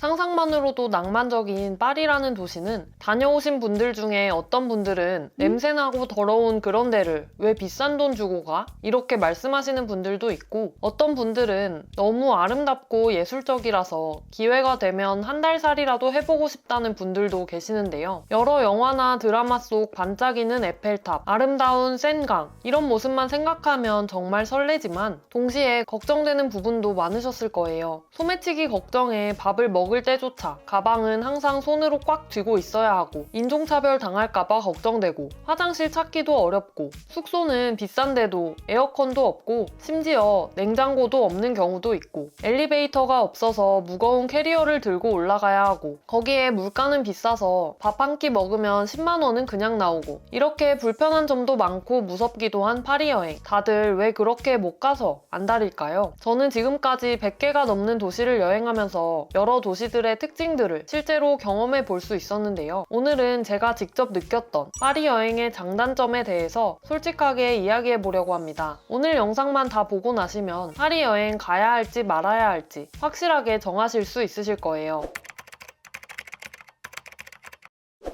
상상만으로도 낭만적인 파리라는 도시는 다녀오신 분들 중에 어떤 분들은 냄새나고 더러운 그런 데를 왜 비싼 돈 주고 가? 이렇게 말씀하시는 분들도 있고, 어떤 분들은 너무 아름답고 예술적이라서 기회가 되면 한 달 살이라도 해보고 싶다는 분들도 계시는데요. 여러 영화나 드라마 속 반짝이는 에펠탑, 아름다운 센강 이런 모습만 생각하면 정말 설레지만 동시에 걱정되는 부분도 많으셨을 거예요. 소매치기 걱정에 밥을 먹을 때조차 가방은 항상 손으로 꽉 쥐고 있어야 하고, 인종차별 당할까봐 걱정되고, 화장실 찾기도 어렵고, 숙소는 비싼데도 에어컨도 없고 심지어 냉장고도 없는 경우도 있고, 엘리베이터가 없어서 무거운 캐리어를 들고 올라가야 하고, 거기에 물가는 비싸서 밥 한 끼 먹으면 10만 원은 그냥 나오고, 이렇게 불편한 점도 많고 무섭기도 한 파리 여행. 다들 왜 그렇게 못 가서 안달일까요? 저는 지금까지 100개가 넘는 도시를 여행하면서 여러 도시들의 특징들을 실제로 경험해 볼 수 있었는데요. 오늘은 제가 직접 느꼈던 파리 여행의 장단점에 대해서 솔직하게 이야기해 보려고 합니다. 오늘 영상만 다 보고 나시면 파리 여행 가야 할지 말아야 할지 확실하게 정하실 수 있으실 거예요.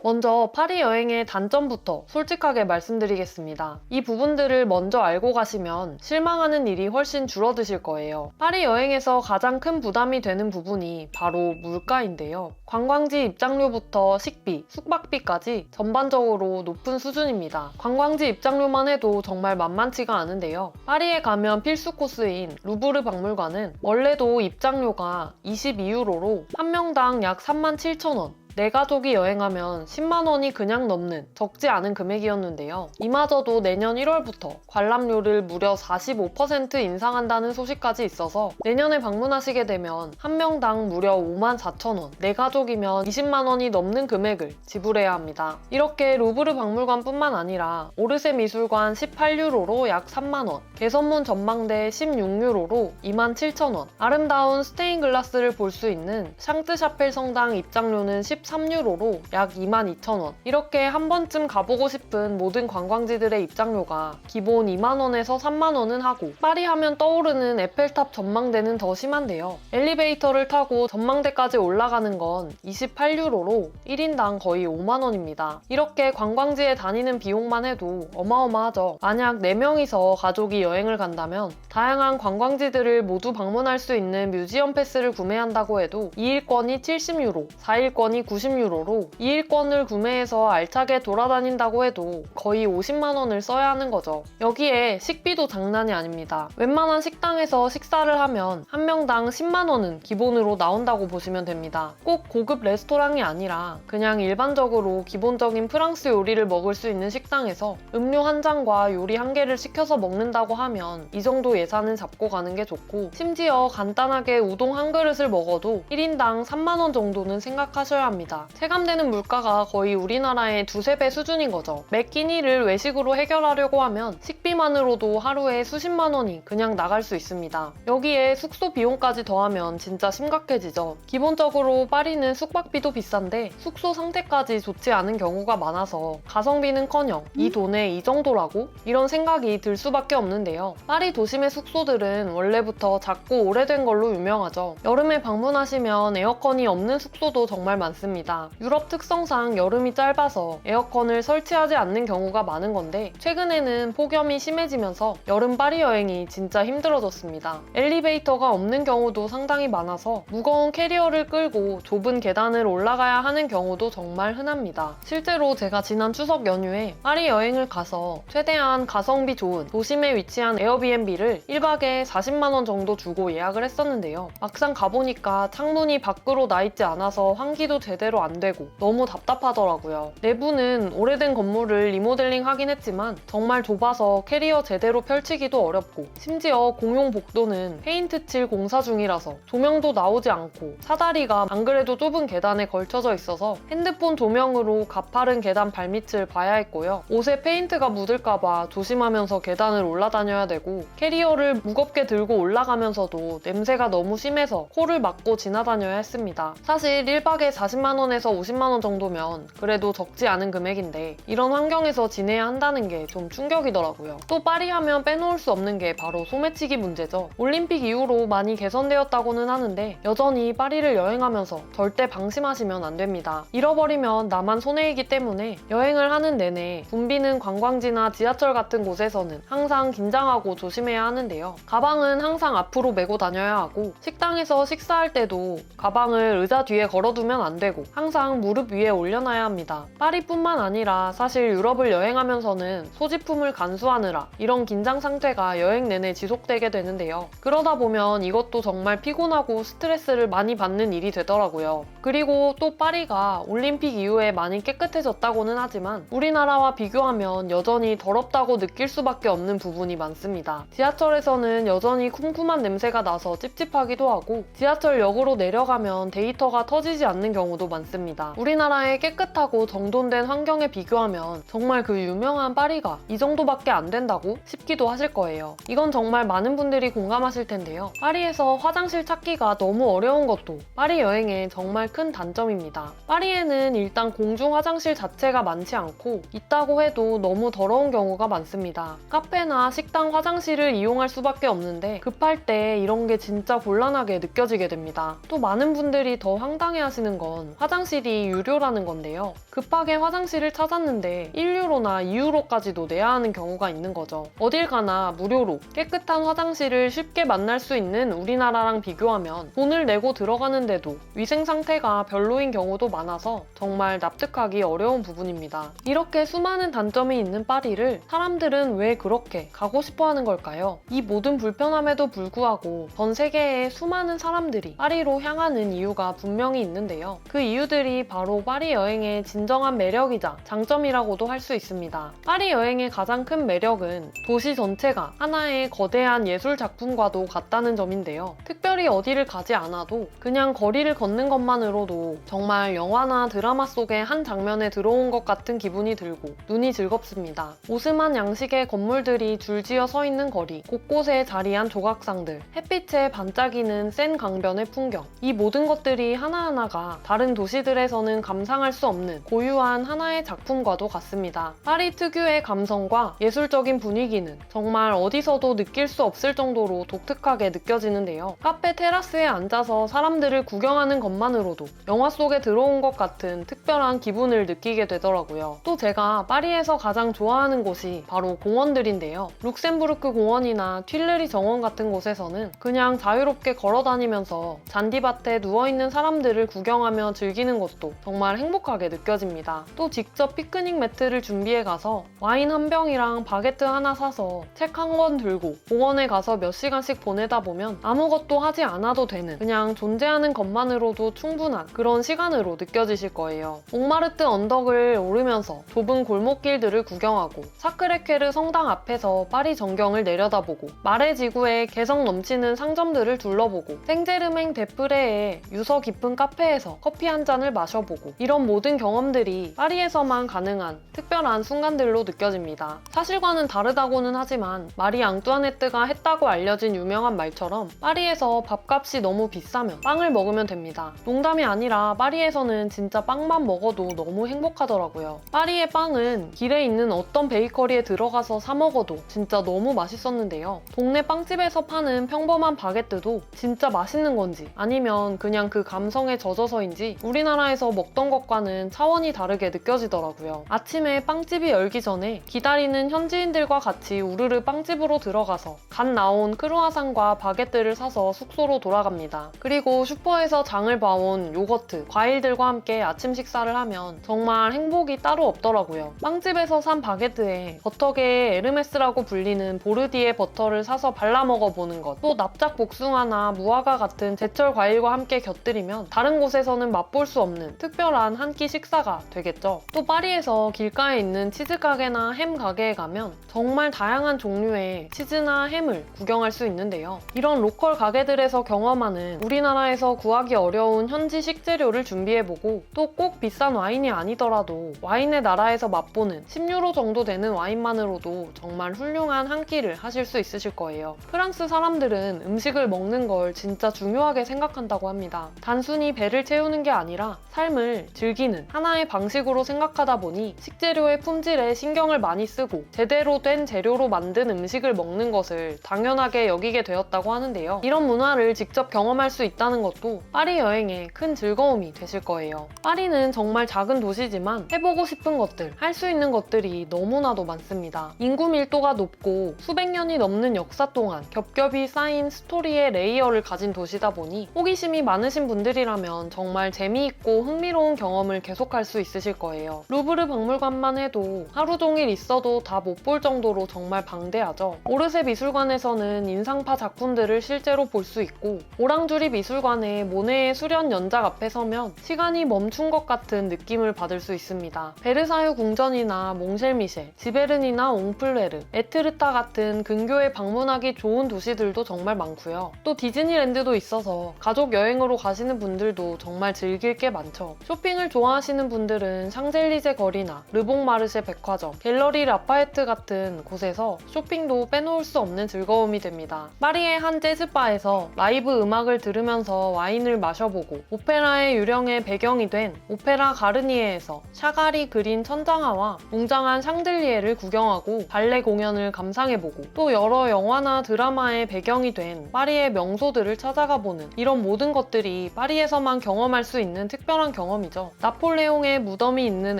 먼저 파리 여행의 단점부터 솔직하게 말씀드리겠습니다. 이 부분들을 먼저 알고 가시면 실망하는 일이 훨씬 줄어드실 거예요. 파리 여행에서 가장 큰 부담이 되는 부분이 바로 물가인데요. 관광지 입장료부터 식비, 숙박비까지 전반적으로 높은 수준입니다. 관광지 입장료만 해도 정말 만만치가 않은데요. 파리에 가면 필수 코스인 루브르 박물관은 원래도 입장료가 22유로로 한 명당 약 37,000원, 내 가족이 여행하면 10만 원이 그냥 넘는 적지 않은 금액이었는데요. 이마저도 내년 1월부터 관람료를 무려 45% 인상한다는 소식까지 있어서 내년에 방문하시게 되면 한 명당 무려 54,000원, 내 가족이면 20만 원이 넘는 금액을 지불해야 합니다. 이렇게 루브르 박물관뿐만 아니라 오르세 미술관 18유로로 약 3만 원, 개선문 전망대 16유로로 27,000원, 아름다운 스테인 글라스를 볼 수 있는 샹뜨샤펠 성당 입장료는 13유로로 약 22,000원. 이렇게 한 번쯤 가보고 싶은 모든 관광지들의 입장료가 기본 2만원에서 3만원은 하고, 파리 하면 떠오르는 에펠탑 전망대는 더 심한데요. 엘리베이터를 타고 전망대까지 올라가는 건 28유로로 1인당 거의 5만원입니다. 이렇게 관광지에 다니는 비용만 해도 어마어마하죠. 만약 4명이서 가족이 여행을 간다면 다양한 관광지들을 모두 방문할 수 있는 뮤지엄 패스를 구매한다고 해도 2일권이 70유로, 4일권이 90유로로 2일권을 구매해서 알차게 돌아다닌다고 해도 거의 50만 원을 써야 하는 거죠. 여기에 식비도 장난이 아닙니다. 웬만한 식당에서 식사를 하면 한 명당 10만 원은 기본으로 나온다고 보시면 됩니다. 꼭 고급 레스토랑이 아니라 그냥 일반적으로 기본적인 프랑스 요리를 먹을 수 있는 식당에서 음료 한 잔과 요리 한 개를 시켜서 먹는다고 하면 이 정도 예산은 잡고 가는 게 좋고, 심지어 간단하게 우동 한 그릇을 먹어도 1인당 3만 원 정도는 생각하셔야 합니다. 체감되는 물가가 거의 우리나라의 2~3배 수준인 거죠. 매 끼니를 외식으로 해결하려고 하면 식비만으로도 하루에 수십만 원이 그냥 나갈 수 있습니다. 여기에 숙소 비용까지 더하면 진짜 심각해지죠. 기본적으로 파리는 숙박비도 비싼데 숙소 상태까지 좋지 않은 경우가 많아서 가성비는커녕 이 돈에 이 정도라고? 이런 생각이 들 수밖에 없는데요. 파리 도심의 숙소들은 원래부터 작고 오래된 걸로 유명하죠. 여름에 방문하시면 에어컨이 없는 숙소도 정말 많습니다. 유럽 특성상 여름이 짧아서 에어컨을 설치하지 않는 경우가 많은 건데, 최근에는 폭염이 심해지면서 여름 파리 여행이 진짜 힘들어졌습니다. 엘리베이터가 없는 경우도 상당히 많아서 무거운 캐리어를 끌고 좁은 계단을 올라가야 하는 경우도 정말 흔합니다. 실제로 제가 지난 추석 연휴에 파리 여행을 가서 최대한 가성비 좋은 도심에 위치한 에어비앤비를 1박에 40만 원 정도 주고 예약을 했었는데요. 막상 가보니까 창문이 밖으로 나 있지 않아서 환기도 제대로 안 되고 너무 답답하더라고요. 내부는 오래된 건물을 리모델링 하긴 했지만 정말 좁아서 캐리어 제대로 펼치기도 어렵고, 심지어 공용 복도는 페인트 칠 공사 중이라서 조명도 나오지 않고 사다리가 안 그래도 좁은 계단에 걸쳐져 있어서 핸드폰 조명으로 가파른 계단 발밑을 봐야 했고요. 옷에 페인트가 묻을까봐 조심하면서 계단을 올라다녀야 되고, 캐리어를 무겁게 들고 올라가면서도 냄새가 너무 심해서 코를 막고 지나다녀야 했습니다. 사실 1박에 40만 20만 원에서 50만 원 정도면 그래도 적지 않은 금액인데 이런 환경에서 지내야 한다는 게 좀 충격이더라고요. 또 파리 하면 빼놓을 수 없는 게 바로 소매치기 문제죠. 올림픽 이후로 많이 개선되었다고는 하는데 여전히 파리를 여행하면서 절대 방심하시면 안 됩니다. 잃어버리면 나만 손해이기 때문에 여행을 하는 내내 붐비는 관광지나 지하철 같은 곳에서는 항상 긴장하고 조심해야 하는데요. 가방은 항상 앞으로 메고 다녀야 하고 식당에서 식사할 때도 가방을 의자 뒤에 걸어두면 안 되고 항상 무릎 위에 올려놔야 합니다. 파리뿐만 아니라 사실 유럽을 여행하면서는 소지품을 간수하느라 이런 긴장 상태가 여행 내내 지속되게 되는데요. 그러다 보면 이것도 정말 피곤하고 스트레스를 많이 받는 일이 되더라고요. 그리고 또 파리가 올림픽 이후에 많이 깨끗해졌다고는 하지만 우리나라와 비교하면 여전히 더럽다고 느낄 수밖에 없는 부분이 많습니다. 지하철에서는 여전히 쿰쿰한 냄새가 나서 찝찝하기도 하고 지하철역으로 내려가면 데이터가 터지지 않는 경우도 많습니다. 우리나라의 깨끗하고 정돈된 환경에 비교하면 정말 그 유명한 파리가 이 정도밖에 안 된다고 싶기도 하실 거예요. 이건 정말 많은 분들이 공감하실 텐데요. 파리에서 화장실 찾기가 너무 어려운 것도 파리 여행의 정말 큰 단점입니다. 파리에는 일단 공중 화장실 자체가 많지 않고 있다고 해도 너무 더러운 경우가 많습니다. 카페나 식당 화장실을 이용할 수밖에 없는데 급할 때 이런 게 진짜 곤란하게 느껴지게 됩니다. 또 많은 분들이 더 황당해 하시는 건 화장실이 유료라는 건데요. 급하게 화장실을 찾았는데 1유로나 2유로까지도 내야 하는 경우가 있는 거죠. 어딜 가나 무료로 깨끗한 화장실을 쉽게 만날 수 있는 우리나라랑 비교하면 돈을 내고 들어가는데도 위생 상태가 별로인 경우도 많아서 정말 납득하기 어려운 부분입니다. 이렇게 수많은 단점이 있는 파리를 사람들은 왜 그렇게 가고 싶어 하는 걸까요? 이 모든 불편함에도 불구하고 전 세계의 수많은 사람들이 파리로 향하는 이유가 분명히 있는데요. 그 이유들이 바로 파리 여행의 진정한 매력이자 장점이라고도 할 수 있습니다. 파리 여행의 가장 큰 매력은 도시 전체가 하나의 거대한 예술 작품과도 같다는 점인데요. 특별히 어디를 가지 않아도 그냥 거리를 걷는 것만으로도 정말 영화나 드라마 속의 한 장면에 들어온 것 같은 기분이 들고 눈이 즐겁습니다. 오스만 양식의 건물들이 줄지어 서 있는 거리, 곳곳에 자리한 조각상들, 햇빛에 반짝이는 센 강변의 풍경, 이 모든 것들이 하나하나가 다른 도시들에서는 감상할 수 없는 고유한 하나의 작품과도 같습니다. 파리 특유의 감성과 예술적인 분위기는 정말 어디서도 느낄 수 없을 정도로 독특하게 느껴지는데요. 카페 테라스에 앉아서 사람들을 구경하는 것만으로도 영화 속에 들어온 것 같은 특별한 기분을 느끼게 되더라고요. 또 제가 파리에서 가장 좋아하는 곳이 바로 공원들인데요. 룩셈부르크 공원이나 튠레리 정원 같은 곳에서는 그냥 자유롭게 걸어다니면서 잔디밭에 누워있는 사람들을 구경하며 즐기는 것도 정말 행복하게 느껴집니다. 또 직접 피크닉 매트를 준비해 가서 와인 한 병이랑 바게트 하나 사서 책 한 권 들고 공원에 가서 몇 시간씩 보내다 보면 아무것도 하지 않아도 되는 그냥 존재하는 것만으로도 충분한 그런 시간으로 느껴지실 거예요. 몽마르트 언덕을 오르면서 좁은 골목길들을 구경하고 사크레케르 성당 앞에서 파리 전경을 내려다보고 마레 지구의 개성 넘치는 상점들을 둘러보고 생제르맹 데프레의 유서 깊은 카페에서 커피 한 잔을 마셔보고 이런 모든 경험들이 파리에서만 가능한 특별한 순간들로 느껴집니다. 사실과는 다르다고는 하지만 마리 앙뚜아네트가 했다고 알려진 유명한 말처럼 파리에서 밥값이 너무 비싸면 빵을 먹으면 됩니다. 농담이 아니라 파리에서는 진짜 빵만 먹어도 너무 행복하더라고요. 파리의 빵은 길에 있는 어떤 베이커리에 들어가서 사 먹어도 진짜 너무 맛있었는데요. 동네 빵집에서 파는 평범한 바게트도 진짜 맛있는 건지 아니면 그냥 그 감성에 젖어서인지 우리나라에서 먹던 것과는 차원이 다르게 느껴지더라고요. 아침에 빵집이 열기 전에 기다리는 현지인들과 같이 우르르 빵집으로 들어가서 갓 나온 크루아상과 바게트를 사서 숙소로 돌아갑니다. 그리고 슈퍼에서 장을 봐온 요거트, 과일들과 함께 아침 식사를 하면 정말 행복이 따로 없더라고요. 빵집에서 산 바게트에 버터계의 에르메스라고 불리는 보르디에 버터를 사서 발라 먹어보는 것, 또 납작 복숭아나 무화과 같은 제철 과일과 함께 곁들이면 다른 곳에서는 맛볼 수 없는 특별한 한 끼 식사가 되겠죠. 또 파리에서 길가에 있는 치즈 가게나 햄 가게에 가면 정말 다양한 종류의 치즈나 햄을 구경할 수 있는데요. 이런 로컬 가게들에서 경험하는 우리나라에서 구하기 어려운 현지 식재료를 준비해보고 또 꼭 비싼 와인이 아니더라도 와인의 나라에서 맛보는 10유로 정도 되는 와인만으로도 정말 훌륭한 한 끼를 하실 수 있으실 거예요. 프랑스 사람들은 음식을 먹는 걸 진짜 중요하게 생각한다고 합니다. 단순히 배를 채우는 게 아니라 삶을 즐기는 하나의 방식으로 생각하다 보니 식재료의 품질에 신경을 많이 쓰고 제대로 된 재료로 만든 음식을 먹는 것을 당연하게 여기게 되었다고 하는데요. 이런 문화를 직접 경험할 수 있다는 것도 파리 여행의 큰 즐거움이 되실 거예요. 파리는 정말 작은 도시지만 해보고 싶은 것들, 할 수 있는 것들이 너무나도 많습니다. 인구 밀도가 높고 수백 년이 넘는 역사 동안 겹겹이 쌓인 스토리의 레이어를 가진 도시다 보니 호기심이 많으신 분들이라면 정말 재미있고 흥미로운 경험을 계속할 수 있으실 거예요. 루브르 박물관만 해도 하루 종일 있어도 다 못 볼 정도로 정말 방대하죠. 오르세 미술관에서는 인상파 작품들을 실제로 볼 수 있고 오랑주리 미술관의 모네의 수련 연작 앞에 서면 시간이 멈춘 것 같은 느낌을 받을 수 있습니다. 베르사유 궁전이나 몽쉘미셸, 지베른이나 옹플레르, 에트르타 같은 근교에 방문하기 좋은 도시들도 정말 많고요. 또 디즈니랜드도 있어서 가족 여행으로 가시는 분들도 정말 즐길 게 많죠. 쇼핑을 좋아하시는 분들은 샹젤리제 거리나 르봉마르쉐 백화점, 갤러리 라파에트 같은 곳에서 쇼핑도 빼놓을 수 없는 즐거움이 됩니다. 파리의 한 재즈바에서 라이브 음악을 들으면서 와인을 마셔보고 오페라의 유령의 배경이 된 오페라 가르니에에서 샤갈이 그린 천장화와 웅장한 샹들리에를 구경하고 발레 공연을 감상해보고 또 여러 영화나 드라마의 배경이 된 파리의 명소들을 찾아가보는 이런 모든 것들이 파리에서만 경험할 수 있는 특별한 경험이죠. 나폴레옹의 무덤이 있는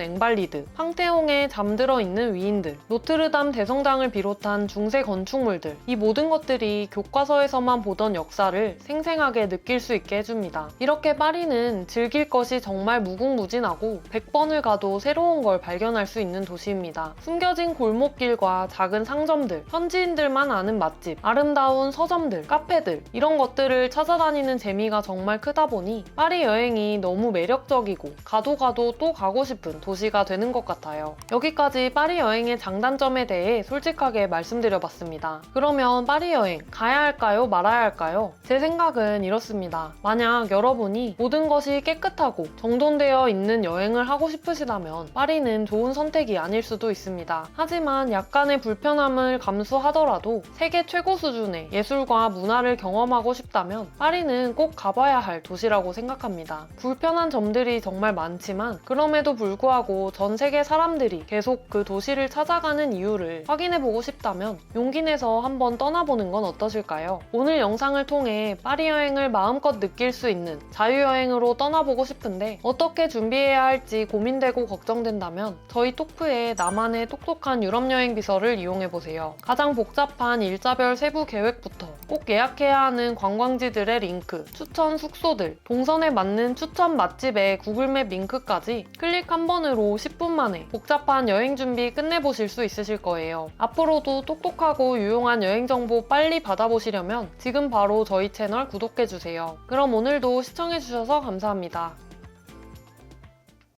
앵발리드, 팡테옹에 잠들어 있는 위인들, 노트르담 대성당을 비롯한 중세 건축물들, 이 모든 것들이 교과서에서만 보던 역사를 생생하게 느낄 수 있게 해줍니다. 이렇게 파리는 즐길 것이 정말 무궁무진하고 100번을 가도 새로운 걸 발견할 수 있는 도시입니다. 숨겨진 골목길과 작은 상점들, 현지인들만 아는 맛집, 아름다운 서점들, 카페들 이런 것들을 찾아다니는 재미가 정말 크다 보니 파리 여행이 너무 매력적이고 가도 또 가고 싶은 도시가 되는 것 같아요. 여기까지 파리 여행의 장단점에 대해 솔직하게 말씀드려봤습니다. 그러면 파리 여행 가야 할까요? 말아야 할까요? 제 생각은 이렇습니다. 만약 여러분이 모든 것이 깨끗하고 정돈되어 있는 여행을 하고 싶으시다면 파리는 좋은 선택이 아닐 수도 있습니다. 하지만 약간의 불편함을 감수하더라도 세계 최고 수준의 예술과 문화를 경험하고 싶다면 파리는 꼭 가봐야 할 도시라고 생각합니다. 불편한 점들이 정말 많지만 그럼에도 불구하고 전 세계 사람들이 계속 그 도시를 찾아가는 이유를 확인해보고 싶다면 용기 내서 한번 떠나보는 건 어떠실까요? 오늘 영상을 통해 파리 여행을 마음껏 느낄 수 있는 자유여행으로 떠나보고 싶은데 어떻게 준비해야 할지 고민되고 걱정된다면 저희 토크에 나만의 똑똑한 유럽여행 비서를 이용해보세요. 가장 복잡한 일자별 세부 계획부터 꼭 예약해야 하는 관광지들의 링크, 추천 숙소들, 동선에 맞는 추천 맛집의 구글맵 링크까지 클릭 한 번으로 10분 만에 복잡한 여행 준비 끝내보실 수 있으실 거예요. 앞으로도 똑똑하고 유용한 여행 정보 빨리 받아보시려면 지금 바로 저희 채널 구독해주세요. 그럼 오늘도 시청해주셔서 감사합니다.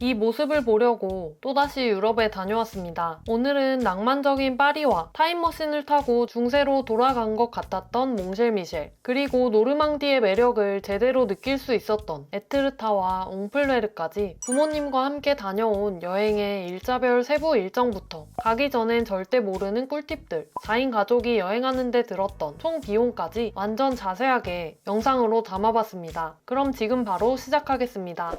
이 모습을 보려고 또다시 유럽에 다녀왔습니다. 오늘은 낭만적인 파리와 타임머신을 타고 중세로 돌아간 것 같았던 몽쉘미셸, 그리고 노르망디의 매력을 제대로 느낄 수 있었던 에트르타와 옹플레르까지 부모님과 함께 다녀온 여행의 일자별 세부 일정부터 가기 전엔 절대 모르는 꿀팁들, 4인 가족이 여행하는데 들었던 총 비용까지 완전 자세하게 영상으로 담아봤습니다. 그럼 지금 바로 시작하겠습니다.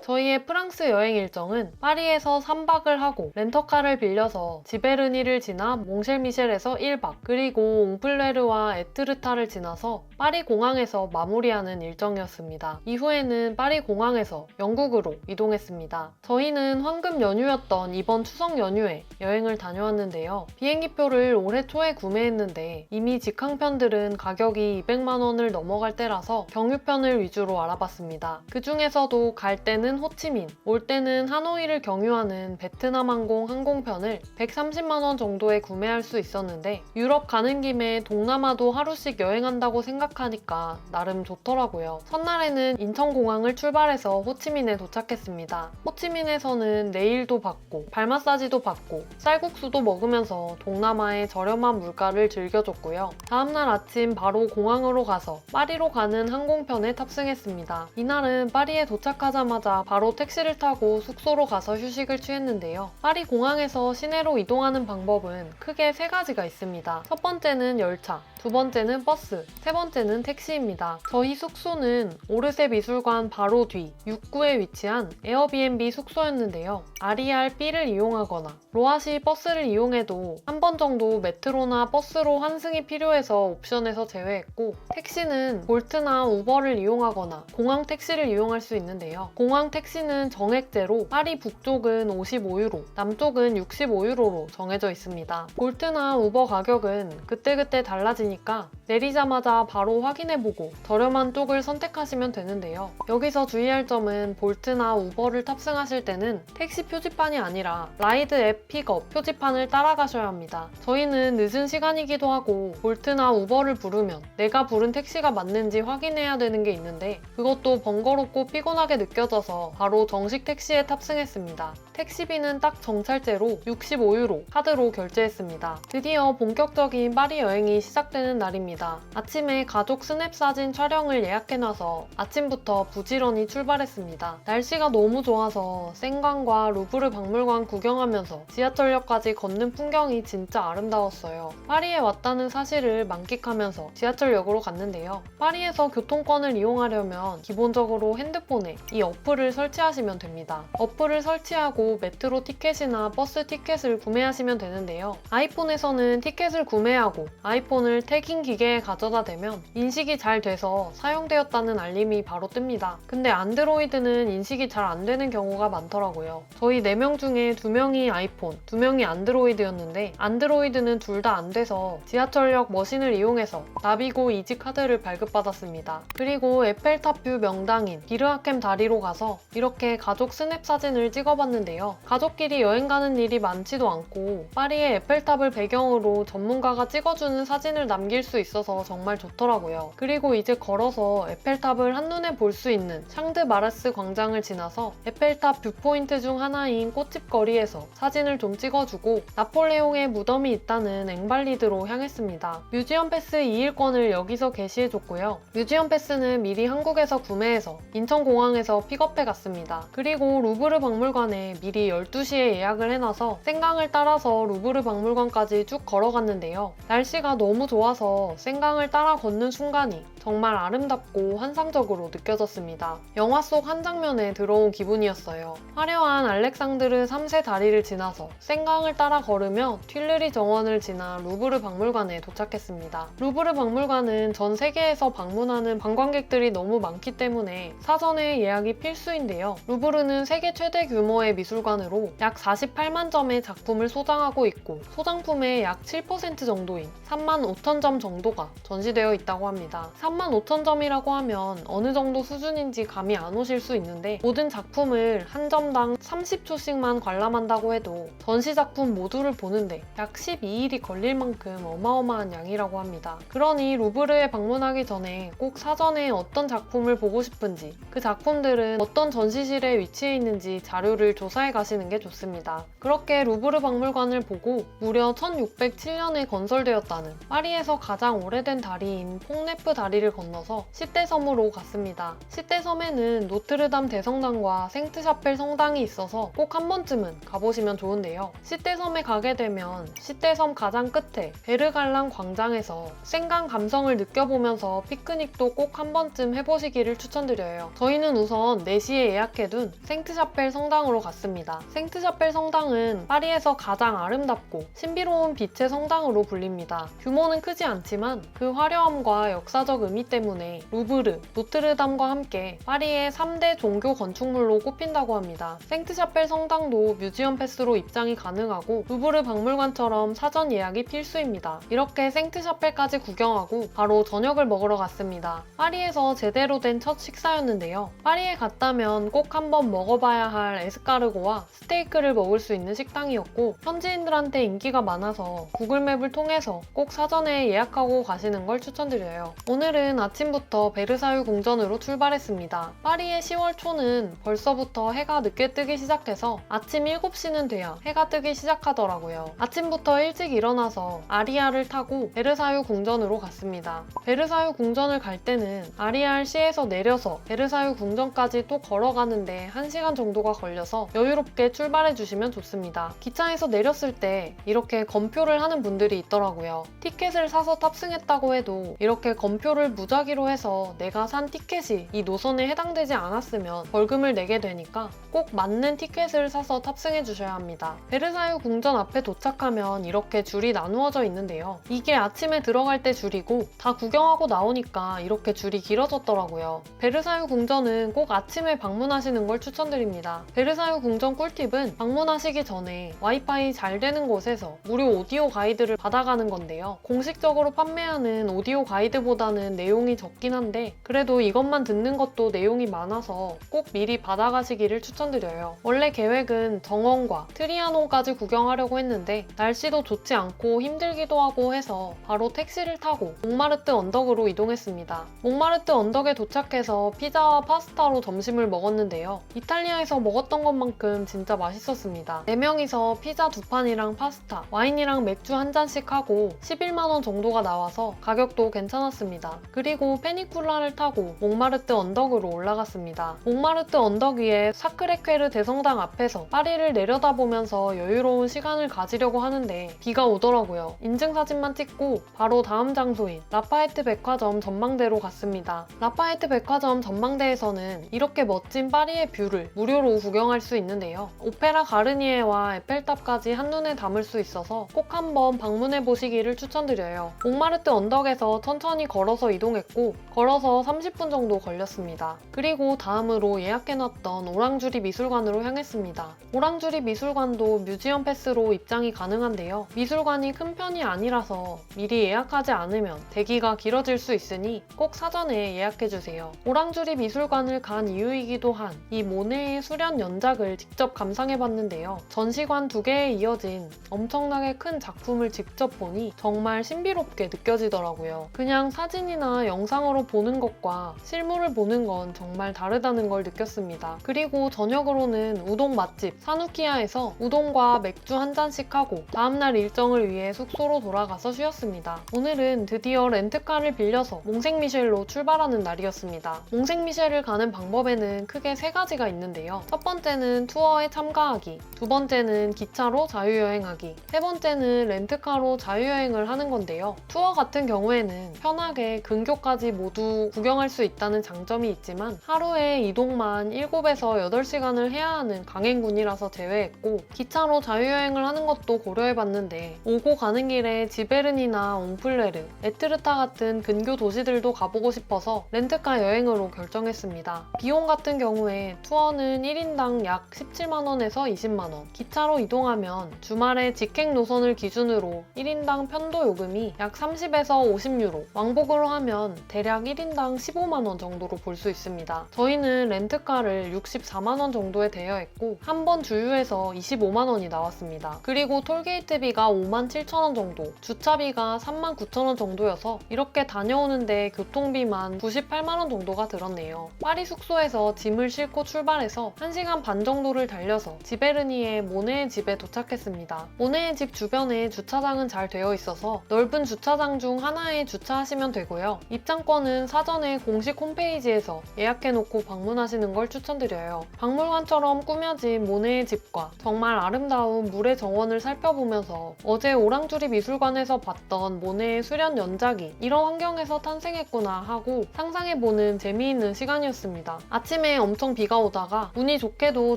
저희의 프랑스 여행 일정은 파리에서 3박을 하고 렌터카를 빌려서 지베르니를 지나 몽쉘미셸에서 1박, 그리고 옹플레르와 에트르타를 지나서 파리 공항에서 마무리하는 일정이었습니다. 이후에는 파리 공항에서 영국으로 이동했습니다. 저희는 황금 연휴였던 이번 추석 연휴에 여행을 다녀왔는데요. 비행기표를 올해 초에 구매했는데 이미 직항편들은 가격이 200만 원을 넘어갈 때라서 경유편을 위주로 알아봤습니다. 그 중에서도 갈 때는 호치민, 올 때는 하노이를 경유하는 베트남 항공 항공편을 130만 원 정도에 구매할 수 있었는데 유럽 가는 김에 동남아도 하루씩 여행한다고 생각하니까 나름 좋더라고요. 첫날에는 인천공항을 출발해서 호치민에 도착했습니다. 호치민에서는 네일도 받고 발 마사지도 받고 쌀국수도 먹으면서 동남아의 저렴한 물가를 즐겨줬고요. 다음날 아침 바로 공항으로 가서 파리로 가는 항공편에 탑승했습니다. 이날은 파리에 도착하자마자 바로 택시를 타고 숙소로 가서 휴식을 취했는데요. 파리 공항에서 시내로 이동하는 방법은 크게 3가지가 있습니다. 첫 번째는 열차, 두 번째는 버스, 세 번째는 번째는 택시입니다. 저희 숙소는 오르세 미술관 바로 뒤 6구에 위치한 에어비앤비 숙소였는데요. RER B를 이용하거나 로아시 버스를 이용해도 한 번 정도 메트로나 버스로 환승이 필요해서 옵션에서 제외했고, 택시는 볼트나 우버를 이용하거나 공항 택시를 이용할 수 있는데요. 공항 택시는 정액제로 파리 북쪽은 55유로, 남쪽은 65유로로 정해져 있습니다. 볼트나 우버 가격은 그때그때 달라지니까 내리자마자 바로 확인해보고 저렴한 쪽을 선택하시면 되는데요. 여기서 주의할 점은 볼트나 우버를 탑승하실 때는 택시 표지판이 아니라 라이드 앱 픽업 표지판을 따라가셔야 합니다. 저희는 늦은 시간이기도 하고 볼트나 우버를 부르면 내가 부른 택시가 맞는지 확인해야 되는 게 있는데 그것도 번거롭고 피곤하게 느껴져서 바로 정식 택시에 탑승했습니다. 택시비는 딱 정찰제로 65유로 카드로 결제했습니다. 드디어 본격적인 파리 여행이 시작되는 날입니다. 아침에 가족 스냅 사진 촬영을 예약해놔서 아침부터 부지런히 출발했습니다. 날씨가 너무 좋아서 생강과 루브르 박물관 구경하면서 지하철역까지 걷는 풍경이 진짜 아름다웠어요. 파리에 왔다는 사실을 만끽하면서 지하철역으로 갔는데요. 파리에서 교통권을 이용하려면 기본적으로 핸드폰에 이 어플을 설치하시면 됩니다. 어플을 설치하고 메트로 티켓이나 버스 티켓을 구매하시면 되는데요. 아이폰에서는 티켓을 구매하고 아이폰을 태깅 기계에 가져다 대면 인식이 잘 돼서 사용되었다는 알림이 바로 뜹니다. 근데 안드로이드는 인식이 잘 안 되는 경우가 많더라고요. 저희 4명 중에 2명이 아이폰, 2명이 안드로이드였는데 안드로이드는 둘 다 안 돼서 지하철역 머신을 이용해서 나비고 이지 카드를 발급받았습니다. 그리고 에펠탑 뷰 명당인 비르하켐 다리로 가서 이렇게 가족 스냅 사진을 찍어봤는데요. 가족끼리 여행 가는 일이 많지도 않고 파리의 에펠탑을 배경으로 전문가가 찍어주는 사진을 남길 수 있어서 정말 좋더라고요. 그리고 이제 걸어서 에펠탑을 한눈에 볼 수 있는 샹드 마르스 광장을 지나서 에펠탑 뷰포인트 중 하나인 꽃집 거리에서 사진을 좀 찍어주고 나폴레옹의 무덤이 있다는 앵발리드로 향했습니다. 뮤지엄 패스 2일권을 여기서 게시해줬고요. 뮤지엄 패스는 미리 한국에서 구매해서 인천공항에서 픽업해 갔습니다. 그리고 루브르 박물관에 미리 12시에 예약을 해놔서 생강을 따라서 루브르 박물관까지 쭉 걸어갔는데요. 날씨가 너무 좋아서 생강을 따라 걷는 순간이 정말 아름답고 환상적으로 느껴졌습니다. 영화 속 한 장면에 들어온 기분이었어요. 화려한 알렉상드르 3세 다리를 지나서 생강을 따라 걸으며 튠르리 정원을 지나 루브르 박물관에 도착했습니다. 루브르 박물관은 전 세계에서 방문하는 관광객들이 너무 많기 때문에 사전에 예약이 필수인데요. 루브르는 세계 최대 규모의 미술관으로 약 48만 점의 작품을 소장하고 있고 소장품의 약 7% 정도인 3만 5천 점 정도가 전시되어 있다고 합니다. 3만 5천 점이라고 하면 어느 정도 수준인지 감이 안 오실 수 있는데 모든 작품을 한 점당 30초씩만 관람한다고 해도 전시 작품 모두를 보는데 약 12일이 걸릴 만큼 어마어마한 양이라고 합니다. 그러니 루브르에 방문하기 전에 꼭 사전에 어떤 작품을 보고 싶은지 그 작품들은 어떤 전시실에 위치해 있는지 자료를 조사해 가시는 게 좋습니다. 그렇게 루브르 박물관을 보고 무려 1607년에 건설되었다는 파리에서 가장 오래된 다리인 퐁네프 다리를 건너서 시떼섬으로 갔습니다. 시떼섬에는 노트르담 대성당과 생트샤펠 성당이 있어서 꼭 한 번쯤은 가보시면 좋은데요. 시떼섬에 가게 되면 시떼섬 가장 끝에 베르갈랑 광장에서 생강 감성을 느껴보면서 피크닉도 꼭 한 번쯤 해보시기를 추천드려요. 저희는 우선 4시에 예약해둔 생트샤펠 성당으로 갔습니다. 생트샤펠 성당은 파리에서 가장 아름답고 신비로운 빛의 성당으로 불립니다. 규모는 크지 않지만 그 화려함과 역사적 의미 때문에 루브르, 노트르담과 함께 파리의 3대 종교 건축물로 꼽힌다고 합니다. 생트샤펠 성당도 뮤지엄 패스로 입장이 가능하고 루브르 박물관처럼 사전 예약이 필수입니다. 이렇게 생트샤펠까지 구경하고 바로 저녁을 먹으러 갔습니다. 파리에서 제대로 된 첫 식사였는데요. 파리에 갔다면 꼭 한번 먹어봐야 할 에스카르고와 스테이크를 먹을 수 있는 식당이었고 현지인들한테 인기가 많아서 구글맵을 통해서 꼭 사전에 예약하고 가시는 걸 추천드려요. 오늘은 아침부터 베르사유 궁전으로 출발했습니다. 파리의 10월 초는 벌써부터 해가 늦게 뜨기 시작해서 아침 7시는 돼야 해가 뜨기 시작하더라고요. 아침부터 일찍 일어나서 아리아를 타고 베르사유 궁전으로 갔습니다. 베르사유 궁전을 갈 때는 아리알시에서 내려서 베르사유 궁전까지 또 걸어가는데 1시간 정도가 걸려서 여유롭게 출발해 주시면 좋습니다. 기차에서 내렸을 때 이렇게 검표를 하는 분들이 있더라고요. 티켓을 사서 탑승했다고 해도 이렇게 검표를 무작위로 해서 내가 산 티켓이 이 노선에 해당되지 않았으면 벌금을 내게 되니까 꼭 맞는 티켓을 사서 탑승해 주셔야 합니다. 베르사유 궁전 앞에 도착하면 이렇게 줄이 나누어져 있는데요. 이게 아침에 들어갈 때 줄이고 다 구경하고 나오니까 이렇게 줄이 길어졌더라고요. 베르사유 궁전은 꼭 아침에 방문하시는 걸 추천드립니다. 베르사유 궁전 꿀팁은 방문하시기 전에 와이파이 잘 되는 곳에서 무료 오디오 가이드를 받아가는 건데요. 공식적으로 판매하는 오디오 가이드보다는 내용이 적긴 한데 그래도 이것만 듣는 것도 내용이 많아서 꼭 미리 받아가시기를 추천드려요. 원래 계획은 정원과 트리아논까지 구경하려고 했는데 날씨도 좋지 않고 힘들기도 하고 해서 바로 택시를 타고 몽마르트 언덕으로 이동했습니다. 몽마르트 언덕에 도착해서 피자와 파스타로 점심을 먹었는데요. 이탈리아에서 먹었던 것만큼 진짜 맛있었습니다. 4명이서 피자 2판이랑 파스타, 와인이랑 맥주 한 잔씩 하고 11만 원 정도가 나와서 가격도 괜찮았습니다. 그리고 페니쿨라를 타고 몽마르트 언덕으로 올라갔습니다. 몽마르트 언덕 위에 사크레퀘르 대성당 앞에서 파리를 내려다보면서 여유로운 시간을 가지려고 하는데 비가 오더라고요. 인증사진만 찍고 바로 다음 장소인 라파에트 백화점 전망대로 갔습니다. 라파에트 백화점 전망대에서는 이렇게 멋진 파리의 뷰를 무료로 구경할 수 있는데요. 오페라 가르니에와 에펠탑까지 한눈에 담을 수 있어서 꼭 한번 방문해 보시기를 추천드려요. 몽마르트 언덕에서 천천히 걸어서 이동했고 걸어서 30분 정도 걸렸습니다. 그리고 다음으로 예약해놨던 오랑주리 미술관으로 향했습니다. 오랑주리 미술관도 뮤지엄 패스로 입장이 가능한데요. 미술관이 큰 편이 아니라서 미리 예약하지 않으면 대기가 길어질 수 있으니 꼭 사전에 예약해주세요. 오랑주리 미술관을 간 이유이기도 한 이 모네의 수련 연작을 직접 감상해봤는데요. 전시관 2개에 이어진 엄청나게 큰 작품을 직접 보니 정말 신비롭게 느껴지더라고요. 그냥 사진이나 영상으로 보는 것과 실물을 보는 건 정말 다르다는 걸 느꼈습니다. 그리고 저녁으로는 우동 맛집 사누키야에서 우동과 맥주 한 잔씩 하고 다음날 일정을 위해 숙소로 돌아가서 쉬었습니다. 오늘은 드디어 렌트카를 빌려서 몽생미셸로 출발하는 날이었습니다. 몽생미셸을 가는 방법에는 크게 3가지가 있는데요. 첫 번째는 투어에 참가하기, 두 번째는 기차로 자유여행하기, 세 번째는 렌트카로 자유여행을 하는 건데요. 투어 같은 경우에는 편하게 근교까지 모두 구경할 수 있다는 장점이 있지만 하루에 이동만 7에서 8시간을 해야 하는 강행군이라서 제외했고 기차로 자유여행을 하는 것도 고려해봤는데 오고 가는 길에 지베른이나 옹플레르, 에트르타 같은 근교 도시들도 가보고 싶어서 렌트카 여행으로 결정했습니다. 비용 같은 경우에 투어는 1인당 약 17만원에서 20만원, 기차로 이동하면 주말에 직행 노선을 기준으로 1인당 편도 요금이 약 30에서 50유로, 왕복으로 하면 대략 1인당 15만원 정도로 볼 수 있습니다. 저희는 렌트카를 64만원 정도에 대여했고 한 번 주유해서 25만원이 나왔습니다. 그리고 톨게이트비가 57,000원 정도, 주차비가 39,000원 정도여서 이렇게 다녀오는데 교통비만 98만원 정도가 들었네요. 파리 숙소에서 짐을 싣고 출발해서 1시간 반 정도를 달려서 지베르니의 모네의 집에 도착했습니다. 모네의 집 주변에 주차장은 잘 되어 있어서 넓은 주차장 중 하나에 주차하시면 되고요. 입장권은 사전에 공식 홈페이지에서 예약해놓고 방문하시는 걸 추천드려요. 박물관처럼 꾸며진 모네의 집과 정말 아름다운 물의 정원을 살펴보면서 어제 오랑주리 미술관에서 봤던 모네의 수련 연작이 이런 환경에서 탄생했구나 하고 상상해보는 재미있는 시간이었습니다. 아침에 엄청 비가 오다가 운이 좋게도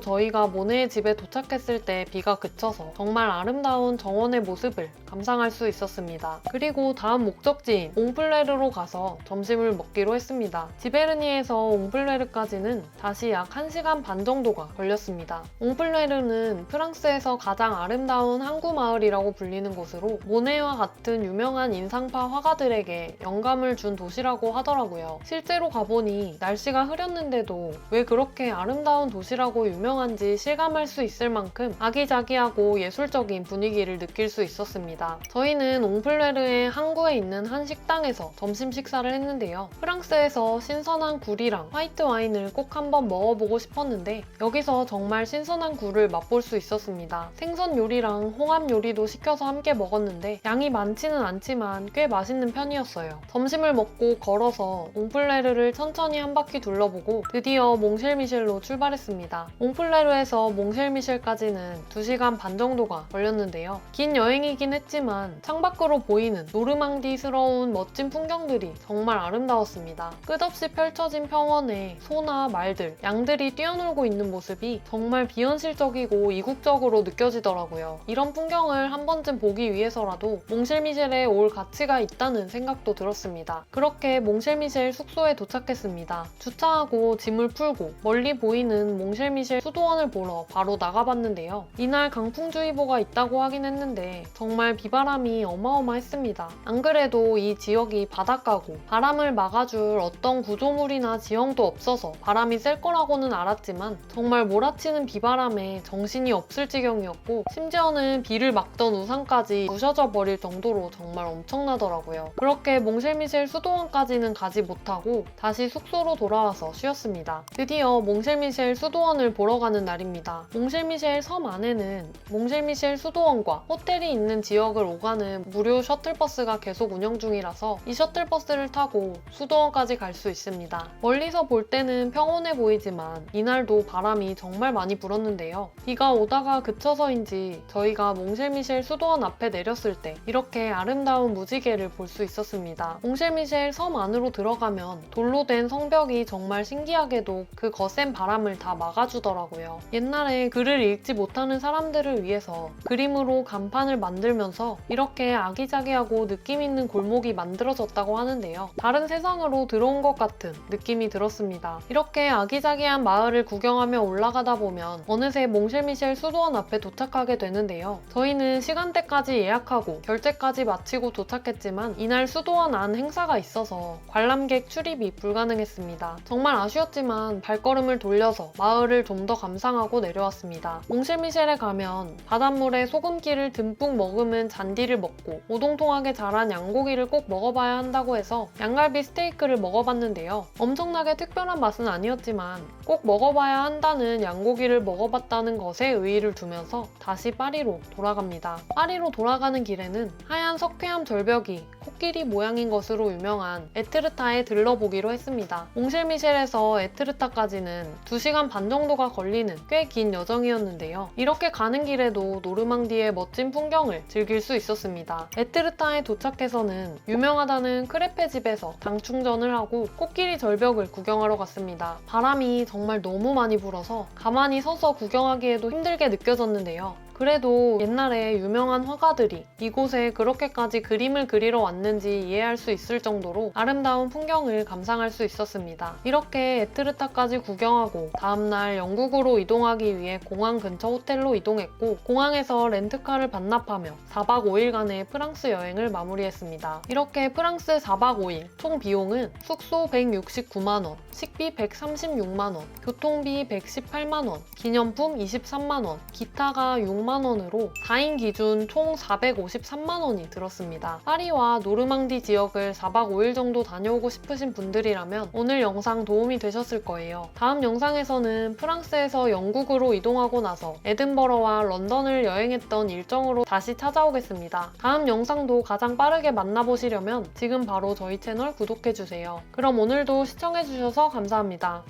저희가 모네의 집에 도착했을 때 비가 그쳐서 정말 아름다운 정원의 모습을 감상할 수 있었습니다. 그리고 다음 목적지인 옹플레르로 가서 점심을 먹기로 했습니다. 지베르니에서 옹플레르까지는 다시 약 1시간 반 정도가 걸렸습니다. 옹플레르는 프랑스에서 가장 아름다운 항구 마을이라고 불리는 곳으로 모네와 같은 유명한 인상파 화가들에게 영감을 준 도시라고 하더라고요. 실제로 가보니 날씨가 흐렸는데도 왜 그렇게 아름다운 도시라고 유명한지 실감할 수 있을 만큼 아기자기하고 예술적인 분위기를 느낄 수 있었습니다. 저희는 옹플레르의 항구에 있는 한 식당에서 점심 식사를 했는데요. 프랑스에서 신선한 굴이랑 화이트 와인을 꼭 한번 먹어보고 싶었는데 여기서 정말 신선한 굴을 맛볼 수 있었습니다. 생선 요리랑 홍합 요리도 시켜서 함께 먹었는데 양이 많지는 않지만 꽤 맛있는 편이었어요. 점심을 먹고 걸어서 옹플레르를 천천히 한 바퀴 둘러보고 드디어 몽쉘미셸로 출발했습니다. 옹플레르에서 몽쉘미셸까지는 2시간 반 정도가 걸렸는데요. 긴 여행이긴 했지만 창밖으로 보이는 노르망디스러운 멋진 풍경들이 정말 아름다웠습니다. 끝없이 펼쳐진 평원에 소나 말들, 양들이 뛰어놀고 있는 모습이 정말 비현실적이고 이국적으로 느껴지더라고요. 이런 풍경을 한 번쯤 보기 위해서라도 몽실미셸에 올 가치가 있다는 생각도 들었습니다. 그렇게 몽실미셸 숙소에 도착했습니다. 주차하고 짐을 풀고 멀리 보이는 몽실미셸 수도원을 보러 바로 나가봤는데요. 이날 강풍주의보가 있다고 하긴 했는데 정말 비바람이 어마어마했습니다. 안 그래도 이 지역이 바닷가고 바람을 막아줄 어떤 구조물이나 지형도 없어서 바람이 셀 거라고는 알았지만 정말 몰아치는 비바람에 정신이 없을 지경이었고 심지어는 비를 막던 우산까지 부셔져 버릴 정도로 정말 엄청나더라고요. 그렇게 몽실미셸 수도원까지는 가지 못하고 다시 숙소로 돌아와서 쉬었습니다. 드디어 몽실미셸 수도원을 보러 가는 날입니다. 몽실미셸 섬 안에는 몽실미셸 수도원과 호텔이 있는 지역을 오가는 무료 셔틀버스가 계속 운영 중이라서 이 셔틀버스를 타고 수도원까지 갈 수 있습니다. 멀리서 볼 때는 평온해 보이지만 이날도 바람이 정말 많이 불었는데요. 비가 오다가 그쳐서인지 저희가 몽실미셸 수도원 앞에 내렸을 때 이렇게 아름다운 무지개를 볼 수 있었습니다. 몽실미셸 섬 안으로 들어가면 돌로 된 성벽이 정말 신기하게도 그 거센 바람을 다 막아주더라고요. 옛날에 글을 읽지 못하는 사람들을 위해서 그림으로 간판을 만들면서 이렇게 아기자기하고 느낌 있는 골목이 만들어졌다고 하는데요. 다른 세상으로 들어온 것 같은 느낌이 들었습니다. 이렇게 아기자기한 마을을 구경하며 올라가다 보면 어느새 몽실미셸 수도원 앞에 도착하게 되는데요. 저희는 시간대까지 예약하고 결제까지 마치고 도착했지만 이날 수도원 안 행사가 있어서 관람객 출입이 불가능했습니다. 정말 아쉬웠지만 발걸음을 돌려서 마을을 좀 더 감상하고 내려왔습니다. 몽실미셸에 가면 바닷물에 소금기를 듬뿍 머금은 잔디를 먹고 오동통하게 자란 양고기를 꼭 먹어봐야 한다고 해서 양갈비 스테이크를 먹어봤는데요. 엄청나게 특별한 맛은 아니었지만 꼭 먹어봐야 한다는 양고기를 먹어봤다는 것에 의의를 두면서 다시 파리로 돌아갑니다. 파리로 돌아가는 길에는 하얀 석회암 절벽이 코끼리 모양인 것으로 유명한 에트르타에 들러보기로 했습니다. 몽실미셸에서 에트르타까지는 2시간 반 정도가 걸리는 꽤 긴 여정이었는데요. 이렇게 가는 길에도 노르망디의 멋진 풍경을 즐길 수 있었습니다. 에트르타에 도착해서는 유명하다는 크레페 집에서 당 충전을 하고 코끼리 절벽을 구경하러 갔습니다. 바람이 정말 너무 많이 불어서 가만히 서서 구경하기에도 힘들게 느껴졌는데요. 그래도 옛날에 유명한 화가들이 이곳에 그렇게까지 그림을 그리러 왔는지 이해할 수 있을 정도로 아름다운 풍경을 감상할 수 있었습니다. 이렇게 에트르타까지 구경하고 다음날 영국으로 이동하기 위해 공항 근처 호텔로 이동했고 공항에서 렌트카를 반납하며 4박 5일간의 프랑스 여행을 마무리했습니다. 이렇게 프랑스 4박 5일 총 비용은 숙소 169만원, 식비 136만원, 교통비 118만원, 기념품 23만원, 기타가 6만원으로 4인 기준 총 453만원이 들었습니다. 파리와 노르망디 지역을 4박 5일 정도 다녀오고 싶으신 분들이라면 오늘 영상 도움이 되셨을 거예요. 다음 영상에서는 프랑스에서 영국으로 이동하고 나서 에든버러와 런던을 여행했던 일정으로 다시 찾아오겠습니다. 다음 영상도 가장 빠르게 만나보시려면 지금 바로 저희 채널 구독해주세요. 그럼 오늘도 시청해주셔서 감사합니다.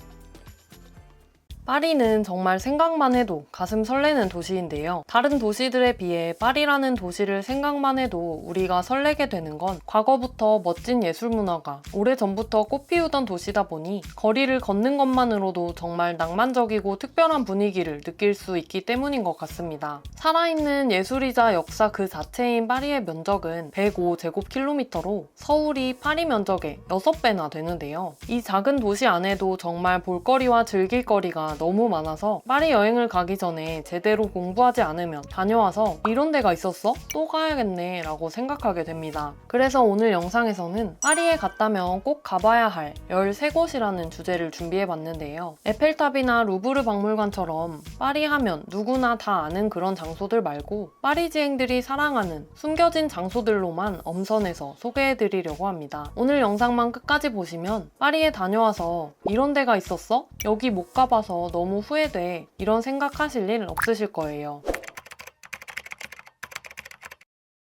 파리는 정말 생각만 해도 가슴 설레는 도시인데요. 다른 도시들에 비해 파리라는 도시를 생각만 해도 우리가 설레게 되는 건 과거부터 멋진 예술 문화가 오래전부터 꽃피우던 도시다 보니 거리를 걷는 것만으로도 정말 낭만적이고 특별한 분위기를 느낄 수 있기 때문인 것 같습니다. 살아있는 예술이자 역사 그 자체인 파리의 면적은 105제곱킬로미터로 서울이 파리 면적의 6배나 되는데요. 이 작은 도시 안에도 정말 볼거리와 즐길거리가 너무 많아서 파리 여행을 가기 전에 제대로 공부하지 않으면 다녀와서 이런 데가 있었어? 또 가야겠네 라고 생각하게 됩니다. 그래서 오늘 영상에서는 파리에 갔다면 꼭 가봐야 할 13곳이라는 주제를 준비해봤는데요. 에펠탑이나 루브르 박물관처럼 파리 하면 누구나 다 아는 그런 장소들 말고 파리지앵들이 사랑하는 숨겨진 장소들로만 엄선해서 소개해드리려고 합니다. 오늘 영상만 끝까지 보시면 파리에 다녀와서 이런 데가 있었어? 여기 못 가봐서 너무 후회돼 이런 생각하실 일 없으실 거예요.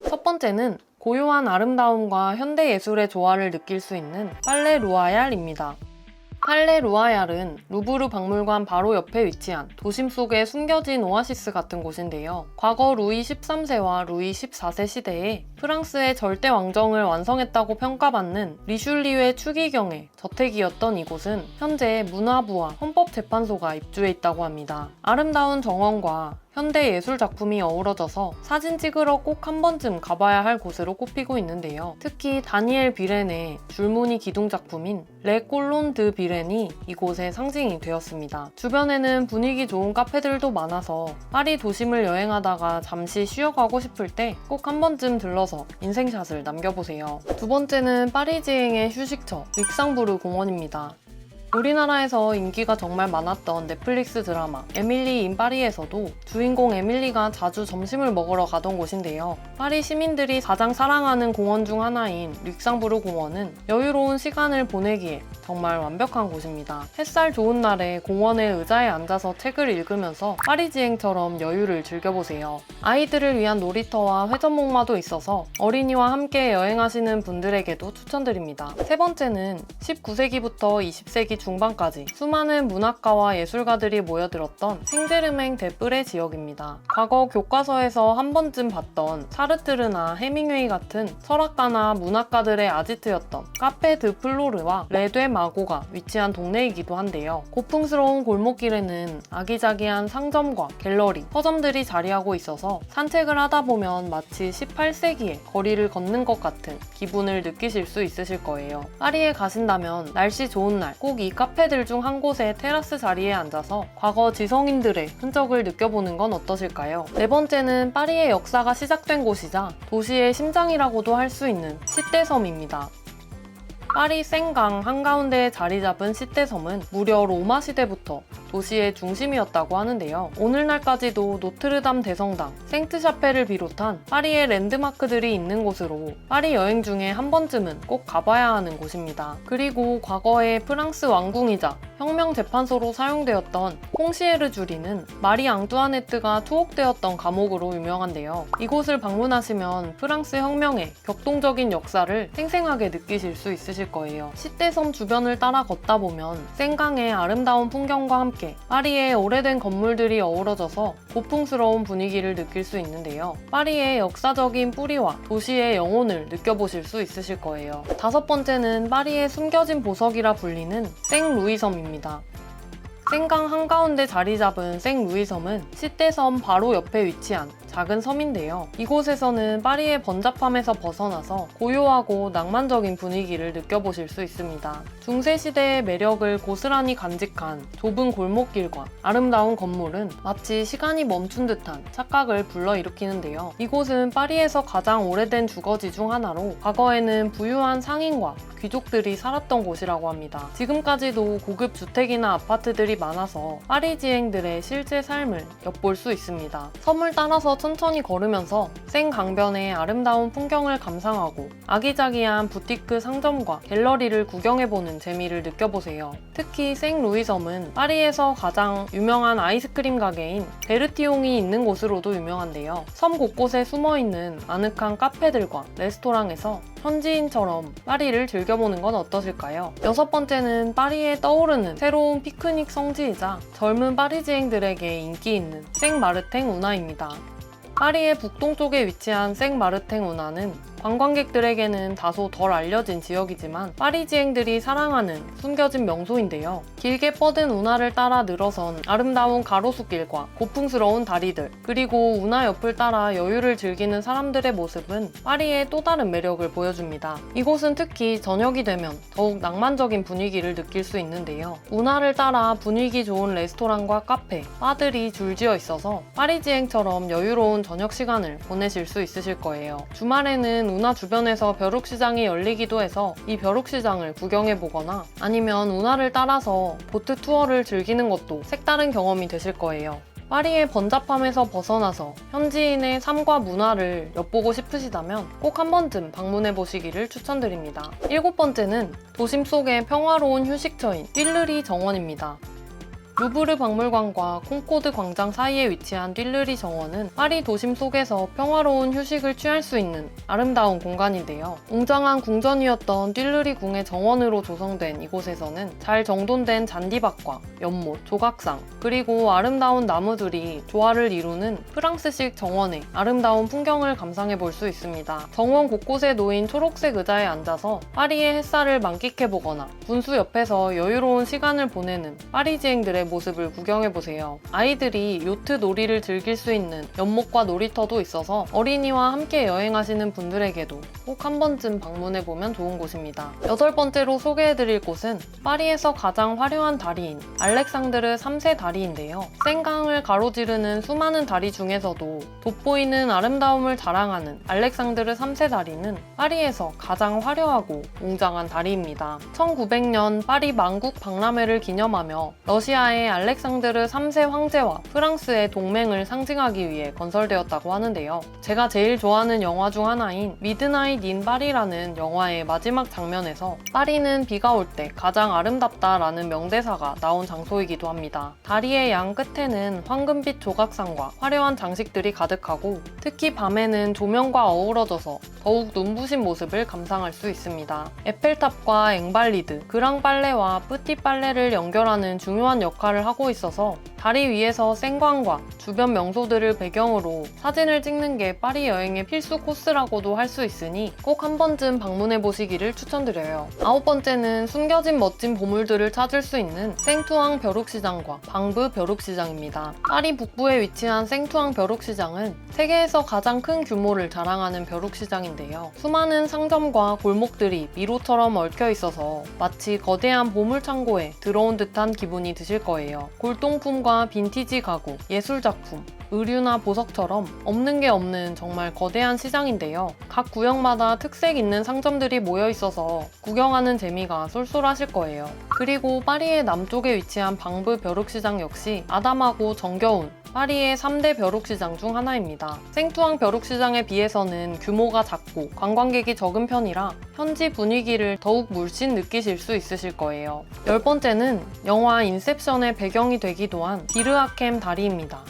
첫 번째는 고요한 아름다움과 현대 예술의 조화를 느낄 수 있는 팔레 루아얄입니다. 팔레 루아얄은 루브르 박물관 바로 옆에 위치한 도심 속의 숨겨진 오아시스 같은 곳인데요. 과거 루이 13세와 루이 14세 시대에 프랑스의 절대 왕정을 완성했다고 평가받는 리슐리의 추기경의 저택이었던 이곳은 현재 문화부와 헌법재판소가 입주해 있다고 합니다. 아름다운 정원과 현대 예술 작품이 어우러져서 사진 찍으러 꼭 한 번쯤 가봐야 할 곳으로 꼽히고 있는데요. 특히 다니엘 비렌의 줄무늬 기둥 작품인 레 꼴론 드 비렌이 이곳의 상징이 되었습니다. 주변에는 분위기 좋은 카페들도 많아서 파리 도심을 여행하다가 잠시 쉬어가고 싶을 때 꼭 한 번쯤 들러서 인생샷을 남겨보세요. 두 번째는 파리지앵의 휴식처 릭상부르 공원입니다. 우리나라에서 인기가 정말 많았던 넷플릭스 드라마 에밀리 인 파리에서도 주인공 에밀리가 자주 점심을 먹으러 가던 곳인데요. 파리 시민들이 가장 사랑하는 공원 중 하나인 릭상부르 공원은 여유로운 시간을 보내기에 정말 완벽한 곳입니다. 햇살 좋은 날에 공원의 의자에 앉아서 책을 읽으면서 파리지앵처럼 여유를 즐겨보세요. 아이들을 위한 놀이터와 회전목마도 있어서 어린이와 함께 여행하시는 분들에게도 추천드립니다. 세 번째는 19세기부터 20세기 중반까지 수많은 문학가와 예술가들이 모여들었던 생제르맹 데프레 지역입니다. 과거 교과서에서 한 번쯤 봤던 사르트르나 헤밍웨이 같은 철학가나 문학가들의 아지트였던 카페 드 플로르와 레드 마고가 위치한 동네이기도 한데요. 고풍스러운 골목길에는 아기자기한 상점과 갤러리, 서점들이 자리하고 있어서 산책을 하다 보면 마치 18세기에 거리를 걷는 것 같은 기분을 느끼실 수 있으실 거예요. 파리에 가신다면 날씨 좋은 날 꼭 이 카페들 중 한 곳의 테라스 자리에 앉아서 과거 지성인들의 흔적을 느껴보는 건 어떠실까요? 네 번째는 파리의 역사가 시작된 곳이자 도시의 심장이라고도 할 수 있는 시대섬입니다. 파리 생강 한가운데에 자리 잡은 시대섬은 무려 로마 시대부터 도시의 중심이었다고 하는데요. 오늘날까지도 노트르담 대성당, 생트샤페를 비롯한 파리의 랜드마크들이 있는 곳으로 파리 여행 중에 한 번쯤은 꼭 가봐야 하는 곳입니다. 그리고 과거의 프랑스 왕궁이자 혁명재판소로 사용되었던 콩시에르 주리는 마리 앙뚜아네트가 투옥되었던 감옥으로 유명한데요. 이곳을 방문하시면 프랑스 혁명의 격동적인 역사를 생생하게 느끼실 수 있으실 거예요. 시대섬 주변을 따라 걷다 보면 생강의 아름다운 풍경과 함께 파리의 오래된 건물들이 어우러져서 고풍스러운 분위기를 느낄 수 있는데요. 파리의 역사적인 뿌리와 도시의 영혼을 느껴보실 수 있으실 거예요. 다섯 번째는 파리의 숨겨진 보석이라 불리는 생루이섬입니다. 생강 한가운데 자리 잡은 생루이섬은 시대섬 바로 옆에 위치한 작은 섬인데요. 이곳에서는 파리의 번잡함에서 벗어나서 고요하고 낭만적인 분위기를 느껴보실 수 있습니다. 중세시대의 매력을 고스란히 간직한 좁은 골목길과 아름다운 건물은 마치 시간이 멈춘 듯한 착각을 불러일으키는데요. 이곳은 파리에서 가장 오래된 주거지 중 하나로 과거에는 부유한 상인과 귀족들이 살았던 곳이라고 합니다. 지금까지도 고급 주택이나 아파트들이 많아서 파리지앵들의 실제 삶을 엿볼 수 있습니다. 섬을 따라서 천천히 걸으면서 생강변의 아름다운 풍경을 감상하고 아기자기한 부티크 상점과 갤러리를 구경해보는 재미를 느껴보세요. 특히 생루이섬은 파리에서 가장 유명한 아이스크림 가게인 베르티옹이 있는 곳으로도 유명한데요. 섬 곳곳에 숨어있는 아늑한 카페들과 레스토랑에서 현지인처럼 파리를 즐겨보는 건 어떠실까요? 여섯 번째는 파리에 떠오르는 새로운 피크닉 성지이자 젊은 파리지앵들에게 인기 있는 생마르탱 운하입니다. 파리의 북동쪽에 위치한 생마르탱 운하는 관광객들에게는 다소 덜 알려진 지역이지만 파리지앵들이 사랑하는 숨겨진 명소인데요. 길게 뻗은 운하를 따라 늘어선 아름다운 가로수길과 고풍스러운 다리들, 그리고 운하 옆을 따라 여유를 즐기는 사람들의 모습은 파리의 또 다른 매력을 보여줍니다. 이곳은 특히 저녁이 되면 더욱 낭만적인 분위기를 느낄 수 있는데요. 운하를 따라 분위기 좋은 레스토랑과 카페, 바들이 줄지어 있어서 파리지앵처럼 여유로운 저녁 시간을 보내실 수 있으실 거예요. 주말에는 운하 주변에서 벼룩시장이 열리기도 해서 이 벼룩시장을 구경해보거나 아니면 운하를 따라서 보트 투어를 즐기는 것도 색다른 경험이 되실 거예요. 파리의 번잡함에서 벗어나서 현지인의 삶과 문화를 엿보고 싶으시다면 꼭 한 번쯤 방문해 보시기를 추천드립니다. 일곱 번째는 도심 속의 평화로운 휴식처인 띨르리 정원입니다. 루브르 박물관과 콩코드 광장 사이에 위치한 듈르리 정원은 파리 도심 속에서 평화로운 휴식을 취할 수 있는 아름다운 공간인데요. 웅장한 궁전이었던 듈르리 궁의 정원으로 조성된 이곳에서는 잘 정돈된 잔디밭과 연못, 조각상, 그리고 아름다운 나무들이 조화를 이루는 프랑스식 정원의 아름다운 풍경을 감상해 볼 수 있습니다. 정원 곳곳에 놓인 초록색 의자에 앉아서 파리의 햇살을 만끽해보거나 분수 옆에서 여유로운 시간을 보내는 파리지앵들의 모습을 구경해보세요. 아이들이 요트 놀이를 즐길 수 있는 연못과 놀이터도 있어서 어린이와 함께 여행하시는 분들에게도 꼭 한 번쯤 방문해보면 좋은 곳입니다. 8번째로 소개해드릴 곳은 파리에서 가장 화려한 다리인 알렉상드르 3세 다리인데요. 생강을 가로지르는 수많은 다리 중에서도 돋보이는 아름다움을 자랑하는 알렉상드르 3세 다리는 파리에서 가장 화려하고 웅장한 다리입니다. 1900년 파리 만국 박람회를 기념하며 러시아의 알렉상드르 3세 황제와 프랑스의 동맹을 상징하기 위해 건설되었다고 하는데요. 제가 제일 좋아하는 영화 중 하나인 미드나잇 인 파리라는 영화의 마지막 장면에서 파리는 비가 올 때 가장 아름답다라는 명대사가 나온 장소이기도 합니다. 다리의 양 끝에는 황금빛 조각상과 화려한 장식들이 가득하고 특히 밤에는 조명과 어우러져서 더욱 눈부신 모습을 감상할 수 있습니다. 에펠탑과 앵발리드, 그랑 빨레와 뿌띠 빨레를 연결하는 중요한 역할을 하고 있어서 다리 위에서 생광과 주변 명소들을 배경으로 사진을 찍는 게 파리 여행의 필수 코스라고도 할 수 있으니 꼭 한 번쯤 방문해 보시기를 추천드려요. 9번째는 숨겨진 멋진 보물들을 찾을 수 있는 생투앙 벼룩시장과 방브 벼룩시장입니다. 파리 북부에 위치한 생투앙 벼룩시장은 세계에서 가장 큰 규모를 자랑하는 벼룩시장인데요. 수많은 상점과 골목들이 미로처럼 얽혀 있어서 마치 거대한 보물창고에 들어온 듯한 기분이 드실 거예요. 골동품과 빈티지 가구, 예술작품, 의류나 보석처럼 없는 게 없는 정말 거대한 시장인데요. 각 구역마다 특색 있는 상점들이 모여 있어서 구경하는 재미가 쏠쏠하실 거예요. 그리고 파리의 남쪽에 위치한 방브 벼룩시장 역시 아담하고 정겨운 파리의 3대 벼룩시장 중 하나입니다. 생투앙 벼룩시장에 비해서는 규모가 작고 관광객이 적은 편이라 현지 분위기를 더욱 물씬 느끼실 수 있으실 거예요. 10번째는 영화 인셉션의 배경이 되기도 한 비르하켐 다리입니다.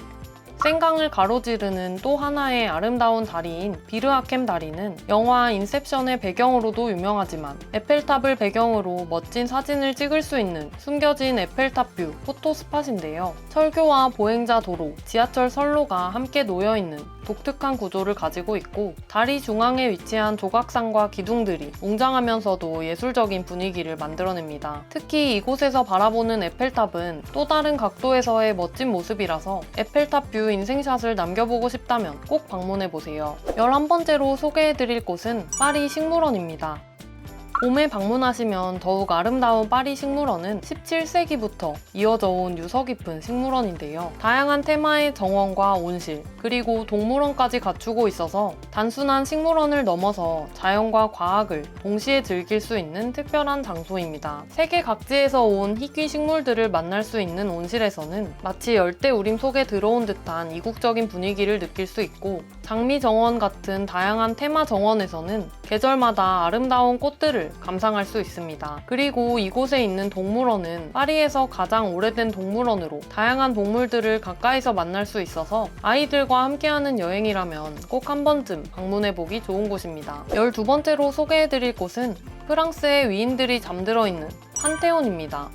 생강을 가로지르는 또 하나의 아름다운 다리인 비르하켐 다리는 영화 인셉션의 배경으로도 유명하지만 에펠탑을 배경으로 멋진 사진을 찍을 수 있는 숨겨진 에펠탑 뷰 포토 스팟인데요. 철교와 보행자 도로, 지하철 선로가 함께 놓여있는 독특한 구조를 가지고 있고 다리 중앙에 위치한 조각상과 기둥들이 웅장하면서도 예술적인 분위기를 만들어냅니다. 특히 이곳에서 바라보는 에펠탑은 또 다른 각도에서의 멋진 모습이라서 에펠탑 뷰 인생샷을 남겨보고 싶다면 꼭 방문해보세요. 11번째로 소개해드릴 곳은 파리 식물원입니다. 봄에 방문하시면 더욱 아름다운 파리 식물원은 17세기부터 이어져 온 유서 깊은 식물원인데요. 다양한 테마의 정원과 온실, 그리고 동물원까지 갖추고 있어서 단순한 식물원을 넘어서 자연과 과학을 동시에 즐길 수 있는 특별한 장소입니다. 세계 각지에서 온 희귀 식물들을 만날 수 있는 온실에서는 마치 열대우림 속에 들어온 듯한 이국적인 분위기를 느낄 수 있고 장미정원 같은 다양한 테마 정원에서는 계절마다 아름다운 꽃들을 감상할 수 있습니다. 그리고 이곳에 있는 동물원은 파리에서 가장 오래된 동물원으로 다양한 동물들을 가까이서 만날 수 있어서 아이들과 함께하는 여행이라면 꼭 한 번쯤 방문해보기 좋은 곳입니다. 12번째로 소개해드릴 곳은 프랑스의 위인들이 잠들어 있는 판테온입니다.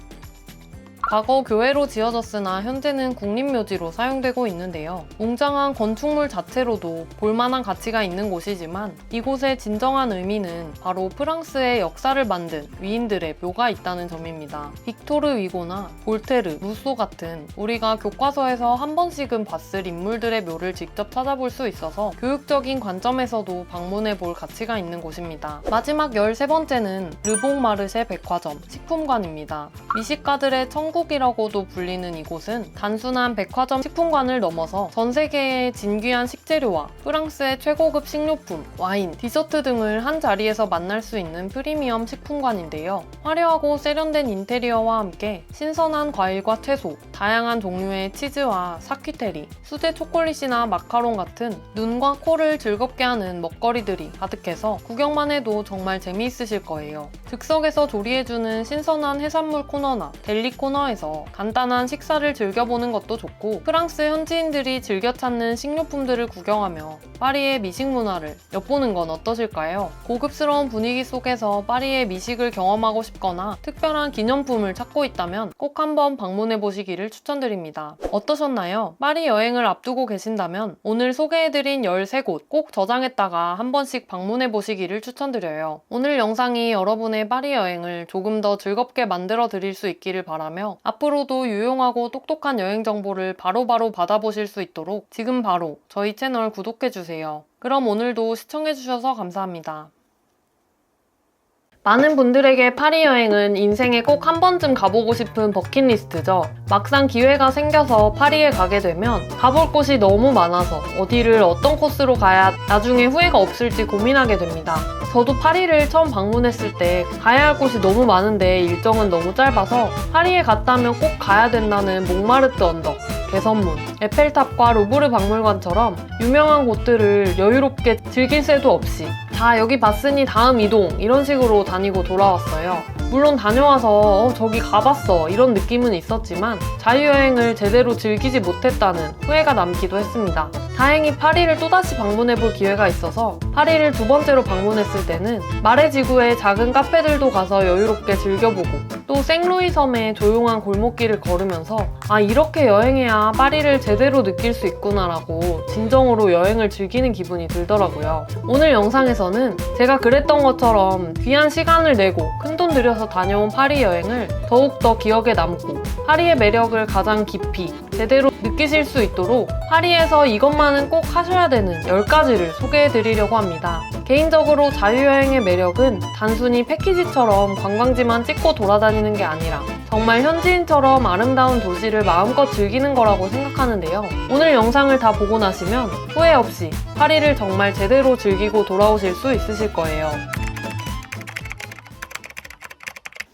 과거 교회로 지어졌으나 현재는 국립묘지로 사용되고 있는데요. 웅장한 건축물 자체로도 볼만한 가치가 있는 곳이지만 이곳의 진정한 의미는 바로 프랑스의 역사를 만든 위인들의 묘가 있다는 점입니다. 빅토르 위고나 볼테르, 루소 같은 우리가 교과서에서 한 번씩은 봤을 인물들의 묘를 직접 찾아볼 수 있어서 교육적인 관점에서도 방문해 볼 가치가 있는 곳입니다. 마지막 13번째는 르봉마르쉐 백화점, 식품관입니다. 미식가들의 천국이라고도 불리는 이곳은 단순한 백화점 식품관을 넘어서 전 세계의 진귀한 식재료와 프랑스의 최고급 식료품, 와인, 디저트 등을 한 자리에서 만날 수 있는 프리미엄 식품관인데요. 화려하고 세련된 인테리어와 함께 신선한 과일과 채소, 다양한 종류의 치즈와 사퀴테리, 수제 초콜릿이나 마카롱 같은 눈과 코를 즐겁게 하는 먹거리들이 가득해서 구경만 해도 정말 재미있으실 거예요. 즉석에서 조리해주는 신선한 해산물 코너나 델리 코너 근처에서 간단한 식사를 즐겨보는 것도 좋고, 프랑스 현지인들이 즐겨 찾는 식료품들을 구경하며 파리의 미식 문화를 엿보는 건 어떠실까요? 고급스러운 분위기 속에서 파리의 미식을 경험하고 싶거나 특별한 기념품을 찾고 있다면 꼭 한번 방문해 보시기를 추천드립니다. 어떠셨나요? 파리 여행을 앞두고 계신다면 오늘 소개해드린 13곳 꼭 저장했다가 한 번씩 방문해 보시기를 추천드려요. 오늘 영상이 여러분의 파리 여행을 조금 더 즐겁게 만들어 드릴 수 있기를 바라며, 앞으로도 유용하고 똑똑한 여행 정보를 바로바로 받아보실 수 있도록 지금 바로 저희 채널 구독해주세요. 그럼 오늘도 시청해주셔서 감사합니다. 많은 분들에게 파리 여행은 인생에 꼭 한 번쯤 가보고 싶은 버킷리스트죠. 막상 기회가 생겨서 파리에 가게 되면 가볼 곳이 너무 많아서 어디를 어떤 코스로 가야 나중에 후회가 없을지 고민하게 됩니다. 저도 파리를 처음 방문했을 때 가야 할 곳이 너무 많은데 일정은 너무 짧아서 파리에 갔다면 꼭 가야 된다는 몽마르트 언덕, 개선문, 에펠탑과 루브르 박물관처럼 유명한 곳들을 여유롭게 즐길 새도 없이 다 여기 봤으니 다음 이동 이런 식으로 다니고 돌아왔어요. 물론 다녀와서 저기 가봤어 이런 느낌은 있었지만 자유여행을 제대로 즐기지 못했다는 후회가 남기도 했습니다. 다행히 파리를 또다시 방문해볼 기회가 있어서 파리를 두 번째로 방문했을 때는 마레 지구의 작은 카페들도 가서 여유롭게 즐겨보고, 또 생루이 섬의 조용한 골목길을 걸으면서 아, 이렇게 여행해야 파리를 제대로 느낄 수 있구나라고 진정으로 여행을 즐기는 기분이 들더라고요. 오늘 영상에서는 제가 그랬던 것처럼 귀한 시간을 내고 큰돈 들여서 다녀온 파리 여행을 더욱더 기억에 남고 파리의 매력을 가장 깊이 제대로 느끼실 수 있도록 파리에서 이것만은 꼭 하셔야 되는 10가지를 소개해드리려고 합니다. 개인적으로 자유여행의 매력은 단순히 패키지처럼 관광지만 찍고 돌아다니는 게 아니라 정말 현지인처럼 아름다운 도시를 마음껏 즐기는 거라고 생각하는데요. 오늘 영상을 다 보고 나시면 후회 없이 파리를 정말 제대로 즐기고 돌아오실 수 있으실 거예요.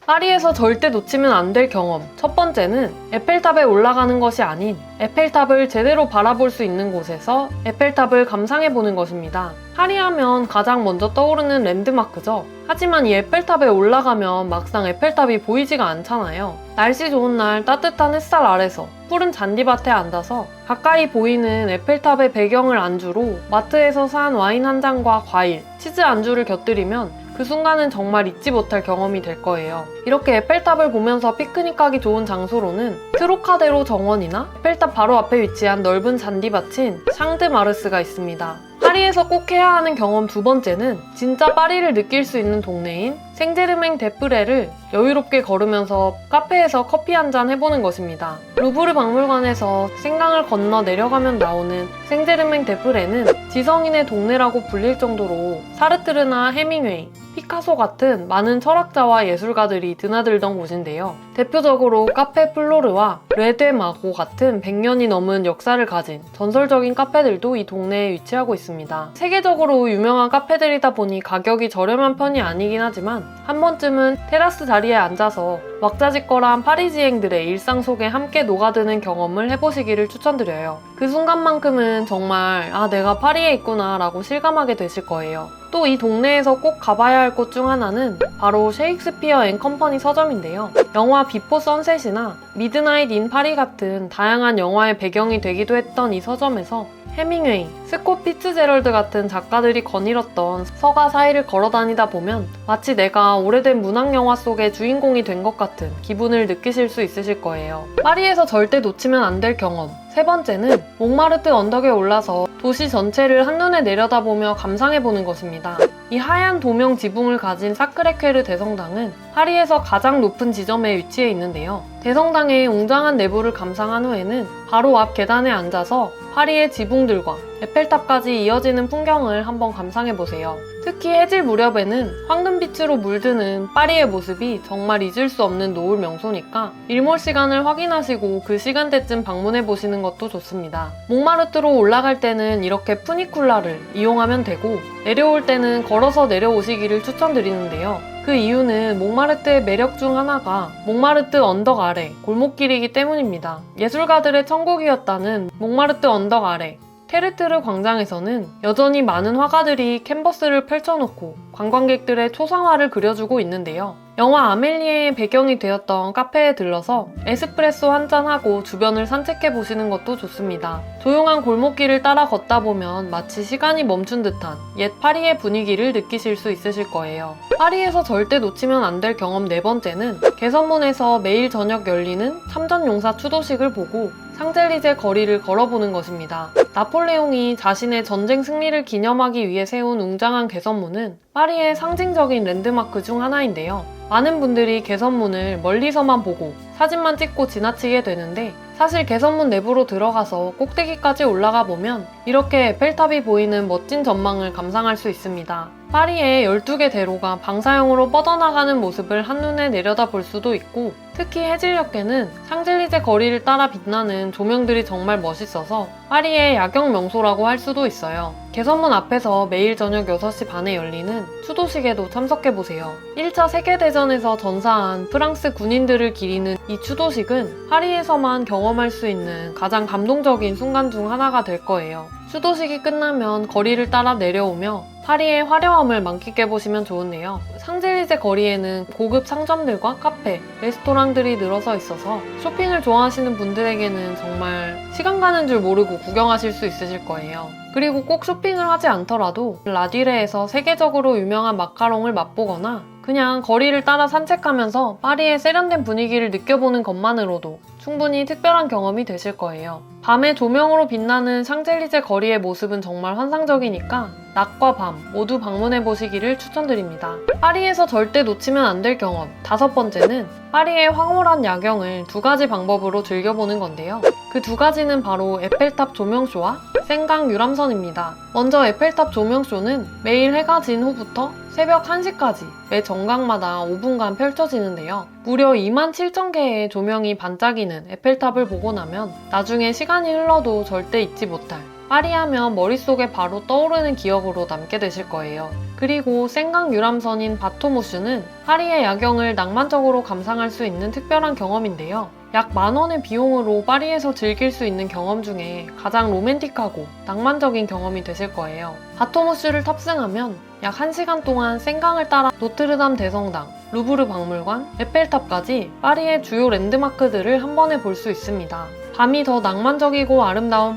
파리에서 절대 놓치면 안 될 경험. 첫 번째는 에펠탑에 올라가는 것이 아닌 에펠탑을 제대로 바라볼 수 있는 곳에서 에펠탑을 감상해보는 것입니다. 파리하면 가장 먼저 떠오르는 랜드마크죠. 하지만 이 에펠탑에 올라가면 막상 에펠탑이 보이지가 않잖아요. 날씨 좋은 날 따뜻한 햇살 아래서 푸른 잔디밭에 앉아서 가까이 보이는 에펠탑의 배경을 안주로 마트에서 산 와인 한 잔과 과일, 치즈 안주를 곁들이면 그 순간은 정말 잊지 못할 경험이 될 거예요. 이렇게 에펠탑을 보면서 피크닉 가기 좋은 장소로는 트로카데로 정원이나 에펠탑 바로 앞에 위치한 넓은 잔디밭인 샹드마르스가 있습니다. 파리에서 꼭 해야 하는 경험 두 번째는 진짜 파리를 느낄 수 있는 동네인 생제르맹 데프레를 여유롭게 걸으면서 카페에서 커피 한잔 해보는 것입니다. 루브르 박물관에서 생강을 건너 내려가면 나오는 생제르맹 데프레는 지성인의 동네라고 불릴 정도로 사르트르나 해밍웨이, 피카소 같은 많은 철학자와 예술가들이 드나들던 곳인데요. 대표적으로 카페 플로르와 레데 마고 같은 100년이 넘은 역사를 가진 전설적인 카페들도 이 동네에 위치하고 있습니다. 세계적으로 유명한 카페들이다 보니 가격이 저렴한 편이 아니긴 하지만 한 번쯤은 테라스 자리에 앉아서 왁자지껄한 파리지앵들의 일상 속에 함께 녹아드는 경험을 해보시기를 추천드려요. 그 순간만큼은 정말 아, 내가 파리에 있구나 라고 실감하게 되실 거예요. 또 이 동네에서 꼭 가봐야 할 곳 중 하나는 바로 셰익스피어 앤 컴퍼니 서점인데요. 영화 비포 선셋이나 미드나잇 인 파리 같은 다양한 영화의 배경이 되기도 했던 이 서점에서 해밍웨이, 스콧 피츠제럴드 같은 작가들이 거닐었던 서가 사이를 걸어다니다 보면 마치 내가 오래된 문학영화 속의 주인공이 된 것 같은 기분을 느끼실 수 있으실 거예요. 파리에서 절대 놓치면 안 될 경험. 세 번째는 몽마르트 언덕에 올라서 도시 전체를 한눈에 내려다보며 감상해보는 것입니다. 이 하얀 도명 지붕을 가진 사크레케르 대성당은 파리에서 가장 높은 지점에 위치해 있는데요. 대성당의 웅장한 내부를 감상한 후에는 바로 앞 계단에 앉아서 파리의 지붕들과 에펠탑까지 이어지는 풍경을 한번 감상해보세요. 특히 해질 무렵에는 황금빛으로 물드는 파리의 모습이 정말 잊을 수 없는 노을 명소니까 일몰 시간을 확인하시고 그 시간대쯤 방문해보시는 것도 좋습니다. 몽마르트로 올라갈 때는 이렇게 푸니쿨라를 이용하면 되고 내려올 때는 걸어서 내려오시기를 추천드리는데요. 그 이유는 몽마르트의 매력 중 하나가 몽마르트 언덕 아래 골목길이기 때문입니다. 예술가들의 천국이었다는 몽마르트 언덕 아래 테르트르 광장에서는 여전히 많은 화가들이 캔버스를 펼쳐놓고 관광객들의 초상화를 그려주고 있는데요. 영화 아멜리에의 배경이 되었던 카페에 들러서 에스프레소 한잔하고 주변을 산책해 보시는 것도 좋습니다. 조용한 골목길을 따라 걷다 보면 마치 시간이 멈춘 듯한 옛 파리의 분위기를 느끼실 수 있으실 거예요. 파리에서 절대 놓치면 안 될 경험 네 번째는 개선문에서 매일 저녁 열리는 참전용사 추도식을 보고 샹젤리제 거리를 걸어보는 것입니다. 나폴레옹이 자신의 전쟁 승리를 기념하기 위해 세운 웅장한 개선문은 파리의 상징적인 랜드마크 중 하나인데요. 많은 분들이 개선문을 멀리서만 보고 사진만 찍고 지나치게 되는데 사실 개선문 내부로 들어가서 꼭대기까지 올라가 보면 이렇게 에펠탑이 보이는 멋진 전망을 감상할 수 있습니다. 파리의 12개 대로가 방사형으로 뻗어나가는 모습을 한눈에 내려다볼 수도 있고 특히 해질녘에는 샹젤리제 거리를 따라 빛나는 조명들이 정말 멋있어서 파리의 야경 명소라고 할 수도 있어요. 개선문 앞에서 매일 저녁 6시 반에 열리는 추도식에도 참석해보세요. 1차 세계대전에서 전사한 프랑스 군인들을 기리는 이 추도식은 파리에서만 경험할 수 있는 가장 감동적인 순간 중 하나가 될 거예요. 추도식이 끝나면 거리를 따라 내려오며 파리의 화려함을 만끽해보시면 좋은데요. 샹젤리제 거리에는 고급 상점들과 카페, 레스토랑들이 늘어서 있어서 쇼핑을 좋아하시는 분들에게는 정말 시간 가는 줄 모르고 구경하실 수 있으실 거예요. 그리고 꼭 쇼핑을 하지 않더라도 라디레에서 세계적으로 유명한 마카롱을 맛보거나 그냥 거리를 따라 산책하면서 파리의 세련된 분위기를 느껴보는 것만으로도 충분히 특별한 경험이 되실 거예요. 밤에 조명으로 빛나는 샹젤리제 거리의 모습은 정말 환상적이니까 낮과 밤 모두 방문해 보시기를 추천드립니다. 파리에서 절대 놓치면 안 될 경험 다섯 번째는 파리의 황홀한 야경을 두 가지 방법으로 즐겨보는 건데요. 그 두 가지는 바로 에펠탑 조명쇼와 생강 유람선입니다. 먼저 에펠탑 조명쇼는 매일 해가 진 후부터 새벽 1시까지 매 정각마다 5분간 펼쳐지는데요. 무려 27,000개의 조명이 반짝이는 에펠탑을 보고 나면 나중에 시간이 흘러도 절대 잊지 못할 파리 하면 머릿속에 바로 떠오르는 기억으로 남게 되실 거예요. 그리고 생강 유람선인 바토무슈는 파리의 야경을 낭만적으로 감상할 수 있는 특별한 경험인데요. 약 10,000원의 비용으로 파리에서 즐길 수 있는 경험 중에 가장 로맨틱하고 낭만적인 경험이 되실 거예요. 바토무슈를 탑승하면 약 1시간 동안 생강을 따라 노트르담 대성당, 루브르 박물관, 에펠탑까지 파리의 주요 랜드마크들을 한 번에 볼 수 있습니다. 밤이 더 낭만적이고 아름다운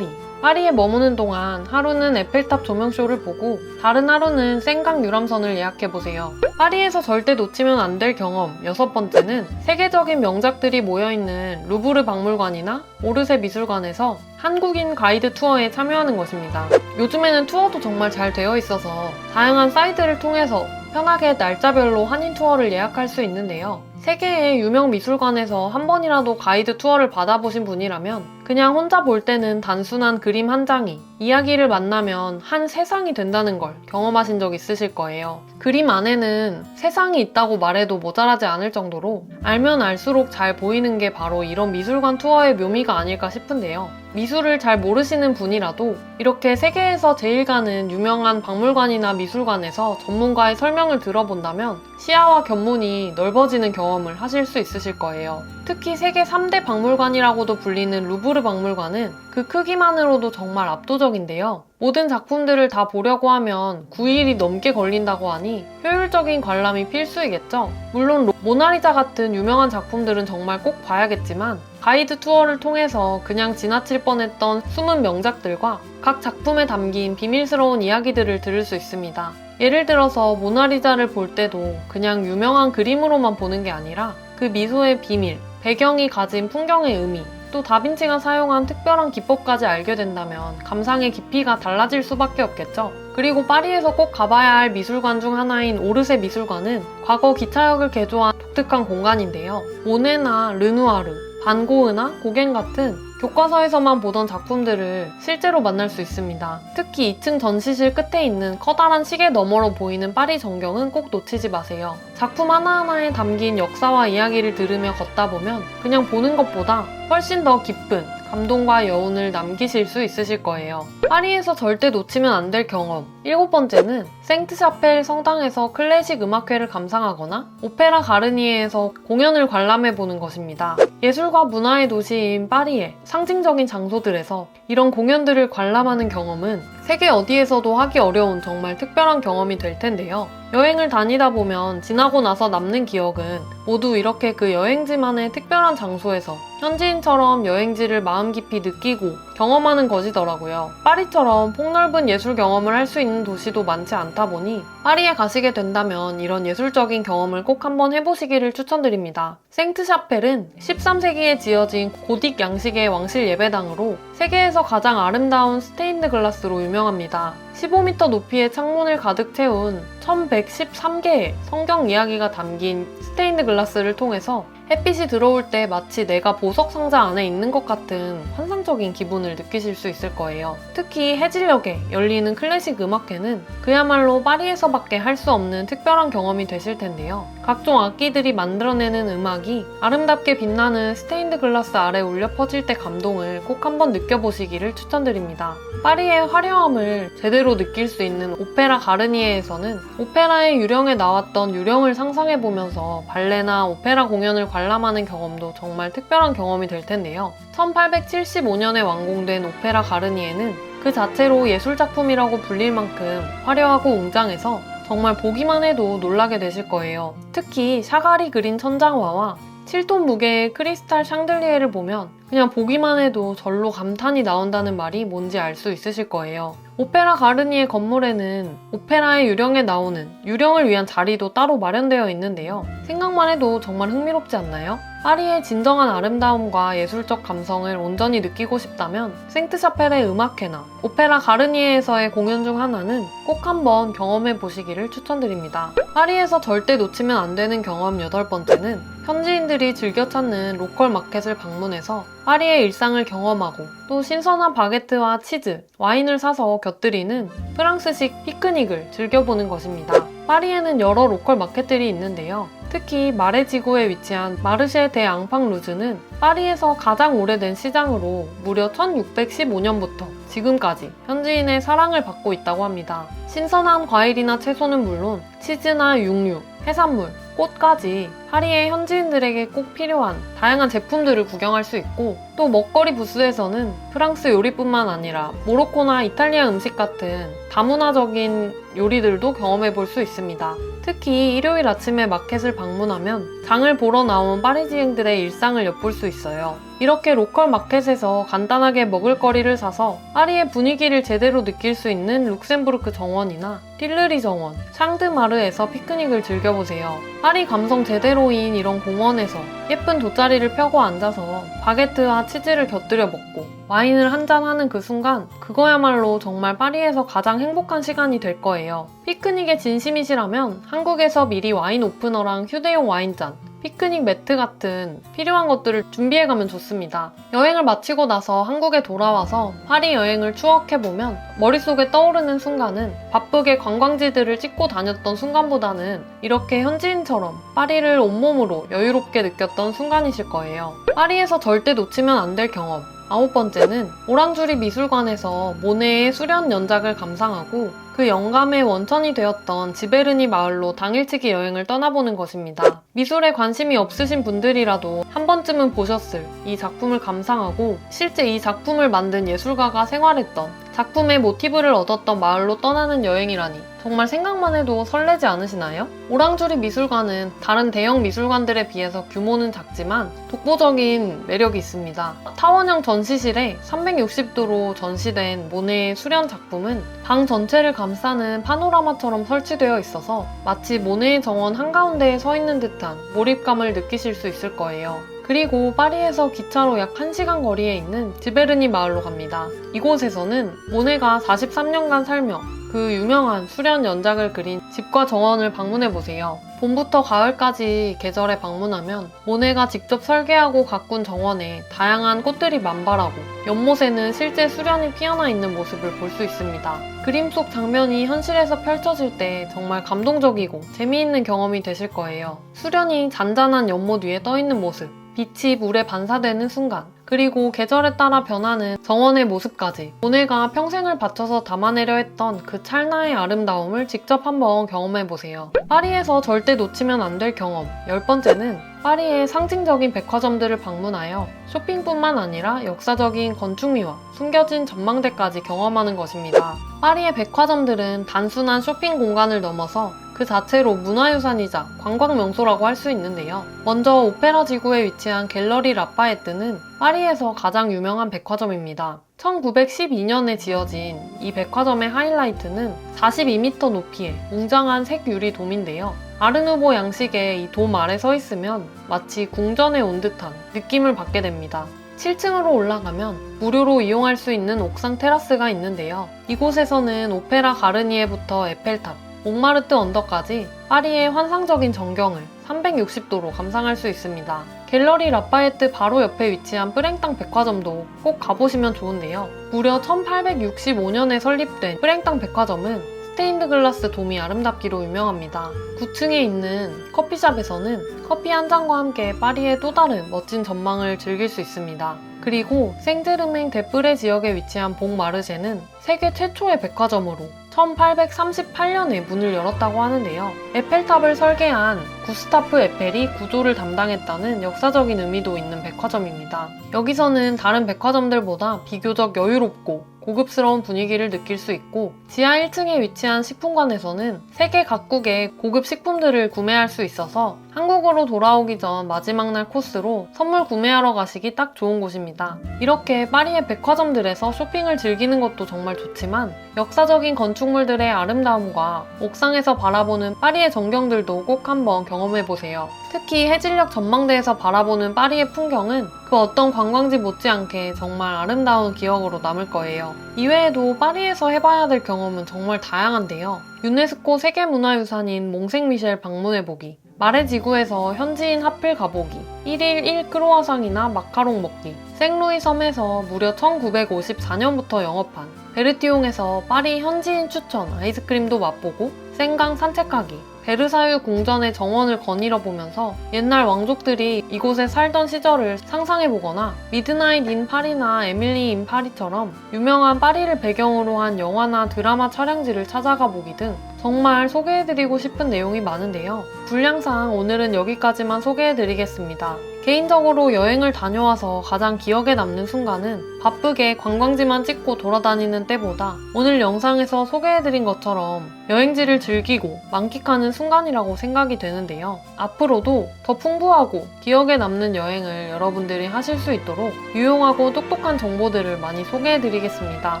파리에 머무는 동안 하루는 에펠탑 조명쇼를 보고 다른 하루는 생강 유람선을 예약해보세요. 파리에서 절대 놓치면 안 될 경험 여섯 번째는 세계적인 명작들이 모여있는 루브르 박물관이나 오르세 미술관에서 한국인 가이드 투어에 참여하는 것입니다. 요즘에는 투어도 정말 잘 되어 있어서 다양한 사이트를 통해서 편하게 날짜별로 한인 투어를 예약할 수 있는데요. 세계의 유명 미술관에서 한 번이라도 가이드 투어를 받아보신 분이라면 그냥 혼자 볼 때는 단순한 그림 한 장이 이야기를 만나면 한 세상이 된다는 걸 경험하신 적 있으실 거예요. 그림 안에는 세상이 있다고 말해도 모자라지 않을 정도로 알면 알수록 잘 보이는 게 바로 이런 미술관 투어의 묘미가 아닐까 싶은데요. 미술을 잘 모르시는 분이라도 이렇게 세계에서 제일 가는 유명한 박물관이나 미술관에서 전문가의 설명을 들어본다면 시야와 견문이 넓어지는 경험을 하실 수 있으실 거예요. 특히 세계 3대 박물관이라고도 불리는 루브르 박물관은 그 크기만으로도 정말 압도적인데요. 모든 작품들을 다 보려고 하면 9일이 넘게 걸린다고 하니 효율적인 관람이 필수이겠죠. 물론 모나리자 같은 유명한 작품들은 정말 꼭 봐야겠지만 가이드 투어를 통해서 그냥 지나칠 뻔했던 숨은 명작들과 각 작품에 담긴 비밀스러운 이야기들을 들을 수 있습니다. 예를 들어서 모나리자를 볼 때도 그냥 유명한 그림으로만 보는 게 아니라 그 미소의 비밀, 배경이 가진 풍경의 의미, 또 다빈치가 사용한 특별한 기법까지 알게 된다면 감상의 깊이가 달라질 수밖에 없겠죠. 그리고 파리에서 꼭 가봐야 할 미술관 중 하나인 오르세 미술관은 과거 기차역을 개조한 독특한 공간인데요. 모네나 르누아르, 반고흐나 고갱 같은 교과서에서만 보던 작품들을 실제로 만날 수 있습니다. 특히 2층 전시실 끝에 있는 커다란 시계 너머로 보이는 파리 전경은 꼭 놓치지 마세요. 작품 하나하나에 담긴 역사와 이야기를 들으며 걷다 보면 그냥 보는 것보다 훨씬 더 깊은 감동과 여운을 남기실 수 있으실 거예요. 파리에서 절대 놓치면 안 될 경험 일곱 번째는 생트샤펠 성당에서 클래식 음악회를 감상하거나 오페라 가르니에에서 공연을 관람해보는 것입니다. 예술과 문화의 도시인 파리의 상징적인 장소들에서 이런 공연들을 관람하는 경험은 세계 어디에서도 하기 어려운 정말 특별한 경험이 될 텐데요. 여행을 다니다 보면 지나고 나서 남는 기억은 모두 이렇게 그 여행지만의 특별한 장소에서 현지인처럼 여행지를 마음 깊이 느끼고 경험하는 것이더라고요. 파리처럼 폭넓은 예술 경험을 할 수 있는 도시도 많지 않다 보니 파리에 가시게 된다면 이런 예술적인 경험을 꼭 한번 해보시기를 추천드립니다. 생트샤펠은 13세기에 지어진 고딕 양식의 왕실 예배당으로 세계에서 가장 아름다운 스테인드 글라스로 유명합니다. 15m 높이의 창문을 가득 채운 1113개의 성경 이야기가 담긴 스테인드 글라스를 통해서 햇빛이 들어올 때 마치 내가 보석 상자 안에 있는 것 같은 환상적인 기분을 느끼실 수 있을 거예요. 특히 해질녘에 열리는 클래식 음악회는 그야말로 파리에서밖에 할 수 없는 특별한 경험이 되실 텐데요. 각종 악기들이 만들어내는 음악이 아름답게 빛나는 스테인드 글라스 아래 울려 퍼질 때 감동을 꼭 한번 느껴보시기를 추천드립니다. 파리의 화려함을 제대로 느낄 수 있는 오페라 가르니에에서는 오페라의 유령에 나왔던 유령을 상상해보면서 발레나 오페라 공연을 관람하는 경험도 정말 특별한 경험이 될 텐데요. 1875년에 완공된 오페라 가르니에는 그 자체로 예술작품이라고 불릴 만큼 화려하고 웅장해서 정말 보기만 해도 놀라게 되실 거예요. 특히 샤갈이 그린 천장화와 7톤 무게의 크리스탈 샹들리에를 보면 그냥 보기만 해도 절로 감탄이 나온다는 말이 뭔지 알 수 있으실 거예요. 오페라 가르니에 건물에는 오페라의 유령에 나오는 유령을 위한 자리도 따로 마련되어 있는데요. 생각만 해도 정말 흥미롭지 않나요? 파리의 진정한 아름다움과 예술적 감성을 온전히 느끼고 싶다면 생트샤펠의 음악회나 오페라 가르니에에서의 공연 중 하나는 꼭 한번 경험해 보시기를 추천드립니다. 파리에서 절대 놓치면 안 되는 경험 8번째는 현지인들이 즐겨 찾는 로컬 마켓을 방문해서 파리의 일상을 경험하고 또 신선한 바게트와 치즈, 와인을 사서 곁들이는 프랑스식 피크닉을 즐겨보는 것입니다. 파리에는 여러 로컬 마켓들이 있는데요. 특히 마레 지구에 위치한 마르쉐 대 앙팡루즈는 파리에서 가장 오래된 시장으로 무려 1615년부터 지금까지 현지인의 사랑을 받고 있다고 합니다. 신선한 과일이나 채소는 물론 치즈나 육류, 해산물, 꽃까지 파리의 현지인들에게 꼭 필요한 다양한 제품들을 구경할 수 있고 또 먹거리 부스에서는 프랑스 요리뿐만 아니라 모로코나 이탈리아 음식 같은 다문화적인 요리들도 경험해 볼 수 있습니다. 특히 일요일 아침에 마켓을 방문하면 장을 보러 나온 파리지앵들의 일상을 엿볼 수 있어요. 이렇게 로컬 마켓에서 간단하게 먹을거리를 사서 파리의 분위기를 제대로 느낄 수 있는 룩셈부르크 정원이나 틸르리 정원, 샹드마르에서 피크닉을 즐겨보세요. 파리 감성 제대로인 이런 공원에서 예쁜 돗자리를 펴고 앉아서 바게트와 치즈를 곁들여 먹고 와인을 한잔하는 그 순간 그거야말로 정말 파리에서 가장 행복한 시간이 될 거예요. 피크닉에 진심이시라면 한국에서 미리 와인 오프너랑 휴대용 와인잔, 피크닉 매트 같은 필요한 것들을 준비해가면 좋습니다. 여행을 마치고 나서 한국에 돌아와서 파리 여행을 추억해보면 머릿속에 떠오르는 순간은 바쁘게 관광지들을 찍고 다녔던 순간보다는 이렇게 현지인처럼 파리를 온몸으로 여유롭게 느꼈던 순간이실 거예요. 파리에서 절대 놓치면 안 될 경험 9번째는 오랑주리 미술관에서 모네의 수련 연작을 감상하고 그 영감의 원천이 되었던 지베르니 마을로 당일치기 여행을 떠나보는 것입니다. 미술에 관심이 없으신 분들이라도 한 번쯤은 보셨을 이 작품을 감상하고 실제 이 작품을 만든 예술가가 생활했던 작품의 모티브를 얻었던 마을로 떠나는 여행이라니 정말 생각만 해도 설레지 않으시나요? 오랑주리 미술관은 다른 대형 미술관들에 비해서 규모는 작지만 독보적인 매력이 있습니다. 타원형 전시실에 360도로 전시된 모네의 수련 작품은 방 전체를 감싸는 파노라마처럼 설치되어 있어서 마치 모네의 정원 한가운데에 서 있는 듯한 몰입감을 느끼실 수 있을 거예요. 그리고 파리에서 기차로 약 1시간 거리에 있는 지베르니 마을로 갑니다. 이곳에서는 모네가 43년간 살며 그 유명한 수련 연작을 그린 집과 정원을 방문해보세요. 봄부터 가을까지 계절에 방문하면 모네가 직접 설계하고 가꾼 정원에 다양한 꽃들이 만발하고 연못에는 실제 수련이 피어나 있는 모습을 볼 수 있습니다. 그림 속 장면이 현실에서 펼쳐질 때 정말 감동적이고 재미있는 경험이 되실 거예요. 수련이 잔잔한 연못 위에 떠있는 모습, 빛이 물에 반사되는 순간, 그리고 계절에 따라 변하는 정원의 모습까지 모네가 평생을 바쳐서 담아내려 했던 그 찰나의 아름다움을 직접 한번 경험해보세요. 파리에서 절대 놓치면 안 될 경험 10번째는 파리의 상징적인 백화점들을 방문하여 쇼핑뿐만 아니라 역사적인 건축미와 숨겨진 전망대까지 경험하는 것입니다. 파리의 백화점들은 단순한 쇼핑 공간을 넘어서 그 자체로 문화유산이자 관광 명소라고 할 수 있는데요. 먼저 오페라 지구에 위치한 갤러리 라파에뜨는 파리에서 가장 유명한 백화점입니다. 1912년에 지어진 이 백화점의 하이라이트는 42m 높이의 웅장한 색유리 돔인데요. 아르누보 양식의 이 돔 아래 서 있으면 마치 궁전에 온 듯한 느낌을 받게 됩니다. 7층으로 올라가면 무료로 이용할 수 있는 옥상 테라스가 있는데요. 이곳에서는 오페라 가르니에부터 에펠탑, 몽마르트 언덕까지 파리의 환상적인 전경을 360도로 감상할 수 있습니다. 갤러리 라파에뜨 바로 옆에 위치한 프랭땅 백화점도 꼭 가보시면 좋은데요. 무려 1865년에 설립된 프랭땅 백화점은 스테인드 글라스 돔이 아름답기로 유명합니다. 9층에 있는 커피숍에서는 커피 한 잔과 함께 파리의 또 다른 멋진 전망을 즐길 수 있습니다. 그리고 생제르맹 데프레 지역에 위치한 봉마르쉐는 세계 최초의 백화점으로 1838년에 문을 열었다고 하는데요. 에펠탑을 설계한 구스타프 에펠이 구조를 담당했다는 역사적인 의미도 있는 백화점입니다. 여기서는 다른 백화점들보다 비교적 여유롭고 고급스러운 분위기를 느낄 수 있고, 지하 1층에 위치한 식품관에서는 세계 각국의 고급 식품들을 구매할 수 있어서 한국으로 돌아오기 전 마지막 날 코스로 선물 구매하러 가시기 딱 좋은 곳입니다. 이렇게 파리의 백화점들에서 쇼핑을 즐기는 것도 정말 좋지만 역사적인 건축물들의 아름다움과 옥상에서 바라보는 파리의 전경들도 꼭 한번 경험해보세요. 특히 해질녘 전망대에서 바라보는 파리의 풍경은 그 어떤 관광지 못지않게 정말 아름다운 기억으로 남을 거예요. 이외에도 파리에서 해봐야 될 경험은 정말 다양한데요. 유네스코 세계문화유산인 몽생미셸 방문해보기, 마레 지구에서 현지인 핫플 가보기, 1일 1크로와상이나 마카롱 먹기, 생루이 섬에서 무려 1954년부터 영업한 베르티옹에서 파리 현지인 추천 아이스크림도 맛보고 생강 산책하기, 베르사유 궁전의 정원을 거닐어 보면서 옛날 왕족들이 이곳에 살던 시절을 상상해보거나 미드나잇 인 파리나 에밀리 인 파리처럼 유명한 파리를 배경으로 한 영화나 드라마 촬영지를 찾아가 보기 등 정말 소개해드리고 싶은 내용이 많은데요. 분량상 오늘은 여기까지만 소개해드리겠습니다. 개인적으로 여행을 다녀와서 가장 기억에 남는 순간은 바쁘게 관광지만 찍고 돌아다니는 때보다 오늘 영상에서 소개해드린 것처럼 여행지를 즐기고 만끽하는 순간이라고 생각이 되는데요. 앞으로도 더 풍부하고 기억에 남는 여행을 여러분들이 하실 수 있도록 유용하고 똑똑한 정보들을 많이 소개해드리겠습니다.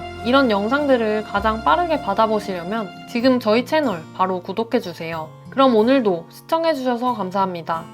이런 영상들을 가장 빠르게 받아보시려면 지금 저희 채널 바로 구독해주세요. 그럼 오늘도 시청해주셔서 감사합니다.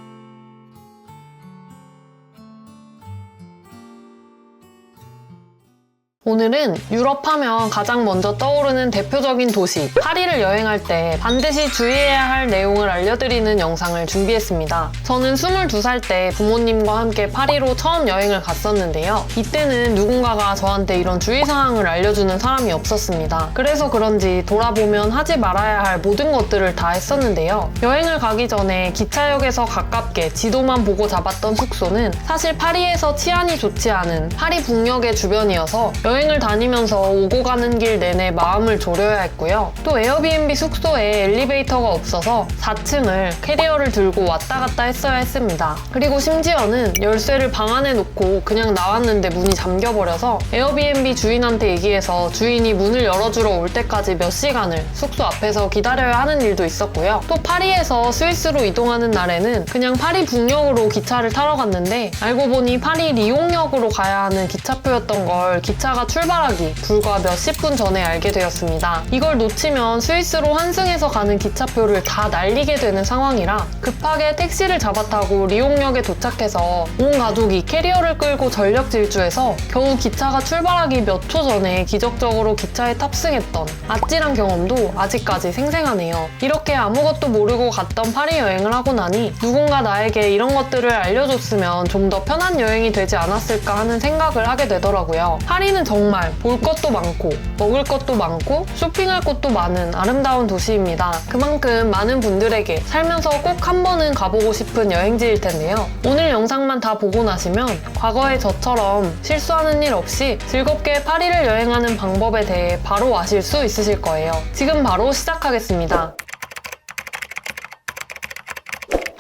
오늘은 유럽 하면 가장 먼저 떠오르는 대표적인 도시 파리를 여행할 때 반드시 주의해야 할 내용을 알려드리는 영상을 준비했습니다. 저는 22살 때 부모님과 함께 파리로 처음 여행을 갔었는데요. 이때는 누군가가 저한테 이런 주의사항을 알려주는 사람이 없었습니다. 그래서 그런지 돌아보면 하지 말아야 할 모든 것들을 다 했었는데요. 여행을 가기 전에 기차역에서 가깝게 지도만 보고 잡았던 숙소는 사실 파리에서 치안이 좋지 않은 파리 북역의 주변이어서 여행을 다니면서 오고 가는 길 내내 마음을 졸여야 했고요. 또 에어비앤비 숙소에 엘리베이터가 없어서 4층을 캐리어를 들고 왔다 갔다 했어야 했습니다. 그리고 심지어는 열쇠를 방 안에 놓고 그냥 나왔는데 문이 잠겨버려서 에어비앤비 주인한테 얘기해서 주인이 문을 열어주러 올 때까지 몇 시간을 숙소 앞에서 기다려야 하는 일도 있었고요. 또 파리에서 스위스로 이동하는 날에는 그냥 파리 북역으로 기차를 타러 갔는데 알고 보니 파리 리옹역으로 가야 하는 기차표였던 걸 기차가 출발하기 불과 몇십 분 전에 알게 되었습니다. 이걸 놓치면 스위스로 환승해서 가는 기차표를 다 날리게 되는 상황이라 급하게 택시를 잡아타고 리옹역에 도착해서 온 가족이 캐리어를 끌고 전력 질주해서 겨우 기차가 출발하기 몇 초 전에 기적적으로 기차에 탑승했던 아찔한 경험도 아직까지 생생하네요. 이렇게 아무것도 모르고 갔던 파리 여행을 하고 나니 누군가 나에게 이런 것들을 알려줬으면 좀 더 편한 여행이 되지 않았을까 하는 생각을 하게 되더라고요. 파리는 정말 볼 것도 많고 먹을 것도 많고 쇼핑할 곳도 많은 아름다운 도시입니다. 그만큼 많은 분들에게 살면서 꼭 한 번은 가보고 싶은 여행지일 텐데요. 오늘 영상만 다 보고 나시면 과거의 저처럼 실수하는 일 없이 즐겁게 파리를 여행하는 방법에 대해 바로 아실 수 있으실 거예요. 지금 바로 시작하겠습니다.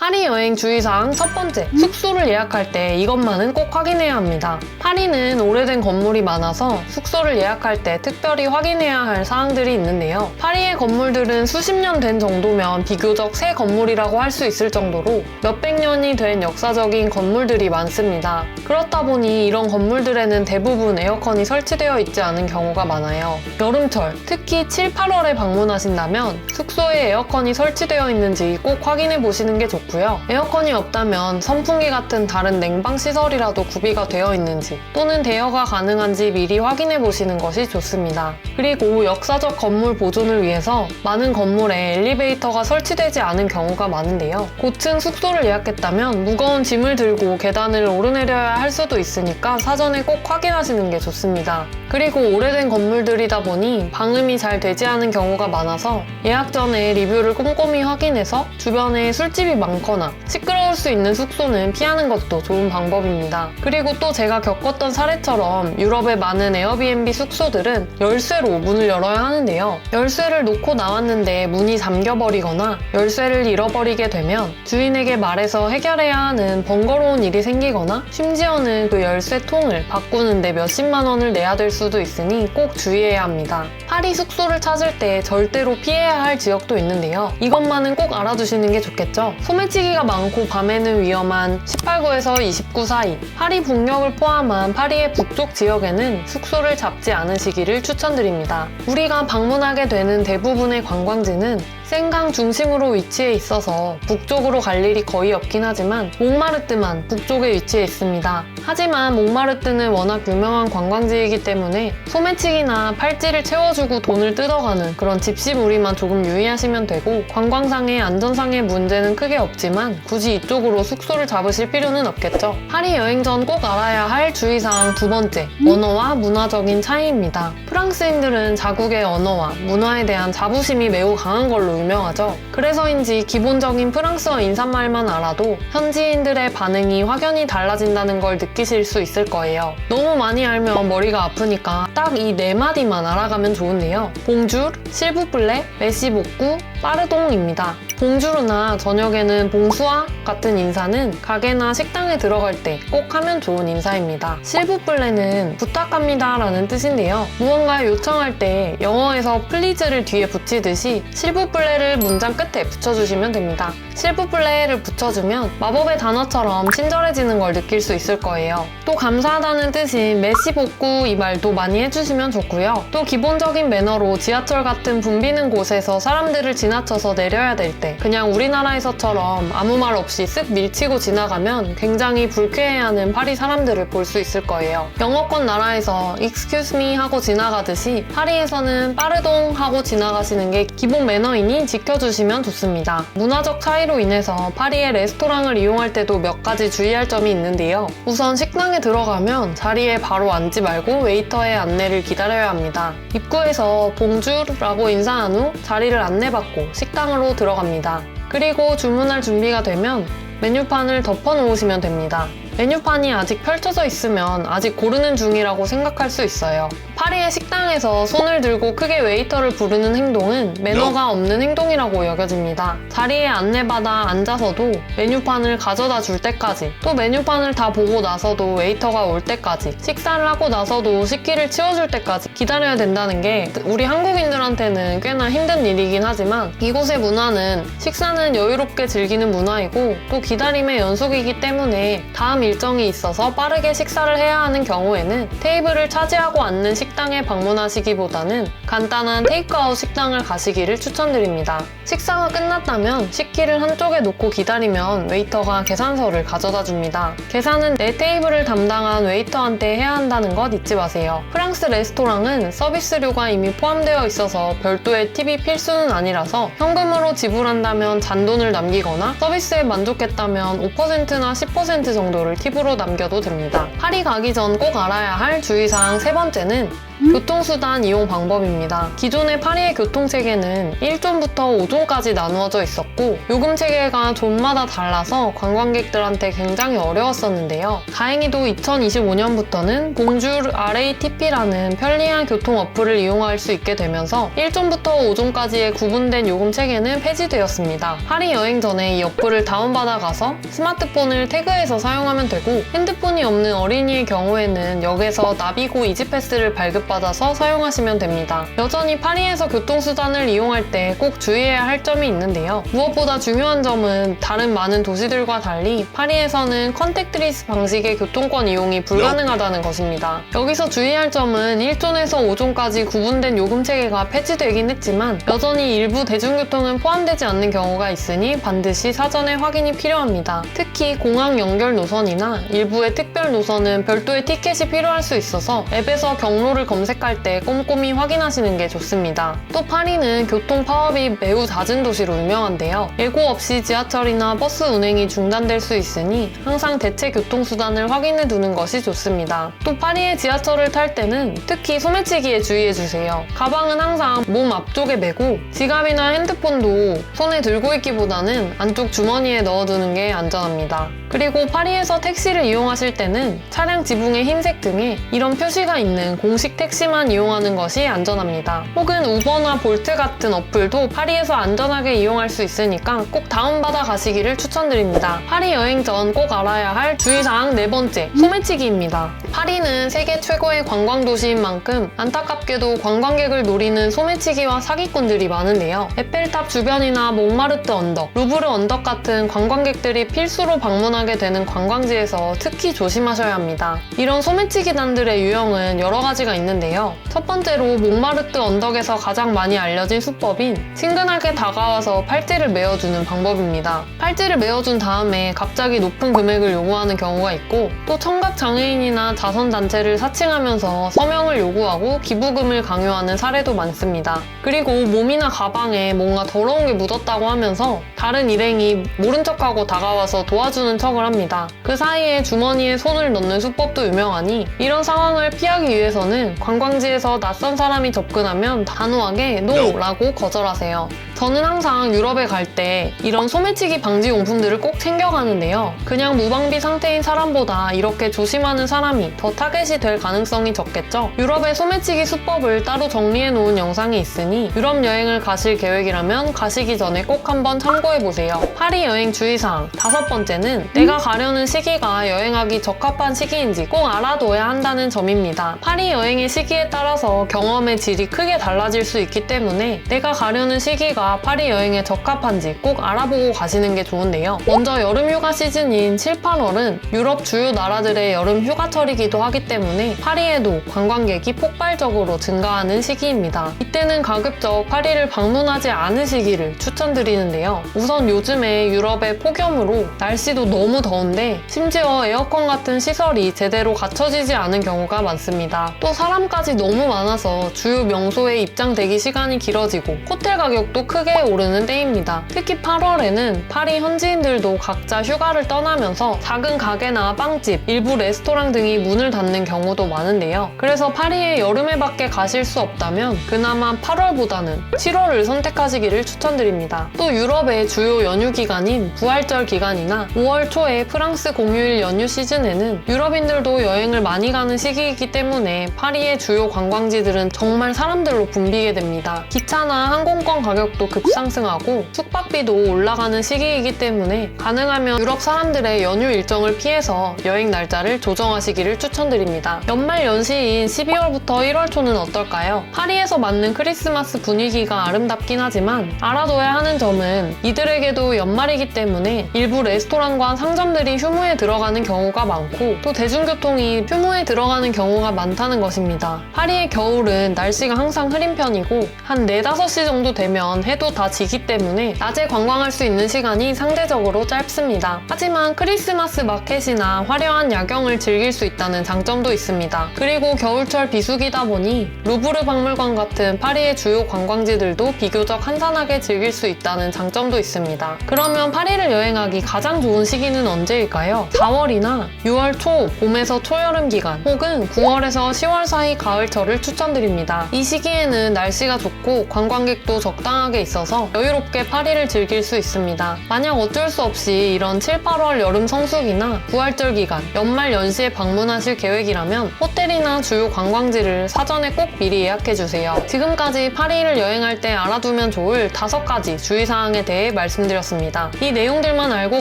파리 여행 주의사항 첫 번째, 숙소를 예약할 때 이것만은 꼭 확인해야 합니다. 파리는 오래된 건물이 많아서 숙소를 예약할 때 특별히 확인해야 할 사항들이 있는데요. 파리의 건물들은 수십 년 된 정도면 비교적 새 건물이라고 할 수 있을 정도로 몇백 년이 된 역사적인 건물들이 많습니다. 그렇다 보니 이런 건물들에는 대부분 에어컨이 설치되어 있지 않은 경우가 많아요. 여름철, 특히 7, 8월에 방문하신다면 숙소에 에어컨이 설치되어 있는지 꼭 확인해 보시는 게 좋고요. 에어컨이 없다면 선풍기 같은 다른 냉방 시설이라도 구비가 되어 있는지 또는 대여가 가능한지 미리 확인해 보시는 것이 좋습니다. 그리고 역사적 건물 보존을 위해서 많은 건물에 엘리베이터가 설치되지 않은 경우가 많은데요. 고층 숙소를 예약했다면 무거운 짐을 들고 계단을 오르내려야 할 수도 있으니까 사전에 꼭 확인하시는 게 좋습니다. 그리고 오래된 건물들이다 보니 방음이 잘 되지 않은 경우가 많아서 예약 전에 리뷰를 꼼꼼히 확인해서 주변에 술집이 많거나 시끄러울 수 있는 숙소는 피하는 것도 좋은 방법입니다. 그리고 또 제가 겪었던 사례처럼 유럽의 많은 에어비앤비 숙소들은 열쇠로 문을 열어야 하는데요. 열쇠를 놓고 나왔는데 문이 잠겨버리거나 열쇠를 잃어버리게 되면 주인에게 말해서 해결해야 하는 번거로운 일이 생기거나 심지어는 그 열쇠통을 바꾸는데 몇십만 원을 내야 될 수도 있으니 꼭 주의해야 합니다. 파리 숙소를 찾을 때 절대로 피해야 할 지역도 있는데요. 이것만은 꼭 알아두시는 게 좋겠죠. 소매치기가 많고 밤에는 위험한 18구에서 29 사이, 파리 북녘을 포함한 파리의 북쪽 지역에는 숙소를 잡지 않으시기를 추천드립니다. 우리가 방문하게 되는 대부분의 관광지는 생강 중심으로 위치해 있어서 북쪽으로 갈 일이 거의 없긴 하지만 몽마르트만 북쪽에 위치해 있습니다. 하지만 몽마르트는 워낙 유명한 관광지이기 때문에 소매치기나 팔찌를 채워주고 돈을 뜯어가는 그런 집시무리만 조금 유의하시면 되고 관광상의 안전상의 문제는 크게 없지만 굳이 이쪽으로 숙소를 잡으실 필요는 없겠죠. 파리 여행 전 꼭 알아야 할 주의사항 두 번째, 언어와 문화적인 차이입니다. 프랑스인들은 자국의 언어와 문화에 대한 자부심이 매우 강한 걸로 유명하죠. 그래서인지 기본적인 프랑스어 인사말만 알아도 현지인들의 반응이 확연히 달라진다는 걸 느끼실 수 있을 거예요. 너무 많이 알면 머리가 아프니까 딱 이 네 마디만 알아가면 좋은데요. 봉주르, 실부플레, 메시복구, 빠르동입니다. 봉주르나 저녁에는 봉수아 같은 인사는 가게나 식당에 들어갈 때 꼭 하면 좋은 인사입니다. 실부플레는 부탁합니다 라는 뜻인데요. 무언가 요청할 때 영어에서 플리즈를 뒤에 붙이듯이 실부플레를 문장 끝에 붙여주시면 됩니다. 실부플레를 붙여주면 마법의 단어처럼 친절해지는 걸 느낄 수 있을 거예요. 또 감사하다는 뜻인 메시복구 이 말도 많이 해주시면 좋고요. 또 기본적인 매너로 지하철 같은 붐비는 곳에서 사람들을 지나쳐서 내려야 될 때 그냥 우리나라에서처럼 아무 말 없이 쓱 밀치고 지나가면 굉장히 불쾌해하는 파리 사람들을 볼 수 있을 거예요. 영어권 나라에서 excuse me 하고 지나가듯이 파리에서는 빠르동 하고 지나가시는 게 기본 매너이니 지켜주시면 좋습니다. 문화적 차이로 인해서 파리의 레스토랑을 이용할 때도 몇 가지 주의할 점이 있는데요. 우선 식당에 들어가면 자리에 바로 앉지 말고 웨이터의 안내를 기다려야 합니다. 입구에서 봉주르라고 인사한 후 자리를 안내받고 식당으로 들어갑니다. 그리고 주문할 준비가 되면 메뉴판을 덮어 놓으시면 됩니다. 메뉴판이 아직 펼쳐져 있으면 아직 고르는 중이라고 생각할 수 있어요. 파리의 식당에서 손을 들고 크게 웨이터를 부르는 행동은 매너가 없는 행동이라고 여겨집니다. 자리에 안내받아 앉아서도 메뉴판을 가져다 줄 때까지, 또 메뉴판을 다 보고 나서도 웨이터가 올 때까지, 식사를 하고 나서도 식기를 치워줄 때까지 기다려야 된다는 게 우리 한국인들한테는 꽤나 힘든 일이긴 하지만 이곳의 문화는 식사는 여유롭게 즐기는 문화이고 또 기다림의 연속이기 때문에 다음 일정이 있어서 빠르게 식사를 해야 하는 경우에는 테이블을 차지하고 앉는 식당에 방문하시기보다는 간단한 테이크아웃 식당을 가시기를 추천드립니다. 식사가 끝났다면 식기를 한쪽에 놓고 기다리면 웨이터가 계산서를 가져다 줍니다. 계산은 내 테이블을 담당한 웨이터한테 해야 한다는 것 잊지 마세요. 프랑스 레스토랑은 서비스료가 이미 포함되어 있어서 별도의 팁이 필수는 아니라서 현금으로 지불한다면 잔돈을 남기거나 서비스에 만족했다면 5%나 10% 정도를 팁으로 남겨도 됩니다. 파리 가기 전 꼭 알아야 할 주의사항 세 번째는 교통수단 이용 방법입니다. 기존의 파리의 교통체계는 1존부터 5존까지 나누어져 있었고 요금 체계가 존마다 달라서 관광객들한테 굉장히 어려웠었는데요. 다행히도 2025년부터는 봉줄 RATP라는 편리한 교통 어플을 이용할 수 있게 되면서 1존부터 5존까지의 구분된 요금 체계는 폐지되었습니다. 파리 여행 전에 이 어플을 다운받아가서 스마트폰을 태그해서 사용하면 되고 핸드폰이 없는 어린이의 경우에는 역에서 나비고 이지패스를 발급받아서 사용하시면 됩니다. 여전히 파리에서 교통수단을 이용할 때 꼭 주의해야 할 점이 있는데요. 무엇보다 중요한 점은 다른 많은 도시들과 달리 파리에서는 컨택트리스 방식의 교통권 이용이 불가능하다는 것입니다. 여기서 주의할 점은 1존에서 5존까지 구분된 요금 체계가 폐지되긴 했지만 여전히 일부 대중교통은 포함되지 않는 경우가 있으니 반드시 사전에 확인이 필요합니다. 특히 공항 연결 노선이나 일부의 특별 노선은 별도의 티켓이 필요할 수 있어서 앱에서 경로를 검색할 때 꼼꼼히 확인하시는 게 좋습니다. 또 파리는 교통 파업이 매우 잦은 도시로 유명한데요. 예고 없이 지하철이나 버스 운행이 중단될 수 있으니 항상 대체 교통수단을 확인해 두는 것이 좋습니다. 또 파리의 지하철을 탈 때는 특히 소매치기에 주의해주세요. 가방은 항상 몸 앞쪽에 메고 지갑이나 핸드폰도 손에 들고 있기보다는 안쪽 주머니에 넣어두는 게 안전합니다. 그리고 파리에서 택시를 이용하실 때는 차량 지붕의 흰색 등에 이런 표시가 있는 공식 택시만 이용하는 것이 안전합니다. 혹은 우버나 볼트 같은 어플도 파리에서 안전하게 이용할 수 있으니까 꼭 다운받아 가시기를 추천드립니다. 파리 여행 전 꼭 알아야 할 주의사항 4번째, 소매치기입니다. 파리는 세계 최고의 관광 도시인 만큼 안타깝게도 관광객을 노리는 소매치기와 사기꾼들이 많은데요. 에펠탑 주변이나 몽마르트 언덕, 루브르 언덕 같은 관광객들이 필수로 방문하게 되는 관광지에서 특히 조심하셔야 합니다. 이런 소매치기단들의 유형은 여러 가지가 있는데요. 첫 번째로 몽마르트 언덕에서 가장 많이 알려진 수법인 친근하게 다가와서 팔찌를 메어주는 방법입니다. 팔찌를 메어준 다음에 갑자기 높은 금액을 요구하는 경우가 있고 또 청각장애인이나 자선단체를 사칭하면서 서명을 요구하고 기부금을 강요하는 사례도 많습니다. 그리고 몸이나 가방에 뭔가 더러운 게 묻었다고 하면서 다른 일행이 모른 척하고 다가와서 도와주는 척을 합니다. 그 사이에 주머니에 손을 넣는 수법도 유명하니 이런 상황을 피하기 위해서는 관광지에서 낯선 사람이 접근하면 단호하게 NO라고 거절하세요. 저는 항상 유럽에 갈 때 이런 소매치기 방지 용품들을 꼭 챙겨가는데요. 그냥 무방비 상태인 사람보다 이렇게 조심하는 사람이 더 타겟이 될 가능성이 적겠죠? 유럽의 소매치기 수법을 따로 정리해 놓은 영상이 있으니 유럽 여행을 가실 계획이라면 가시기 전에 꼭 한번 참고해보세요. 파리 여행 주의사항 5번째는 내가 가려는 시기가 여행하기 적합한 시기인지 꼭 알아둬야 한다는 점입니다. 파리 여행의 시기에 따라서 경험의 질이 크게 달라질 수 있기 때문에 내가 가려는 시기가 파리 여행에 적합한지 꼭 알아보고 가시는 게 좋은데요. 먼저 여름 휴가 시즌인 7, 8월은 유럽 주요 나라들의 여름 휴가철이기도 하기 때문에 파리에도 관광객이 폭발적으로 증가하는 시기입니다. 이때는 가급적 파리를 방문하지 않으시기를 추천드리는데요. 우선 요즘에 유럽의 폭염으로 날씨도 너무 더운데 심지어 에어컨 같은 시설이 제대로 갖춰지지 않은 경우가 많습니다. 또 사람까지 너무 많아서 주요 명소에 입장 대기 시간이 길어지고 호텔 가격도 크게 오르는 때입니다. 특히 8월에는 파리 현지인들도 각자 휴가를 떠나면서 작은 가게나 빵집, 일부 레스토랑 등이 문을 닫는 경우도 많은데요. 그래서 파리에 여름에 밖에 가실 수 없다면 그나마 8월보다는 7월을 선택하시기를 추천드립니다. 또 유럽의 주요 연휴 기간인 부활절 기간이나 5월 초에 프랑스 공휴일 연휴 시즌에는 유럽인들도 여행을 많이 가는 시기이기 때문에 파리의 주요 관광지들은 정말 사람들로 붐비게 됩니다. 기차나 항공권 가격도 급상승하고 숙박비도 올라가는 시기이기 때문에 가능하면 유럽 사람들의 연휴 일정을 피해서 여행 날짜를 조정하시기를 추천드립니다. 연말 연시인 12월부터 1월 초는 어떨까요? 파리에서 맞는 크리스마스 분위기가 아름답긴 하지만 알아둬야 하는 점은 이들에게도 연말이기 때문에 일부 레스토랑과 상점들이 휴무에 들어가는 경우가 많고 또 대중교통이 휴무에 들어가는 경우가 많다는 것입니다. 파리의 겨울은 날씨가 항상 흐린 편이고 한 4, 5시 정도 되면 해도 다 지기 때문에 낮에 관광할 수 있는 시간이 상대적으로 짧습니다. 하지만 크리스마스 마켓이나 화려한 야경을 즐길 수 있다는 장점도 있습니다. 그리고 겨울철 비수기다 보니 루브르 박물관 같은 파리의 주요 관광지들도 비교적 한산하게 즐길 수 있다는 장점도 있습니다. 그러면 파리를 여행하기 가장 좋은 시기는 때는 언제일까요? 4월이나 6월 초 봄에서 초여름 기간 혹은 9월에서 10월 사이 가을철을 추천드립니다. 이 시기에는 날씨가 좋고 관광객도 적당하게 있어서 여유롭게 파리를 즐길 수 있습니다. 만약 어쩔 수 없이 이런 7, 8월 여름 성수기나 부활절 기간, 연말 연시에 방문하실 계획이라면 호텔이나 주요 관광지를 사전에 꼭 미리 예약해주세요. 지금까지 파리를 여행할 때 알아두면 좋을 5가지 주의사항에 대해 말씀드렸습니다. 이 내용들만 알고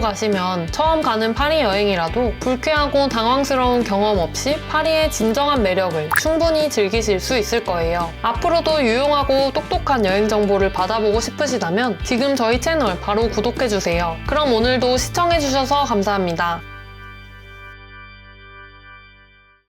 가시면 처음 가는 파리 여행이라도 불쾌하고 당황스러운 경험 없이 파리의 진정한 매력을 충분히 즐기실 수 있을 거예요. 앞으로도 유용하고 똑똑한 여행 정보를 받아보고 싶으시다면 지금 저희 채널 바로 구독해주세요. 그럼 오늘도 시청해주셔서 감사합니다.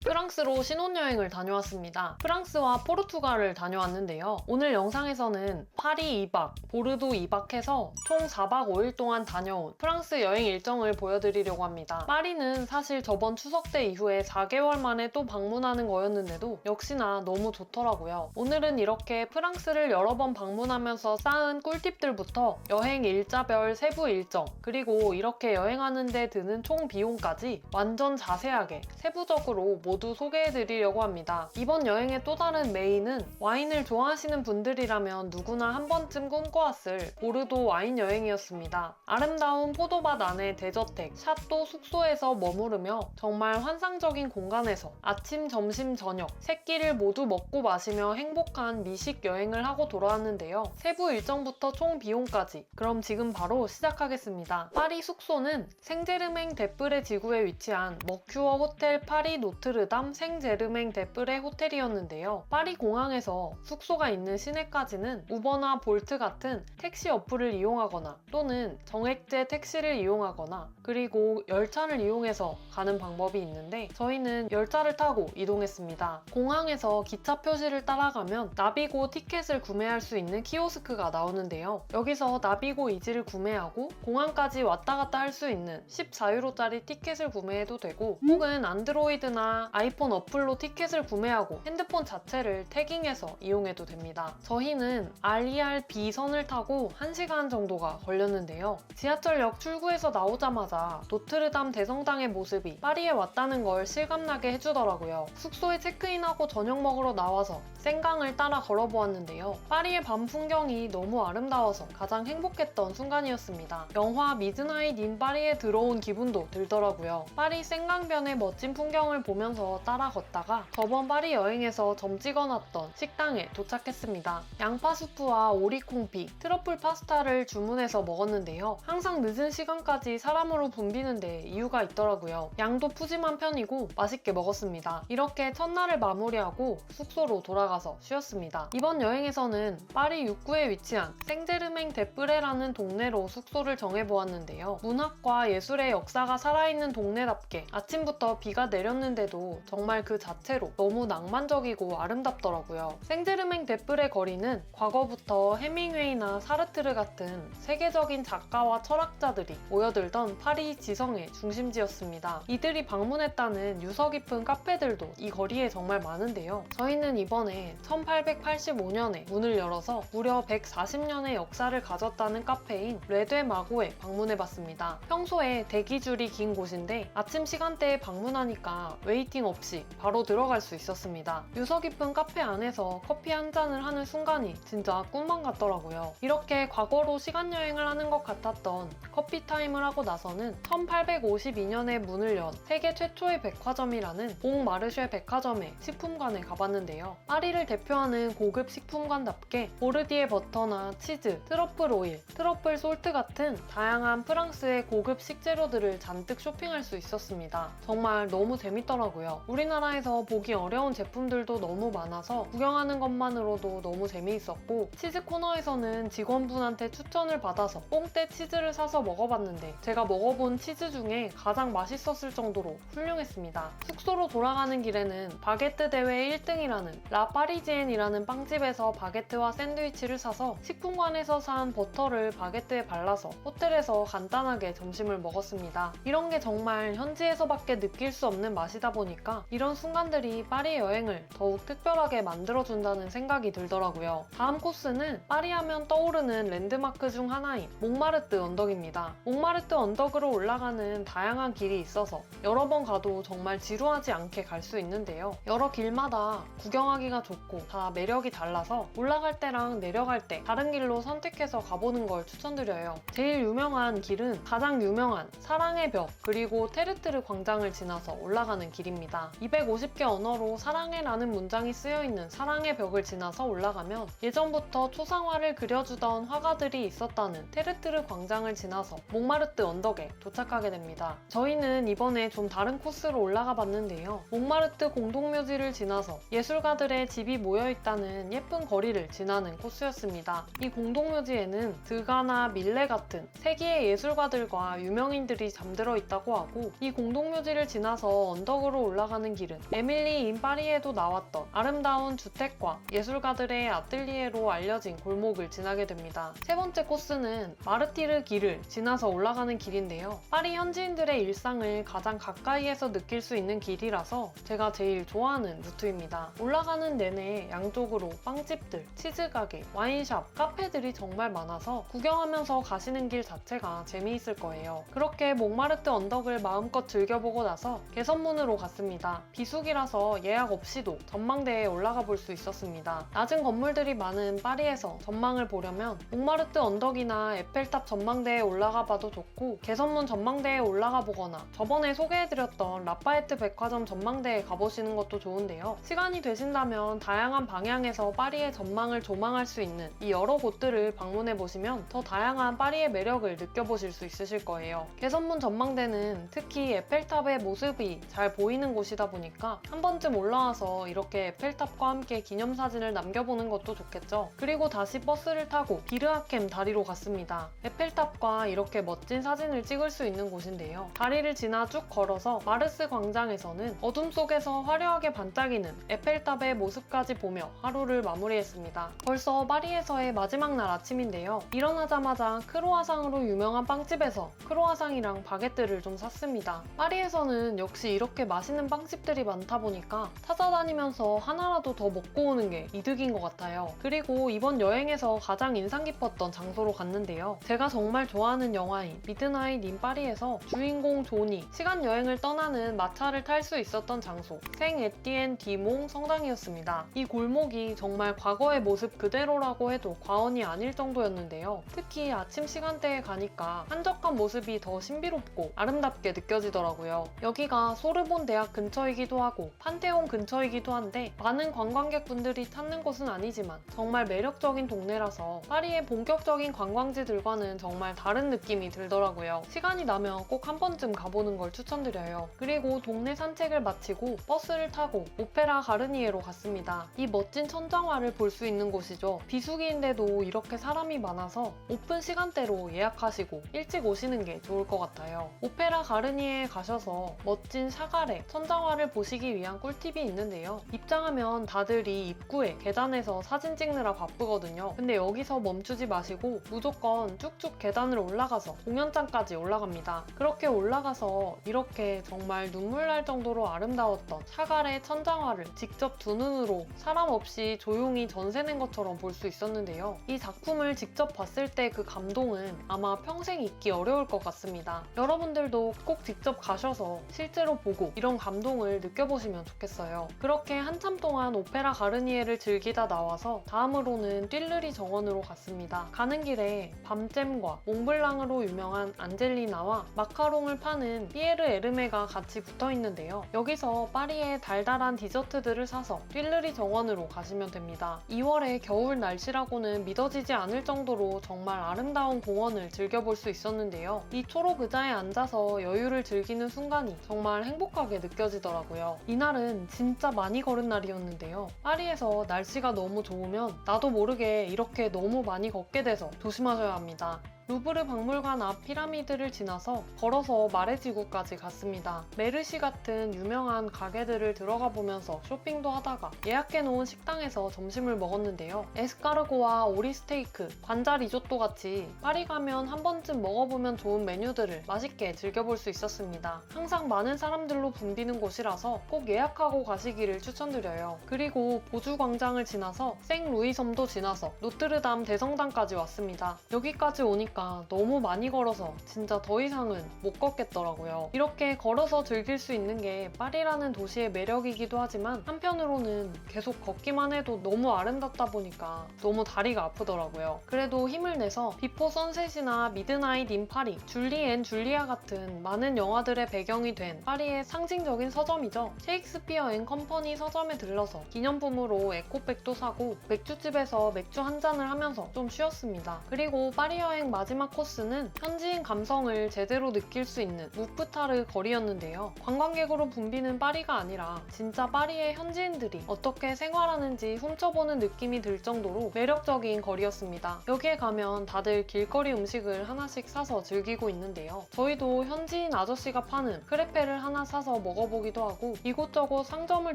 프랑스로 신혼여행을 다녀왔습니다. 프랑스와 포르투갈을 다녀왔는데요. 오늘 영상에서는 파리 2박, 보르도 2박 해서 총 4박 5일 동안 다녀온 프랑스 여행 일정을 보여드리려고 합니다. 파리는 사실 저번 추석 때 이후에 4개월 만에 또 방문하는 거였는데도 역시나 너무 좋더라고요. 오늘은 이렇게 프랑스를 여러 번 방문하면서 쌓은 꿀팁들부터 여행 일자별 세부 일정, 그리고 이렇게 여행하는 데 드는 총 비용까지 완전 자세하게 세부적으로 모두 소개해드리려고 합니다. 이번 여행의 또 다른 메인은 와인을 좋아하시는 분들이라면 누구나 한 번쯤 꿈꿔왔을 보르도 와인 여행이었습니다. 아름다운 포도밭 안에 대저택, 샤또 숙소에서 머무르며 정말 환상적인 공간에서 아침, 점심, 저녁 세 끼를 모두 먹고 마시며 행복한 미식 여행을 하고 돌아왔는데요. 세부 일정부터 총 비용까지 그럼 지금 바로 시작하겠습니다. 파리 숙소는 생제르맹 데프레 지구에 위치한 머큐어 호텔 파리 노트르담 생제르맹 데프레 호텔이었는데요. 파리 공항에서 숙소가 있는 시내까지는 우버나 볼트 같은 택시 어플을 이용하거나 또는 정액제 택시를 이용하거나 그리고 열차를 이용해서 가는 방법이 있는데 저희는 열차를 타고 이동했습니다. 공항에서 기차 표시를 따라가면 나비고 티켓을 구매할 수 있는 키오스크가 나오는데요. 여기서 나비고 이지를 구매하고 공항까지 왔다 갔다 할 수 있는 14유로짜리 티켓을 구매해도 되고 혹은 안드로이드나 아이폰 어플로 티켓을 구매하고 핸드폰 자체를 태깅해서 이용해도 됩니다. 저희는 RER-B선을 타고 1시간 정도가 걸렸는데요. 지하철역 출구에서 나오자마자 노트르담 대성당의 모습이 파리에 왔다는 걸 실감나게 해주더라고요. 숙소에 체크인하고 저녁 먹으러 나와서 생강을 따라 걸어보았는데요. 파리의 밤 풍경이 너무 아름다워서 가장 행복했던 순간이었습니다. 영화 미드나잇 인 파리에 들어온 기분도 들더라고요. 파리 생강변의 멋진 풍경을 보면서 따라 걷다가 저번 파리 여행에서 점 찍어놨던 식당에 도착했습니다. 양파 수프와 오리콩피, 트러플 파스타를 주문해서 먹었는데요. 항상 늦은 시간까지 사람으로 붐비는데 이유가 있더라고요. 양도 푸짐한 편이고 맛있게 먹었습니다. 이렇게 첫날을 마무리하고 숙소로 돌아가서 쉬었습니다. 이번 여행에서는 파리 입구에 위치한 생제르맹 데프레라는 동네로 숙소를 정해보았는데요. 문학과 예술의 역사가 살아있는 동네답게 아침부터 비가 내렸는데도 정말 그 자체로 너무 낭만적이고 아름답더라고요. 생제르맹 데프레 거리는 과거부터 해밍웨이나 사르트르 같은 세계적인 작가와 철학자들이 모여들던 파리 지성의 중심지였습니다. 이들이 방문했다는 유서 깊은 카페들도 이 거리에 정말 많은데요. 저희는 이번에 1885년에 문을 열어서 무려 140년의 역사를 가졌다는 카페인 레드 마고에 방문해봤습니다. 평소에 대기줄이 긴 곳인데 아침 시간대에 방문하니까 웨이팅 없이 바로 들어갈 수 있었습니다. 유서 깊은 카페 안에서 커피 한 잔을 하는 순간이 진짜 꿈만 같더라고요. 이렇게 과거로 시간여행을 하는 것 같았던 커피 타임을 하고 나서는 1852년에 문을 연 세계 최초의 백화점이라는 봉마르쉐 백화점의 식품관에 가봤는데요. 파리를 대표하는 고급 식품관답게 보르디에 버터나 치즈, 트러플 오일, 트러플 솔트 같은 다양한 프랑스의 고급 식재료들을 잔뜩 쇼핑할 수 있었습니다. 정말 너무 재밌더라고요. 우리나라에서 보기 어려운 제품들도 너무 많아서 구경하는 것만으로도 너무 재미있었고 치즈 코너에서는 직원분한테 추천을 받아서 뽕떼 치즈를 사서 먹어봤는데 제가 먹어본 치즈 중에 가장 맛있었을 정도로 훌륭했습니다. 숙소로 돌아가는 길에는 바게트 대회 1등이라는 라 파리지엔이라는 빵집에서 바게트와 샌드위치를 사서 식품관에서 산 버터를 바게트에 발라서 호텔에서 간단하게 점심을 먹었습니다. 이런 게 정말 현지에서밖에 느낄 수 없는 맛이다 보니까 있습니다. 이런 순간들이 파리 여행을 더욱 특별하게 만들어준다는 생각이 들더라고요. 다음 코스는 파리 하면 떠오르는 랜드마크 중 하나인 몽마르트 언덕입니다. 몽마르트 언덕으로 올라가는 다양한 길이 있어서 여러 번 가도 정말 지루하지 않게 갈 수 있는데요. 여러 길마다 구경하기가 좋고 다 매력이 달라서 올라갈 때랑 내려갈 때 다른 길로 선택해서 가보는 걸 추천드려요. 제일 유명한 길은 가장 유명한 사랑의 벽 그리고 테르트르 광장을 지나서 올라가는 길입니다. 250개 언어로 사랑해라는 문장이 쓰여있는 사랑의 벽을 지나서 올라가면 예전부터 초상화를 그려주던 화가들이 있었다는 테르트르 광장을 지나서 몽마르트 언덕에 도착하게 됩니다. 저희는 이번에 좀 다른 코스로 올라가 봤는데요. 몽마르트 공동묘지를 지나서 예술가들의 집이 모여있다는 예쁜 거리를 지나는 코스였습니다. 이 공동묘지에는 드가나 밀레 같은 세계의 예술가들과 유명인들이 잠들어 있다고 하고 이 공동묘지를 지나서 언덕으로 올라가는 길은 에밀리 인 파리에도 나왔던 아름다운 주택과 예술가들의 아틀리에로 알려진 골목을 지나게 됩니다. 세 번째 코스는 마르티르 길을 지나서 올라가는 길인데요. 파리 현지인들의 일상을 가장 가까이에서 느낄 수 있는 길이라서 제가 제일 좋아하는 루트입니다. 올라가는 내내 양쪽으로 빵집들, 치즈가게, 와인샵, 카페들이 정말 많아서 구경하면서 가시는 길 자체가 재미있을 거예요. 그렇게 몽마르트 언덕을 마음껏 즐겨보고 나서 개선문으로 갔습니다. 비수기라서 예약 없이도 전망대에 올라가 볼 수 있었습니다. 낮은 건물들이 많은 파리에서 전망을 보려면 몽마르트 언덕이나 에펠탑 전망대에 올라가 봐도 좋고 개선문 전망대에 올라가 보거나 저번에 소개해드렸던 라파에트 백화점 전망대에 가보시는 것도 좋은데요. 시간이 되신다면 다양한 방향에서 파리의 전망을 조망할 수 있는 이 여러 곳들을 방문해 보시면 더 다양한 파리의 매력을 느껴보실 수 있으실 거예요. 개선문 전망대는 특히 에펠탑의 모습이 잘 보이는 곳이다 보니까 한 번쯤 올라와서 이렇게 에펠탑과 함께 기념사진을 남겨보는 것도 좋겠죠. 그리고 다시 버스를 타고 비르하켐 다리로 갔습니다. 에펠탑과 이렇게 멋진 사진을 찍을 수 있는 곳인데요. 다리를 지나 쭉 걸어서 마르스 광장에서는 어둠 속에서 화려하게 반짝이는 에펠탑의 모습까지 보며 하루를 마무리했습니다. 벌써 파리에서의 마지막 날 아침인데요. 일어나자마자 크로아상으로 유명한 빵집에서 크로아상이랑 바게트를 좀 샀습니다. 파리에서는 역시 이렇게 맛있는 빵집들이 많다 보니까 찾아다니면서 하나라도 더 먹고 오는 게 이득인 것 같아요. 그리고 이번 여행에서 가장 인상 깊었던 장소로 갔는데요. 제가 정말 좋아하는 영화인 미드나잇 인 파리에서 주인공 존이 시간 여행을 떠나는 마차를 탈 수 있었던 장소 생 에티엔 디몽 성당이었습니다. 이 골목이 정말 과거의 모습 그대로라고 해도 과언이 아닐 정도였는데요. 특히 아침 시간대에 가니까 한적한 모습이 더 신비롭고 아름답게 느껴지더라고요. 여기가 소르본 대학 근처이기도 하고 판테온 근처이기도 한데 많은 관광객분들이 찾는 곳은 아니지만 정말 매력적인 동네라서 파리의 본격적인 관광지들과는 정말 다른 느낌이 들더라고요. 시간이 나면 꼭 한 번쯤 가보는 걸 추천드려요. 그리고 동네 산책을 마치고 버스를 타고 오페라 가르니에로 갔습니다. 이 멋진 천장화를 볼 수 있는 곳이죠. 비수기인데도 이렇게 사람이 많아서 오픈 시간대로 예약하시고 일찍 오시는 게 좋을 것 같아요. 오페라 가르니에에 가셔서 멋진 샤갈의 천장화를 보시기 위한 꿀팁이 있는데요. 입장하면 다들 이 입구에 계단에서 사진 찍느라 바쁘거든요. 근데 여기서 멈추지 마시고 무조건 쭉쭉 계단을 올라가서 공연장까지 올라갑니다. 그렇게 올라가서 이렇게 정말 눈물 날 정도로 아름다웠던 샤갈의 천장화를 직접 두 눈으로 사람 없이 조용히 전세 낸 것처럼 볼 수 있었는데요. 이 작품을 직접 봤을 때 그 감동은 아마 평생 잊기 어려울 것 같습니다. 여러분들도 꼭 직접 가셔서 실제로 보고 이런 감동을 느껴보시면 좋겠어요. 그렇게 한참 동안 오페라 가르니에를 즐기다 나와서 다음으로는 띨르리 정원으로 갔습니다. 가는 길에 밤잼과 몽블랑으로 유명한 안젤리나와 마카롱을 파는 피에르 에르메가 같이 붙어 있는데요. 여기서 파리의 달달한 디저트들을 사서 띨르리 정원으로 가시면 됩니다. 2월의 겨울 날씨라고는 믿어지지 않을 정도로 정말 아름다운 공원을 즐겨볼 수 있었는데요. 이 초록 의자에 앉아서 여유를 즐기는 순간이 정말 행복하게 느껴지더라고요. 이날은 진짜 많이 걸은 날이었는데요. 파리에서 날씨가 너무 좋으면 나도 모르게 이렇게 너무 많이 걷게 돼서 조심하셔야 합니다. 루브르 박물관 앞 피라미드를 지나서 걸어서 마레지구까지 갔습니다. 메르시 같은 유명한 가게들을 들어가 보면서 쇼핑도 하다가 예약해놓은 식당에서 점심을 먹었는데요. 에스카르고와 오리스테이크, 관자 리조또 같이 파리 가면 한 번쯤 먹어보면 좋은 메뉴들을 맛있게 즐겨볼 수 있었습니다. 항상 많은 사람들로 붐비는 곳이라서 꼭 예약하고 가시기를 추천드려요. 그리고 보주 광장을 지나서 생루이 섬도 지나서 노트르담 대성당까지 왔습니다. 여기까지 오니까 너무 많이 걸어서 진짜 더 이상은 못 걷겠더라고요. 이렇게 걸어서 즐길 수 있는 게 파리라는 도시의 매력이기도 하지만 한편으로는 계속 걷기만 해도 너무 아름답다 보니까 너무 다리가 아프더라고요. 그래도 힘을 내서 비포 선셋이나 미드나잇 인 파리, 줄리 앤 줄리아 같은 많은 영화들의 배경이 된 파리의 상징적인 서점이죠. 셰익스피어 앤 컴퍼니 서점에 들러서 기념품으로 에코백도 사고 맥주집에서 맥주 한 잔을 하면서 좀 쉬었습니다. 그리고 파리 여행 마지막 코스는 현지인 감성을 제대로 느낄 수 있는 무프타르 거리였는데요. 관광객으로 붐비는 파리가 아니라 진짜 파리의 현지인들이 어떻게 생활하는지 훔쳐보는 느낌이 들 정도로 매력적인 거리였습니다. 여기에 가면 다들 길거리 음식을 하나씩 사서 즐기고 있는데요. 저희도 현지인 아저씨가 파는 크레페를 하나 사서 먹어보기도 하고 이곳저곳 상점을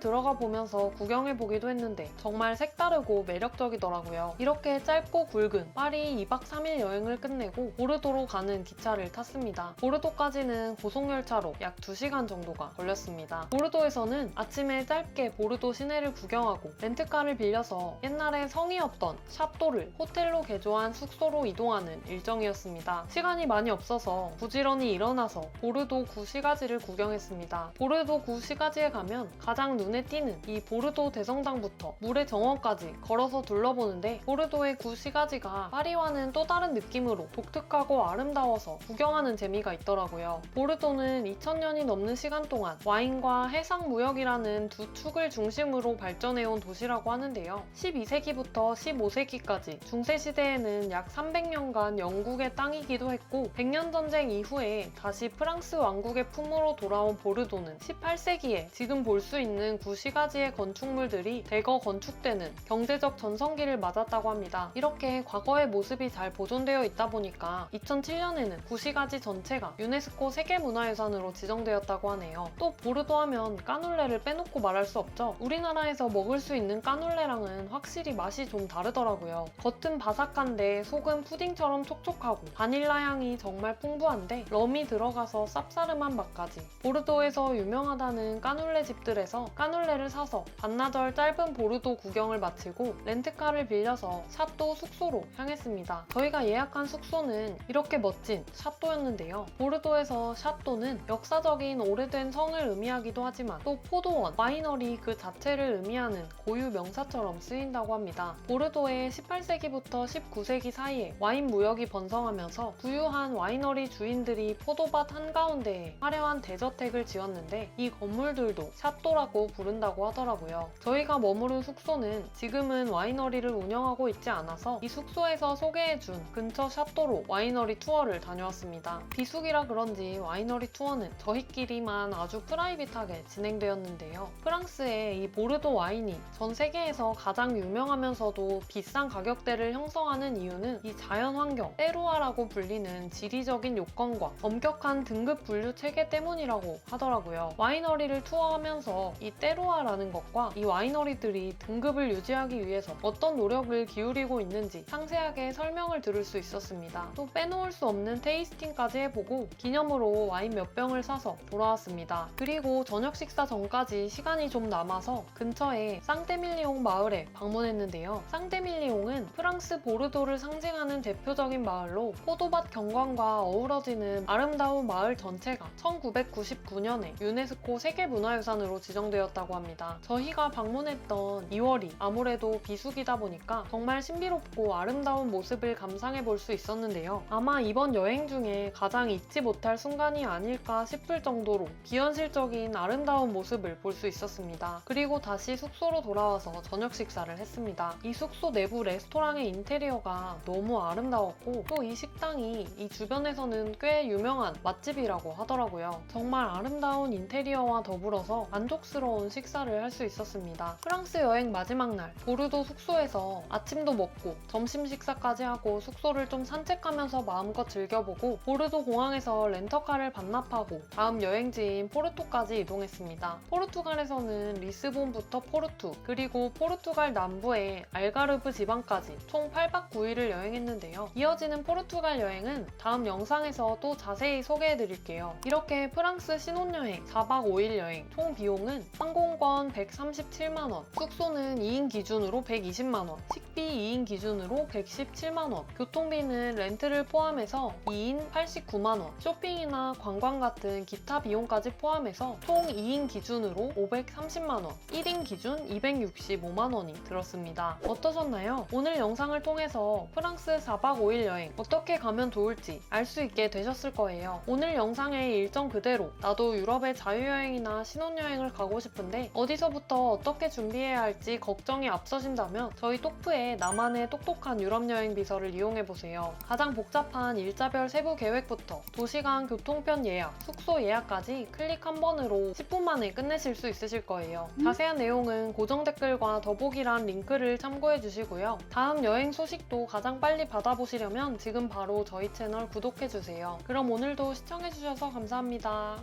들어가 보면서 구경해보기도 했는데 정말 색다르고 매력적이더라고요. 이렇게 짧고 굵은 파리 2박 3일 여행을 끝내고 보르도로 가는 기차를 탔습니다. 보르도까지는 고속열차로 약 2시간 정도가 걸렸습니다. 보르도에서는 아침에 짧게 보르도 시내를 구경하고 렌트카를 빌려서 옛날에 성이었던 샤또를 호텔로 개조한 숙소로 이동하는 일정이었습니다. 시간이 많이 없어서 부지런히 일어나서 보르도 구시가지를 구경했습니다. 보르도 구시가지에 가면 가장 눈에 띄는 이 보르도 대성당부터 물의 정원까지 걸어서 둘러보는데 보르도의 구시가지가 파리와는 또 다른 느낌으로 독특하고 아름다워서 구경하는 재미가 있더라고요. 보르도는 2000년이 넘는 시간 동안 와인과 해상 무역이라는 두 축을 중심으로 발전해온 도시라고 하는데요. 12세기부터 15세기까지 중세시대에는 약 300년간 영국의 땅이기도 했고 100년 전쟁 이후에 다시 프랑스 왕국의 품으로 돌아온 보르도는 18세기에 지금 볼 수 있는 구시가지의 건축물들이 대거 건축되는 경제적 전성기를 맞았다고 합니다. 이렇게 과거의 모습이 잘 보존되어 있다 보니까 2007년에는 구시가지 전체가 유네스코 세계문화유산으로 지정되었다고 하네요. 또 보르도 하면 까눌레를 빼놓고 말할 수 없죠. 우리나라에서 먹을 수 있는 까눌레랑은 확실히 맛이 좀 다르더라고요. 겉은 바삭한데 속은 푸딩처럼 촉촉하고 바닐라 향이 정말 풍부한데 럼이 들어가서 쌉싸름한 맛까지. 보르도에서 유명하다는 까눌레 집들에서 까눌레를 사서 반나절 짧은 보르도 구경을 마치고 렌트카를 빌려서 샤또 숙소로 향했습니다. 저희가 예약한 숙소는 이렇게 멋진 샤또였는데요. 보르도에서 샤또는 역사적인 오래된 성을 의미하기도 하지만 또 포도원, 와이너리 그 자체를 의미하는 고유 명사처럼 쓰인다고 합니다. 보르도에 18세기부터 19세기 사이에 와인 무역이 번성하면서 부유한 와이너리 주인들이 포도밭 한가운데에 화려한 대저택을 지었는데 이 건물들도 샤또라고 부른다고 하더라고요. 저희가 머무른 숙소는 지금은 와이너리를 운영하고 있지 않아서 이 숙소에서 소개해준 근처 샤또로 와이너리 투어를 다녀왔습니다. 비수기라 그런지 와이너리 투어는 저희끼리만 아주 프라이빗하게 진행되었는데요. 프랑스의 이 보르도 와인이 전 세계에서 가장 유명하면서도 비싼 가격대를 형성하는 이유는 이 자연환경, 테루아라고 불리는 지리적인 요건과 엄격한 등급 분류 체계 때문이라고 하더라고요. 와이너리를 투어하면서 이 테루아라는 것과 이 와이너리들이 등급을 유지하기 위해서 어떤 노력을 기울이고 있는지 상세하게 설명을 들을 수 있었습니다. 또 빼놓을 수 없는 테이스팅까지 해보고 기념으로 와인 몇 병을 사서 돌아왔습니다. 그리고 저녁 식사 전까지 시간이 좀 남아서 근처에 쌍데밀리옹 마을에 방문했는데요. 쌍데밀리옹은 프랑스 보르도를 상징하는 대표적인 마을로 포도밭 경관과 어우러지는 아름다운 마을 전체가 1999년에 유네스코 세계문화유산으로 지정되었다고 합니다. 저희가 방문했던 2월이 아무래도 비수기다 보니까 정말 신비롭고 아름다운 모습을 감상해 볼 수 있었는데요. 아마 이번 여행 중에 가장 잊지 못할 순간이 아닐까 싶을 정도로 비현실적인 아름다운 모습을 볼 수 있었습니다. 그리고 다시 숙소로 돌아와서 저녁 식사를 했습니다. 이 숙소 내부 레스토랑의 인테리어가 너무 아름다웠고 또 이 식당이 이 주변에서는 꽤 유명한 맛집이라고 하더라고요. 정말 아름다운 인테리어와 더불어서 만족스러운 식사를 할 수 있었습니다. 프랑스 여행 마지막 날 보르도 숙소에서 아침도 먹고 점심 식사까지 하고 숙소를 좀 산책하면서 마음껏 즐겨보고 보르도 공항에서 렌터카를 반납하고 다음 여행지인 포르투까지 이동했습니다. 포르투갈에서는 리스본부터 포르투, 그리고 포르투갈 남부의 알가르브 지방까지 총 8박 9일을 여행했는데요. 이어지는 포르투갈 여행은 다음 영상에서 또 자세히 소개해드릴게요. 이렇게 프랑스 신혼여행 4박 5일 여행 총 비용은 항공권 137만원, 숙소는 2인 기준으로 120만원, 식비 2인 기준으로 117만원, 교통비는 렌트를 포함해서 2인 89만원, 쇼핑이나 관광 같은 기타 비용까지 포함해서 총 2인 기준으로 530만원, 1인 기준 265만원이 들었습니다. 어떠셨나요? 오늘 영상을 통해서 프랑스 4박 5일 여행 어떻게 가면 좋을지 알 수 있게 되셨을 거예요. 오늘 영상의 일정 그대로 나도 유럽의 자유여행이나 신혼여행을 가고 싶은데 어디서부터 어떻게 준비해야 할지 걱정이 앞서신다면 저희 똑프의 나만의 똑똑한 유럽여행 비서를 이용해보세요. 가장 복잡한 일자별 세부 계획부터 도시간 교통편 예약, 숙소 예약까지 클릭 한 번으로 10분 만에 끝내실 수 있으실 거예요. 자세한 내용은 고정 댓글과 더보기란 링크를 참고해 주시고요. 다음 여행 소식도 가장 빨리 받아보시려면 지금 바로 저희 채널 구독해주세요. 그럼 오늘도 시청해주셔서 감사합니다.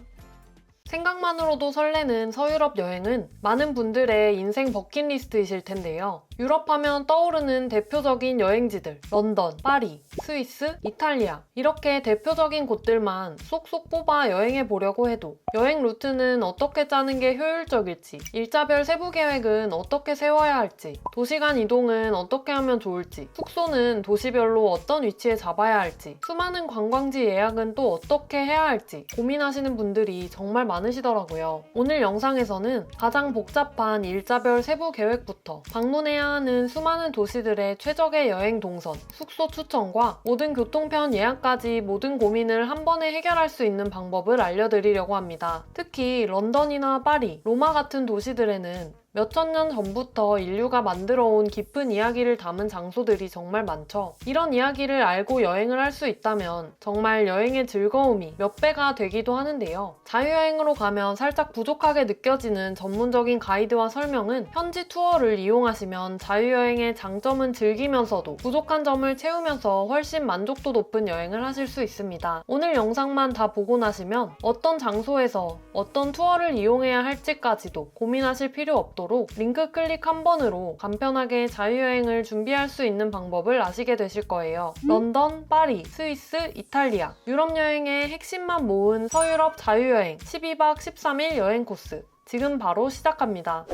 생각만으로도 설레는 서유럽 여행은 많은 분들의 인생 버킷리스트이실 텐데요. 유럽 하면 떠오르는 대표적인 여행지들, 런던, 파리, 스위스, 이탈리아 이렇게 대표적인 곳들만 쏙쏙 뽑아 여행해 보려고 해도 여행 루트는 어떻게 짜는 게 효율적일지, 일자별 세부 계획은 어떻게 세워야 할지, 도시간 이동은 어떻게 하면 좋을지, 숙소는 도시별로 어떤 위치에 잡아야 할지, 수많은 관광지 예약은 또 어떻게 해야 할지 고민하시는 분들이 정말 많으시더라고요. 오늘 영상에서는 가장 복잡한 일자별 세부 계획부터 방문해야 하는 수많은 도시들의 최적의 여행 동선, 숙소 추천과 모든 교통편 예약까지 모든 고민을 한 번에 해결할 수 있는 방법을 알려드리려고 합니다. 특히 런던이나 파리, 로마 같은 도시들에는 몇천 년 전부터 인류가 만들어온 깊은 이야기를 담은 장소들이 정말 많죠. 이런 이야기를 알고 여행을 할 수 있다면 정말 여행의 즐거움이 몇 배가 되기도 하는데요. 자유여행으로 가면 살짝 부족하게 느껴지는 전문적인 가이드와 설명은 현지 투어를 이용하시면 자유여행의 장점은 즐기면서도 부족한 점을 채우면서 훨씬 만족도 높은 여행을 하실 수 있습니다. 오늘 영상만 다 보고 나시면 어떤 장소에서 어떤 투어를 이용해야 할지까지도 고민하실 필요 없도록 링크 클릭 한 번으로 간편하게 자유여행을 준비할 수 있는 방법을 아시게 되실 거예요. 런던, 파리, 스위스, 이탈리아 유럽 여행의 핵심만 모은 서유럽 자유여행 12박 13일 여행 코스 지금 바로 시작합니다.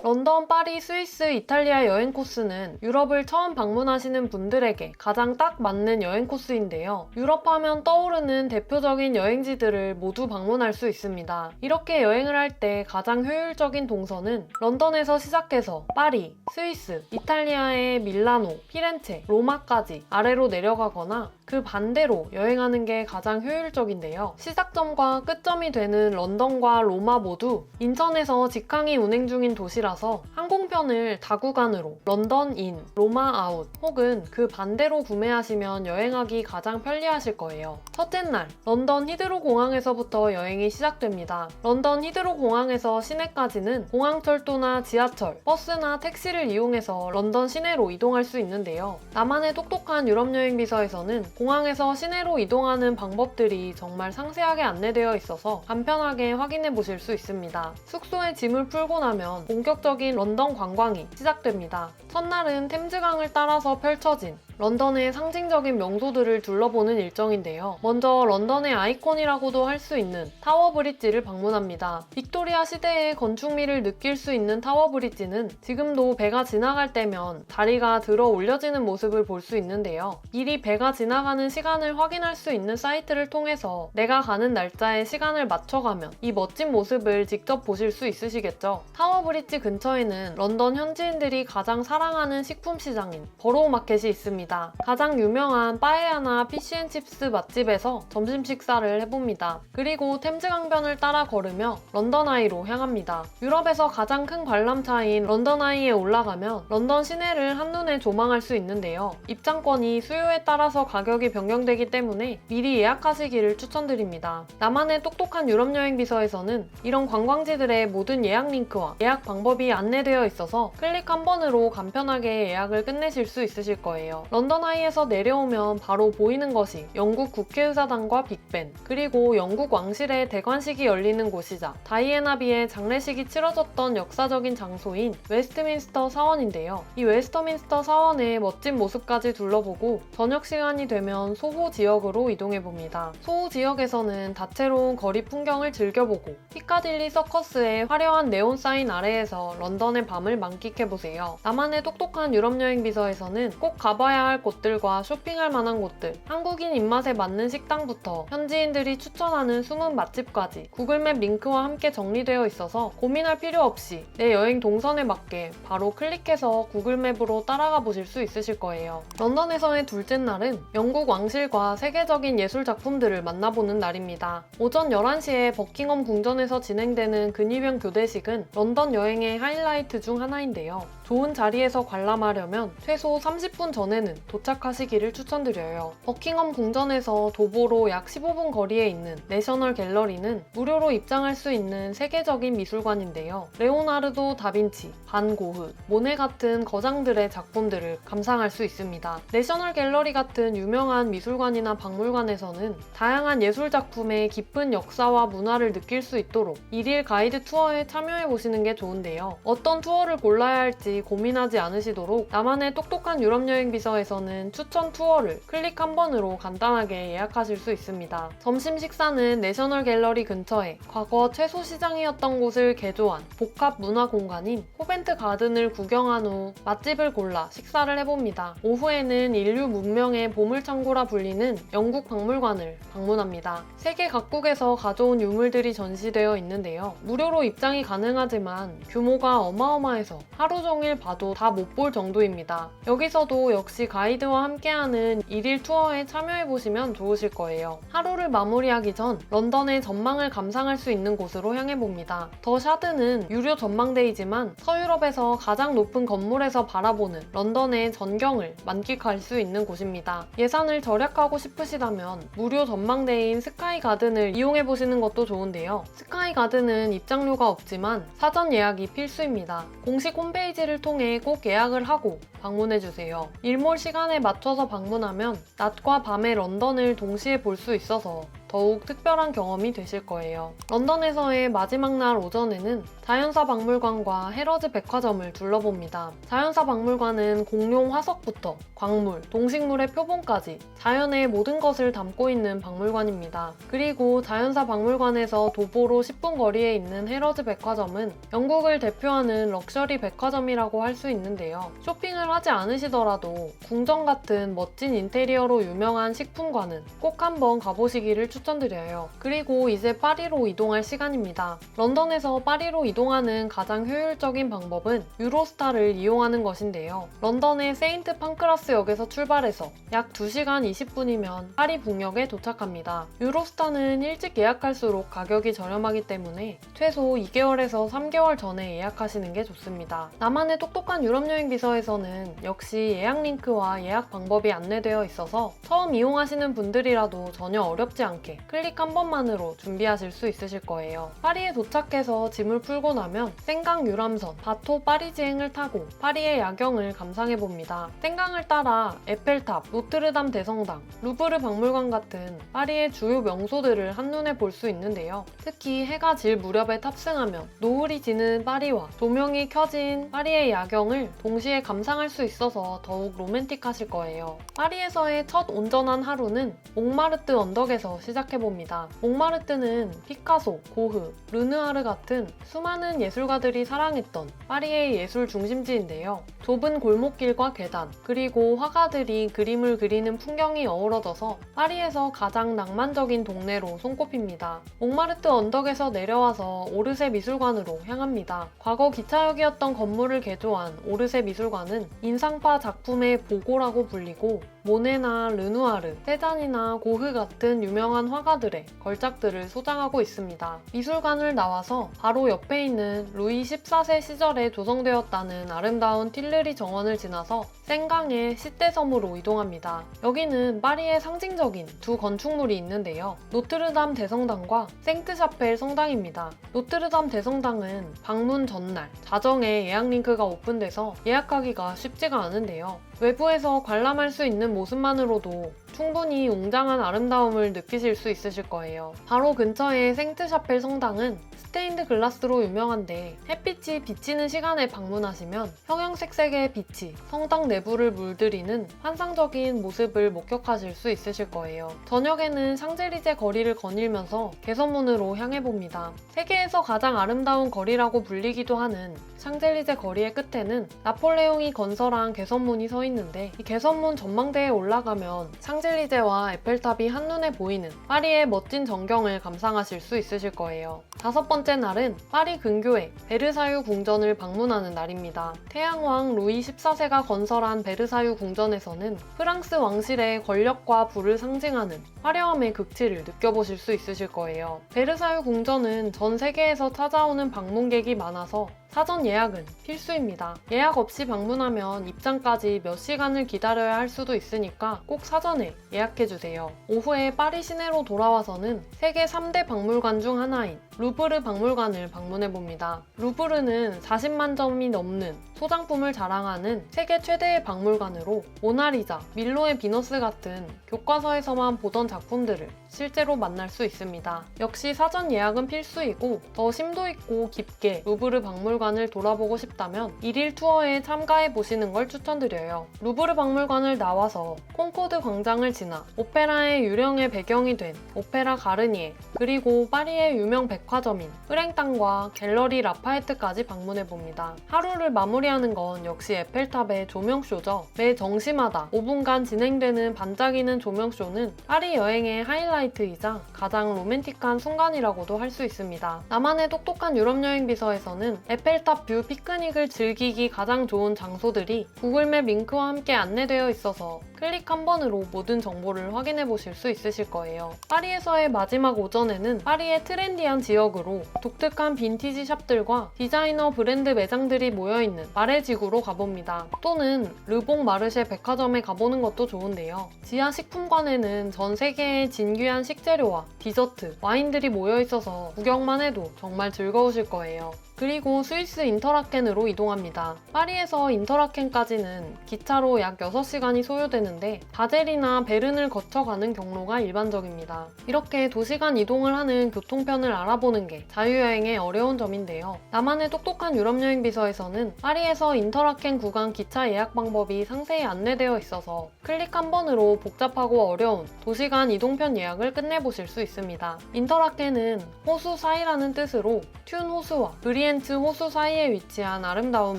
런던, 파리, 스위스, 이탈리아 여행 코스는 유럽을 처음 방문하시는 분들에게 가장 딱 맞는 여행 코스인데요. 유럽 하면 떠오르는 대표적인 여행지들을 모두 방문할 수 있습니다. 이렇게 여행을 할 때 가장 효율적인 동선은 런던에서 시작해서 파리, 스위스, 이탈리아의 밀라노, 피렌체, 로마까지 아래로 내려가거나 그 반대로 여행하는 게 가장 효율적인데요. 시작점과 끝점이 되는 런던과 로마 모두 인천에서 직항이 운행 중인 도시라서 항공편을 다구간으로 런던 인, 로마 아웃 혹은 그 반대로 구매하시면 여행하기 가장 편리하실 거예요. 첫째 날, 런던 히드로 공항에서부터 여행이 시작됩니다. 런던 히드로 공항에서 시내까지는 공항철도나 지하철, 버스나 택시를 이용해서 런던 시내로 이동할 수 있는데요. 나만의 똑똑한 유럽 여행 비서에서는 공항에서 시내로 이동하는 방법들이 정말 상세하게 안내되어 있어서 간편하게 확인해 보실 수 있습니다. 숙소에 짐을 풀고 나면 본격적인 런던 관광이 시작됩니다. 첫날은 템즈강을 따라서 펼쳐진 런던의 상징적인 명소들을 둘러보는 일정인데요. 먼저 런던의 아이콘이라고도 할 수 있는 타워 브릿지를 방문합니다. 빅토리아 시대의 건축미를 느낄 수 있는 타워 브릿지는 지금도 배가 지나갈 때면 다리가 들어 올려지는 모습을 볼 수 있는데요. 미리 배가 지나가는 시간을 확인할 수 있는 사이트를 통해서 내가 가는 날짜에 시간을 맞춰가면 이 멋진 모습을 직접 보실 수 있으시겠죠. 타워 브릿지 근처에는 런던 현지인들이 가장 사랑하는 식품 시장인 버로우 마켓이 있습니다. 있습니다. 가장 유명한 빠에야나 피쉬앤칩스 맛집에서 점심 식사를 해봅니다. 그리고 템즈 강변을 따라 걸으며 런던 아이로 향합니다. 유럽에서 가장 큰 관람차인 런던 아이에 올라가면 런던 시내를 한눈에 조망할 수 있는데요. 입장권이 수요에 따라서 가격이 변경되기 때문에 미리 예약하시기를 추천드립니다. 나만의 똑똑한 유럽 여행 비서에서는 이런 관광지들의 모든 예약 링크와 예약 방법이 안내되어 있어서 클릭 한 번으로 간편하게 예약을 끝내실 수 있으실 거예요. 런던 아이에서 내려오면 바로 보이는 것이 영국 국회의사당과 빅벤, 그리고 영국 왕실의 대관식이 열리는 곳이자 다이애나비의 장례식이 치러졌던 역사적인 장소인 웨스트민스터 사원인데요. 이 웨스트민스터 사원의 멋진 모습까지 둘러보고 저녁 시간이 되면 소호 지역으로 이동해봅니다. 소호 지역에서는 다채로운 거리 풍경을 즐겨보고 피카딜리 서커스의 화려한 네온 사인 아래에서 런던의 밤을 만끽해보세요. 나만의 똑똑한 유럽 여행 비서에서는 꼭 가봐야 할 곳들과 쇼핑할 만한 곳들, 한국인 입맛에 맞는 식당부터 현지인들이 추천하는 숨은 맛집까지 구글맵 링크와 함께 정리되어 있어서 고민할 필요 없이 내 여행 동선에 맞게 바로 클릭해서 구글맵으로 따라가 보실 수 있으실 거예요. 런던에서의 둘째 날은 영국 왕실과 세계적인 예술 작품들을 만나보는 날입니다. 오전 11시에 버킹엄 궁전에서 진행되는 근위병 교대식은 런던 여행의 하이라이트 중 하나인데요. 좋은 자리에서 관람하려면 최소 30분 전에는 도착하시기를 추천드려요. 버킹엄 궁전에서 도보로 약 15분 거리에 있는 내셔널 갤러리는 무료로 입장할 수 있는 세계적인 미술관인데요. 레오나르도 다빈치, 반 고흐, 모네 같은 거장들의 작품들을 감상할 수 있습니다. 내셔널 갤러리 같은 유명한 미술관이나 박물관에서는 다양한 예술 작품의 깊은 역사와 문화를 느낄 수 있도록 일일 가이드 투어에 참여해 보시는 게 좋은데요. 어떤 투어를 골라야 할지 고민하지 않으시도록 나만의 똑똑한 유럽 여행 비서에서는 추천 투어를 클릭 한 번으로 간단하게 예약하실 수 있습니다. 점심 식사는 내셔널 갤러리 근처에 과거 채소 시장이었던 곳을 개조한 복합 문화 공간인 코벤트 가든을 구경한 후 맛집을 골라 식사를 해봅니다. 오후에는 인류 문명의 보물창고라 불리는 영국 박물관을 방문합니다. 세계 각국에서 가져온 유물들이 전시되어 있는데요. 무료로 입장이 가능하지만 규모가 어마어마해서 하루 종일 봐도 다 못 볼 정도입니다. 여기서도 역시 가이드와 함께하는 일일 투어에 참여해보시면 좋으실 거예요. 하루를 마무리하기 전 런던의 전망을 감상할 수 있는 곳으로 향해봅니다. 더 샤드는 유료 전망대이지만 서유럽에서 가장 높은 건물에서 바라보는 런던의 전경을 만끽할 수 있는 곳입니다. 예산을 절약하고 싶으시다면 무료 전망대인 스카이 가든을 이용해보시는 것도 좋은데요. 스카이 가든은 입장료가 없지만 사전 예약이 필수입니다. 공식 홈페이지를 통해 꼭 예약을 하고 방문해주세요. 일몰 시간에 맞춰서 방문하면 낮과 밤의 런던을 동시에 볼 수 있어서 더욱 특별한 경험이 되실 거예요. 런던에서의 마지막 날 오전에는 자연사 박물관과 헤러즈 백화점을 둘러봅니다. 자연사 박물관은 공룡 화석부터 광물, 동식물의 표본까지 자연의 모든 것을 담고 있는 박물관입니다. 그리고 자연사 박물관에서 도보로 10분 거리에 있는 헤러즈 백화점은 영국을 대표하는 럭셔리 백화점이라고 할 수 있는데요. 쇼핑을 하지 않으시더라도 궁전 같은 멋진 인테리어로 유명한 식품관은 꼭 한번 가보시기를 추천드려요. 그리고 이제 파리로 이동할 시간입니다. 런던에서 파리로 이동하는 가장 효율적인 방법은 유로스타를 이용하는 것인데요. 런던의 세인트 판크라스역에서 출발해서 약 2시간 20분이면 파리 북역에 도착합니다. 유로스타는 일찍 예약할수록 가격이 저렴하기 때문에 최소 2개월에서 3개월 전에 예약하시는 게 좋습니다. 나만의 똑똑한 유럽 여행 비서에서는 역시 예약 링크와 예약 방법이 안내되어 있어서 처음 이용하시는 분들이라도 전혀 어렵지 않게 클릭 한 번만으로 준비하실 수 있으실 거예요. 파리에 도착해서 짐을 풀고 나면 생강 유람선 바토 파리지행을 타고 파리의 야경을 감상해봅니다. 생강을 따라 에펠탑, 노트르담 대성당, 루브르 박물관 같은 파리의 주요 명소들을 한눈에 볼 수 있는데요. 특히 해가 질 무렵에 탑승하면 노을이 지는 파리와 조명이 켜진 파리의 야경을 동시에 감상할 수 있어서 더욱 로맨틱하실 거예요. 파리에서의 첫 온전한 하루는 몽마르트 언덕에서 시작해봅니다. 몽마르트는 피카소, 고흐, 르누아르 같은 수많은 예술가들이 사랑했던 파리의 예술 중심지인데요. 좁은 골목길과 계단, 그리고 화가들이 그림을 그리는 풍경이 어우러져서 파리에서 가장 낭만적인 동네로 손꼽힙니다. 몽마르트 언덕에서 내려와서 오르세 미술관으로 향합니다. 과거 기차역이었던 건물을 개조한 오르세 미술관은 인상파 작품의 보고라고 불리고 모네나 르누아르, 세잔이나 고흐 같은 유명한 화가들의 걸작들을 소장하고 있습니다. 미술관을 나와서 바로 옆에 있는 루이 14세 시절에 조성되었다는 아름다운 틸르리 정원을 지나서 생강의 시대섬으로 이동합니다. 여기는 파리의 상징적인 두 건축물이 있는데요. 노트르담 대성당과 생트샤펠 성당입니다. 노트르담 대성당은 방문 전날 자정에 예약 링크가 오픈돼서 예약하기가 쉽지가 않은데요. 외부에서 관람할 수 있는 모습만으로도 충분히 웅장한 아름다움을 느끼실 수 있으실 거예요. 바로 근처의 생트샤펠 성당은 스테인드 글라스로 유명한데 햇빛이 비치는 시간에 방문하시면 형형색색의 빛이 성당 내부를 물들이는 환상적인 모습을 목격하실 수 있으실 거예요. 저녁에는 샹젤리제 거리를 거닐면서 개선문으로 향해봅니다. 세계에서 가장 아름다운 거리라고 불리기도 하는 샹젤리제 거리의 끝에는 나폴레옹이 건설한 개선문이 서 있는데 이 개선문 전망대에 올라가면 샹젤리제와 에펠탑이 한눈에 보이는 파리의 멋진 전경을 감상하실 수 있으실 거예요. 5번째 날은 파리 근교의 베르사유 궁전을 방문하는 날입니다. 태양왕 루이 14세가 건설한 베르사유 궁전에서는 프랑스 왕실의 권력과 부를 상징하는 화려함의 극치를 느껴보실 수 있으실 거예요. 베르사유 궁전은 전 세계에서 찾아오는 방문객이 많아서 사전 예약은 필수입니다. 예약 없이 방문하면 입장까지 몇 시간을 기다려야 할 수도 있으니까 꼭 사전에 예약해주세요. 오후에 파리 시내로 돌아와서는 세계 3대 박물관 중 하나인 루브르 박물관을 방문해봅니다. 루브르는 40만 점이 넘는 소장품을 자랑하는 세계 최대의 박물관으로 모나리자, 밀로의 비너스 같은 교과서에서만 보던 작품들을 실제로 만날 수 있습니다. 역시 사전 예약은 필수이고 더 심도 있고 깊게 루브르 박물관을 돌아보고 싶다면 1일 투어에 참가해 보시는 걸 추천드려요. 루브르 박물관을 나와서 콩코드 광장을 지나 오페라의 유령의 배경이 된 오페라 가르니에, 그리고 파리의 유명 백화점인 프랭땅과 갤러리 라파에트까지 방문해봅니다. 하루를 마무리하는 건 역시 에펠탑의 조명쇼죠. 매 정시마다 5분간 진행되는 반짝이는 조명쇼는 파리 여행의 하이라이트이자 가장 로맨틱한 순간이라고도 할 수 있습니다. 나만의 똑똑한 유럽 여행 비서에서는 에펠탑 뷰 피크닉을 즐기기 가장 좋은 장소들이 구글맵 링크와 함께 안내되어 있어서 클릭 한 번으로 모든 정보를 확인해 보실 수 있으실 거예요. 파리에서의 마지막 오전에는 파리의 트렌디한 지역으로 독특한 빈티지 샵들과 디자이너 브랜드 매장들이 모여있는 마레지구로 가봅니다. 또는 르봉 마르쉐 백화점에 가보는 것도 좋은데요. 지하 식품관에는 전 세계의 진귀한 식재료와 디저트, 와인들이 모여있어서 구경만 해도 정말 즐거우실 거예요. 그리고 스위스 인터라켄으로 이동합니다. 파리에서 인터라켄까지는 기차로 약 6시간이 소요되는데 바젤이나 베른을 거쳐가는 경로가 일반적입니다. 이렇게 2시간 이동을 하는 교통편을 알아보는 게 자유여행의 어려운 점인데요. 나만의 똑똑한 유럽여행 비서에서는 파리에서 인터라켄 구간 기차 예약 방법이 상세히 안내되어 있어서 클릭 한 번으로 복잡하고 어려운 2시간 이동편 예약을 끝내보실 수 있습니다. 인터라켄은 호수 사이라는 뜻으로 튠 호수와 브리엔츠 호수 사이에 위치한 아름다운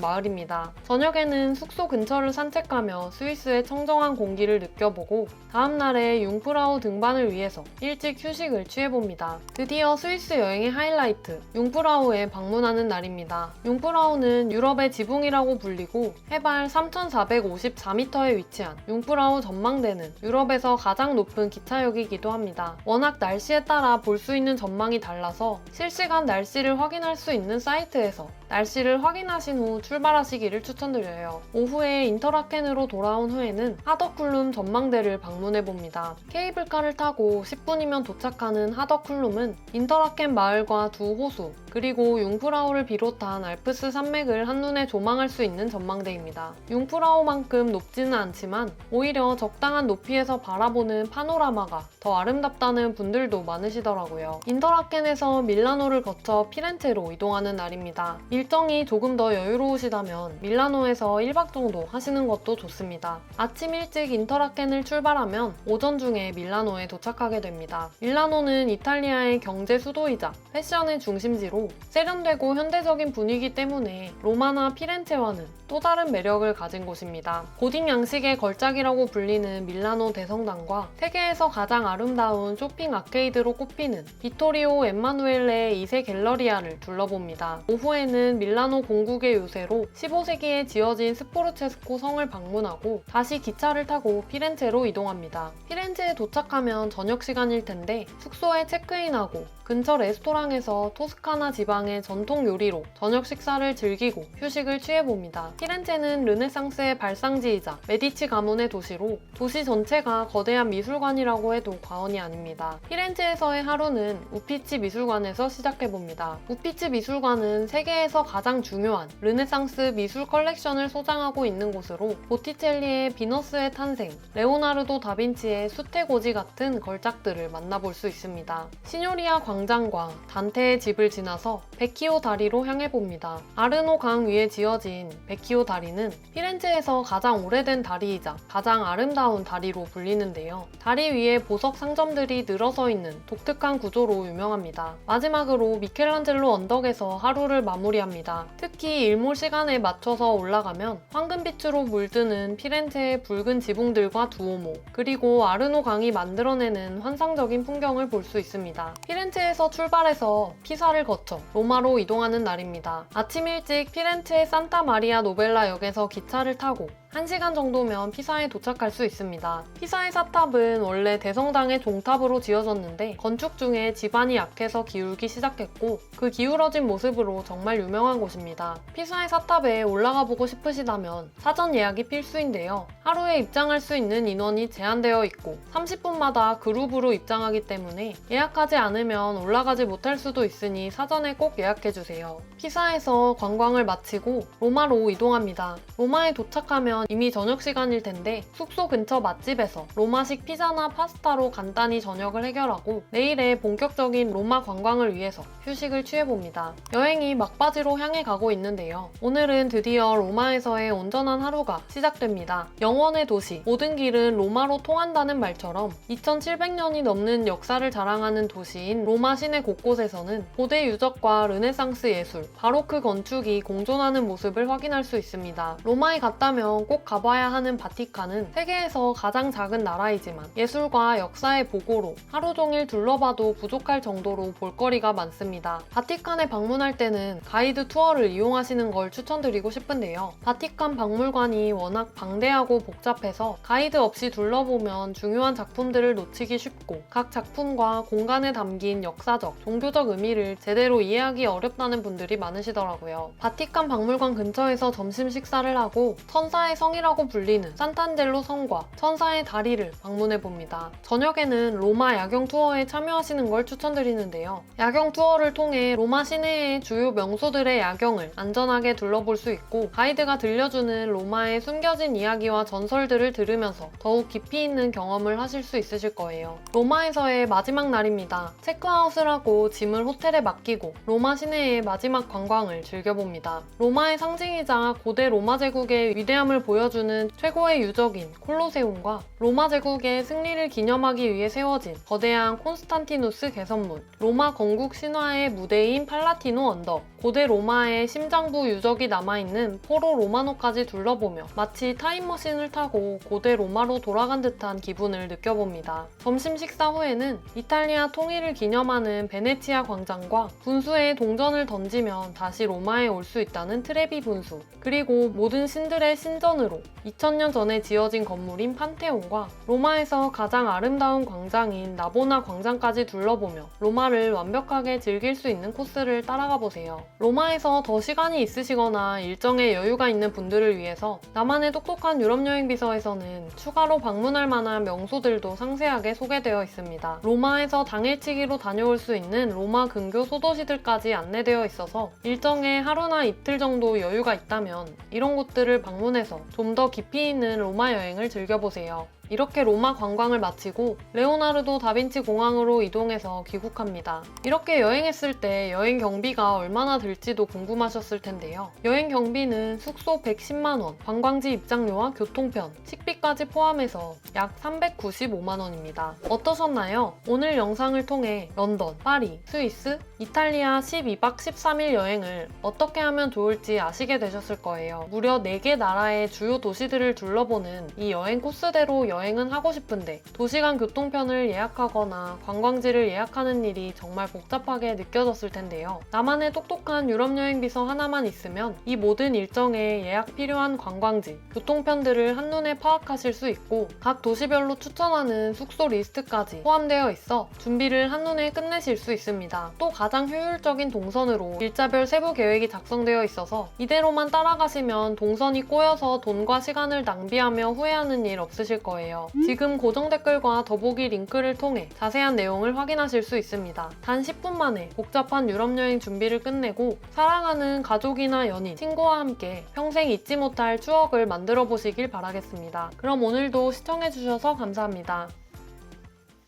마을입니다. 저녁에는 숙소 근처를 산책하며 스위스의 청정한 공기를 느껴보고 다음날에 융프라우 등반을 위해서 일찍 휴식을 취해봅니다. 드디어 스위스 여행의 하이라이트, 융프라우에 방문하는 날입니다. 융프라우는 유럽의 지붕이라고 불리고 해발 3,454m에 위치한 융프라우 전망대는 유럽에서 가장 높은 기차역이기도 합니다. 워낙 날씨에 따라 볼 수 있는 전망이 달라서 실시간 날씨를 확인할 수 있는 사이트에서 날씨를 확인하신 후 출발하시기를 추천드려요. 오후에 인터라켄으로 돌아온 후에는 하더쿨룸 전망대를 방문해봅니다. 케이블카를 타고 10분이면 도착하는 하더쿨룸은 인터라켄 마을과 두 호수, 그리고 융프라우를 비롯한 알프스 산맥을 한눈에 조망할 수 있는 전망대입니다. 융프라우만큼 높지는 않지만 오히려 적당한 높이에서 바라보는 파노라마가 더 아름답다는 분들도 많으시더라고요. 인터라켄에서 밀라노를 거쳐 피렌체로 이동하는 날입니다. 일정이 조금 더 여유로우시다면 밀라노에서 1박 정도 하시는 것도 좋습니다. 아침 일찍 인터라켄을 출발하면 오전 중에 밀라노에 도착하게 됩니다. 밀라노는 이탈리아의 경제 수도이자 패션의 중심지로 세련되고 현대적인 분위기 때문에 로마나 피렌체와는 또 다른 매력을 가진 곳입니다. 고딕 양식의 걸작이라고 불리는 밀라노 대성당과 세계에서 가장 아름다운 쇼핑 아케이드로 꼽히는 비토리오 엠마누엘레 2세 갤러리아를 둘러봅니다. 오후에는 밀라노 공국의 요새로 15세기에 지어진 스포르체스코 성을 방문하고 다시 기차를 타고 피렌체로 이동합니다. 피렌체에 도착하면 저녁 시간일 텐데 숙소에 체크인하고 근처 레스토랑에서 토스카나 지방의 전통 요리로 저녁 식사를 즐기고 휴식을 취해봅니다. 피렌체는 르네상스의 발상지이자 메디치 가문의 도시로 도시 전체가 거대한 미술관이라고 해도 과언이 아닙니다. 피렌체에서의 하루는 우피치 미술관에서 시작해봅니다. 우피치 미술관은 세계에서 가장 중요한 르네상스 미술 컬렉션을 소장하고 있는 곳으로 보티첼리의 비너스의 탄생, 레오나르도 다빈치의 수태고지 같은 걸작들을 만나볼 수 있습니다. 시뇨리아 광장과 단테의 집을 지나서 베키오 다리로 향해봅니다. 아르노 강 위에 지어진 베키오 다리는 피렌체에서 가장 오래된 다리이자 가장 아름다운 다리로 불리는데요. 다리 위에 보석 상점들이 늘어서 있는 독특한 구조로 유명합니다. 마지막으로 미켈란젤로 언덕에서 하루를 마무리합니다. 특히 일몰 시간에 맞춰서 올라가면 황금빛으로 물드는 피렌체의 붉은 지붕들과 두오모, 그리고 아르노 강이 만들어내는 환상적인 풍경을 볼 수 있습니다. 피렌체에서 출발해서 피사를 거쳐 로마로 이동하는 날입니다. 아침 일찍 피렌체 산타 마리아 노벨라 역에서 기차를 타고 1시간 정도면 피사에 도착할 수 있습니다. 피사의 사탑은 원래 대성당의 종탑으로 지어졌는데 건축 중에 지반이 약해서 기울기 시작했고 그 기울어진 모습으로 정말 유명한 곳입니다. 피사의 사탑에 올라가 보고 싶으시다면 사전 예약이 필수인데요. 하루에 입장할 수 있는 인원이 제한되어 있고 30분마다 그룹으로 입장하기 때문에 예약하지 않으면 올라가지 못할 수도 있으니 사전에 꼭 예약해주세요. 피사에서 관광을 마치고 로마로 이동합니다. 로마에 도착하면 이미 저녁 시간일 텐데 숙소 근처 맛집에서 로마식 피자나 파스타로 간단히 저녁을 해결하고 내일의 본격적인 로마 관광을 위해서 휴식을 취해봅니다. 여행이 막바지로 향해 가고 있는데요. 오늘은 드디어 로마에서의 온전한 하루가 시작됩니다. 영원의 도시, 모든 길은 로마로 통한다는 말처럼 2700년이 넘는 역사를 자랑하는 도시인 로마 시내 곳곳에서는 고대 유적과 르네상스 예술, 바로크 건축이 공존하는 모습을 확인할 수 있습니다. 로마에 갔다면 꼭 가봐야 하는 바티칸은 세계에서 가장 작은 나라이지만 예술과 역사의 보고로 하루 종일 둘러봐도 부족할 정도로 볼거리가 많습니다. 바티칸에 방문할 때는 가이드 투어를 이용하시는 걸 추천드리고 싶은데요. 바티칸 박물관이 워낙 방대하고 복잡해서 가이드 없이 둘러보면 중요한 작품들을 놓치기 쉽고 각 작품과 공간에 담긴 역사적, 종교적 의미를 제대로 이해하기 어렵다는 분들이 많으시더라고요. 바티칸 박물관 근처에서 점심 식사를 하고 천사의 성이라고 불리는 산탄젤로 성과 천사의 다리를 방문해봅니다. 저녁에는 로마 야경 투어에 참여하시는 걸 추천드리는데요. 야경 투어를 통해 로마 시내의 주요 명소들의 야경을 안전하게 둘러볼 수 있고 가이드가 들려주는 로마의 숨겨진 이야기와 전설들을 들으면서 더욱 깊이 있는 경험을 하실 수 있으실 거예요. 로마에서의 마지막 날입니다. 체크아웃을 하고 짐을 호텔에 맡기고 로마 시내의 마지막 관광을 즐겨봅니다. 로마의 상징이자 고대 로마 제국의 위대함을 보여주는 최고의 유적인 콜로세움과 로마 제국의 승리를 기념하기 위해 세워진 거대한 콘스탄티누스 개선문, 로마 건국 신화의 무대인 팔라티노 언덕, 고대 로마의 심장부 유적이 남아있는 포로 로마노까지 둘러보며 마치 타임머신을 타고 고대 로마로 돌아간 듯한 기분을 느껴봅니다. 점심 식사 후에는 이탈리아 통일을 기념하는 베네치아 광장과 분수에 동전을 던지면 다시 로마에 올 수 있다는 트레비 분수, 그리고 모든 신들의 신전으로 2000년 전에 지어진 건물인 판테온과 로마에서 가장 아름다운 광장인 나보나 광장까지 둘러보며 로마를 완벽하게 즐길 수 있는 코스를 따라가 보세요. 로마에서 더 시간이 있으시거나 일정에 여유가 있는 분들을 위해서 나만의 똑똑한 유럽 여행 비서에서는 추가로 방문할 만한 명소들도 상세하게 소개되어 있습니다. 로마에서 당일치기로 다녀올 수 있는 로마 근교 소도시들까지 안내되어 있어서 일정에 하루나 이틀 정도 여유가 있다면 이런 곳들을 방문해서 좀 더 깊이 있는 로마 여행을 즐겨보세요. 이렇게 로마 관광을 마치고 레오나르도 다빈치 공항으로 이동해서 귀국합니다. 이렇게 여행했을 때 여행 경비가 얼마나 들지도 궁금하셨을 텐데요. 여행 경비는 숙소 110만 원, 관광지 입장료와 교통편, 식비까지 포함해서 약 395만 원입니다. 어떠셨나요? 오늘 영상을 통해 런던, 파리, 스위스, 이탈리아 12박 13일 여행을 어떻게 하면 좋을지 아시게 되셨을 거예요. 무려 4개 나라의 주요 도시들을 둘러보는 이 여행 코스대로 여행은 하고 싶은데 도시간 교통편을 예약하거나 관광지를 예약하는 일이 정말 복잡하게 느껴졌을 텐데요. 나만의 똑똑한 유럽 여행 비서 하나만 있으면 이 모든 일정에 예약 필요한 관광지, 교통편들을 한눈에 파악하실 수 있고 각 도시별로 추천하는 숙소 리스트까지 포함되어 있어 준비를 한눈에 끝내실 수 있습니다. 또 가장 효율적인 동선으로 일자별 세부 계획이 작성되어 있어서 이대로만 따라가시면 동선이 꼬여서 돈과 시간을 낭비하며 후회하는 일 없으실 거예요. 지금 고정 댓글과 더보기 링크를 통해 자세한 내용을 확인하실 수 있습니다. 단 10분 만에 복잡한 유럽 여행 준비를 끝내고 사랑하는 가족이나 연인, 친구와 함께 평생 잊지 못할 추억을 만들어 보시길 바라겠습니다. 그럼 오늘도 시청해주셔서 감사합니다.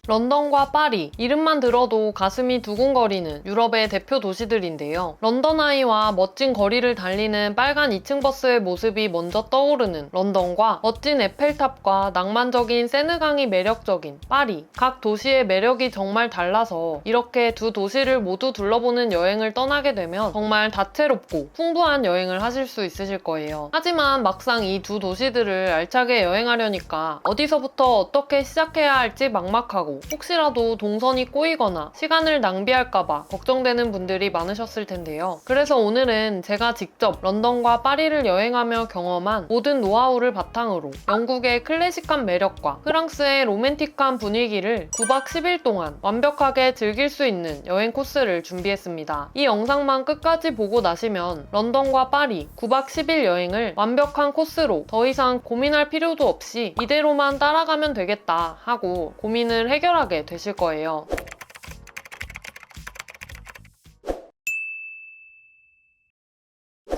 런던과 파리, 이름만 들어도 가슴이 두근거리는 유럽의 대표 도시들인데요. 런던 아이와 멋진 거리를 달리는 빨간 2층 버스의 모습이 먼저 떠오르는 런던과 멋진 에펠탑과 낭만적인 세느강이 매력적인 파리. 각 도시의 매력이 정말 달라서 이렇게 두 도시를 모두 둘러보는 여행을 떠나게 되면 정말 다채롭고 풍부한 여행을 하실 수 있으실 거예요. 하지만 막상 이 두 도시들을 알차게 여행하려니까 어디서부터 어떻게 시작해야 할지 막막하고 혹시라도 동선이 꼬이거나 시간을 낭비할까봐 걱정되는 분들이 많으셨을 텐데요. 그래서 오늘은 제가 직접 런던과 파리를 여행하며 경험한 모든 노하우를 바탕으로 영국의 클래식한 매력과 프랑스의 로맨틱한 분위기를 9박 10일 동안 완벽하게 즐길 수 있는 여행 코스를 준비했습니다. 이 영상만 끝까지 보고 나시면 런던과 파리 9박 10일 여행을 완벽한 코스로 더 이상 고민할 필요도 없이 이대로만 따라가면 되겠다 하고 고민을 해결하게 되실 거예요.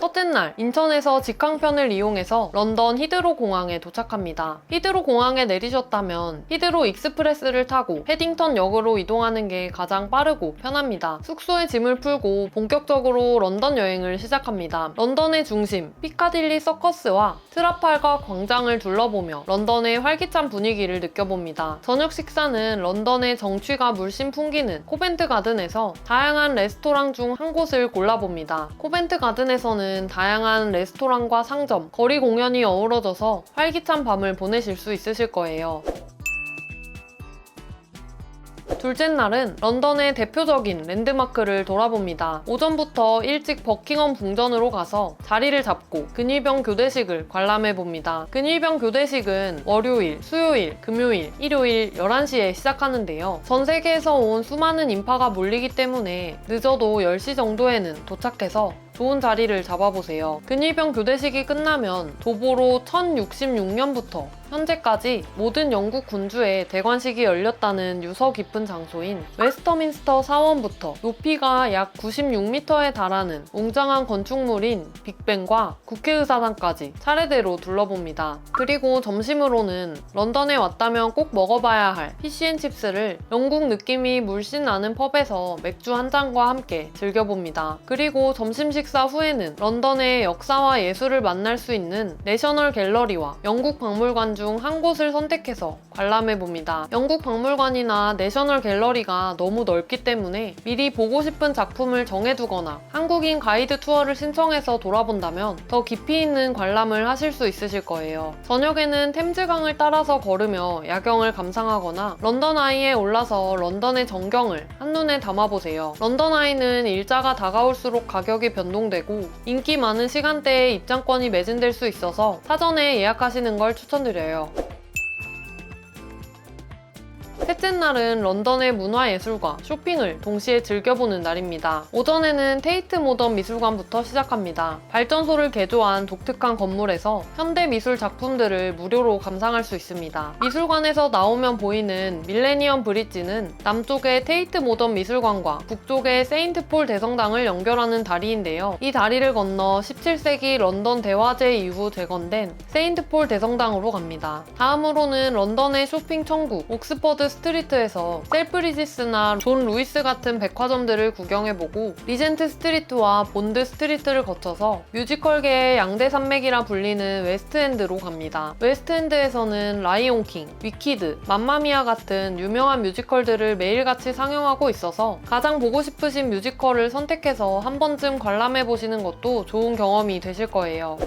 첫째 날, 인천에서 직항편을 이용해서 런던 히드로 공항에 도착합니다. 히드로 공항에 내리셨다면 히드로 익스프레스를 타고 패딩턴 역으로 이동하는 게 가장 빠르고 편합니다. 숙소에 짐을 풀고 본격적으로 런던 여행을 시작합니다. 런던의 중심, 피카딜리 서커스와 트라팔가 광장을 둘러보며 런던의 활기찬 분위기를 느껴봅니다. 저녁 식사는 런던의 정취가 물씬 풍기는 코벤트 가든에서 다양한 레스토랑 중 한 곳을 골라봅니다. 코벤트 가든에서는 다양한 레스토랑과 상점, 거리 공연이 어우러져서 활기찬 밤을 보내실 수 있으실 거예요. 둘째 날은 런던의 대표적인 랜드마크를 돌아봅니다. 오전부터 일찍 버킹엄 궁전으로 가서 자리를 잡고 근위병 교대식을 관람해봅니다. 근위병 교대식은 월요일, 수요일, 금요일, 일요일 11시에 시작하는데요. 전 세계에서 온 수많은 인파가 몰리기 때문에 늦어도 10시 정도에는 도착해서 좋은 자리를 잡아보세요. 근위병 교대식이 끝나면 도보로 1066년부터 현재까지 모든 영국 군주의 대관식이 열렸다는 유서 깊은 장소인 웨스터민스터 사원부터 높이가 약 96m에 달하는 웅장한 건축물인 빅벤과 국회의사당까지 차례대로 둘러봅니다. 그리고 점심으로는 런던에 왔다면 꼭 먹어봐야 할 피쉬앤칩스를 영국 느낌이 물씬 나는 펍에서 맥주 한 잔과 함께 즐겨봅니다. 그리고 점심 식사 후에는 런던의 역사와 예술을 만날 수 있는 내셔널 갤러리와 영국 박물관 중 한 곳을 선택해서 관람해봅니다. 영국 박물관이나 내셔널 갤러리가 너무 넓기 때문에 미리 보고 싶은 작품을 정해두거나 한국인 가이드 투어를 신청해서 돌아본다면 더 깊이 있는 관람을 하실 수 있으실 거예요. 저녁에는 템즈강을 따라서 걸으며 야경을 감상하거나 런던 아이에 올라서 런던의 전경을 한눈에 담아보세요. 런던 아이는 일자가 다가올수록 가격이 변동되고 인기 많은 시간대에 입장권이 매진될 수 있어서 사전에 예약하시는 걸 추천드려요. 셋째 날은 런던의 문화예술과 쇼핑을 동시에 즐겨보는 날입니다. 오전에는 테이트 모던 미술관부터 시작합니다. 발전소를 개조한 독특한 건물에서 현대 미술 작품들을 무료로 감상할 수 있습니다. 미술관에서 나오면 보이는 밀레니엄 브릿지는 남쪽의 테이트 모던 미술관과 북쪽의 세인트 폴 대성당을 연결하는 다리인데요. 이 다리를 건너 17세기 런던 대화재 이후 재건된 세인트 폴 대성당으로 갑니다. 다음으로는 런던의 쇼핑 천국 옥스퍼드 스트리트에서 셀프리지스나 존 루이스 같은 백화점들을 구경해보고 리젠트 스트리트와 본드 스트리트를 거쳐서 뮤지컬계의 양대 산맥이라 불리는 웨스트엔드로 갑니다. 웨스트엔드에서는 라이온 킹, 위키드, 맘마미아 같은 유명한 뮤지컬들을 매일같이 상영하고 있어서 가장 보고 싶으신 뮤지컬을 선택해서 한 번쯤 관람해보시는 것도 좋은 경험이 되실 거예요.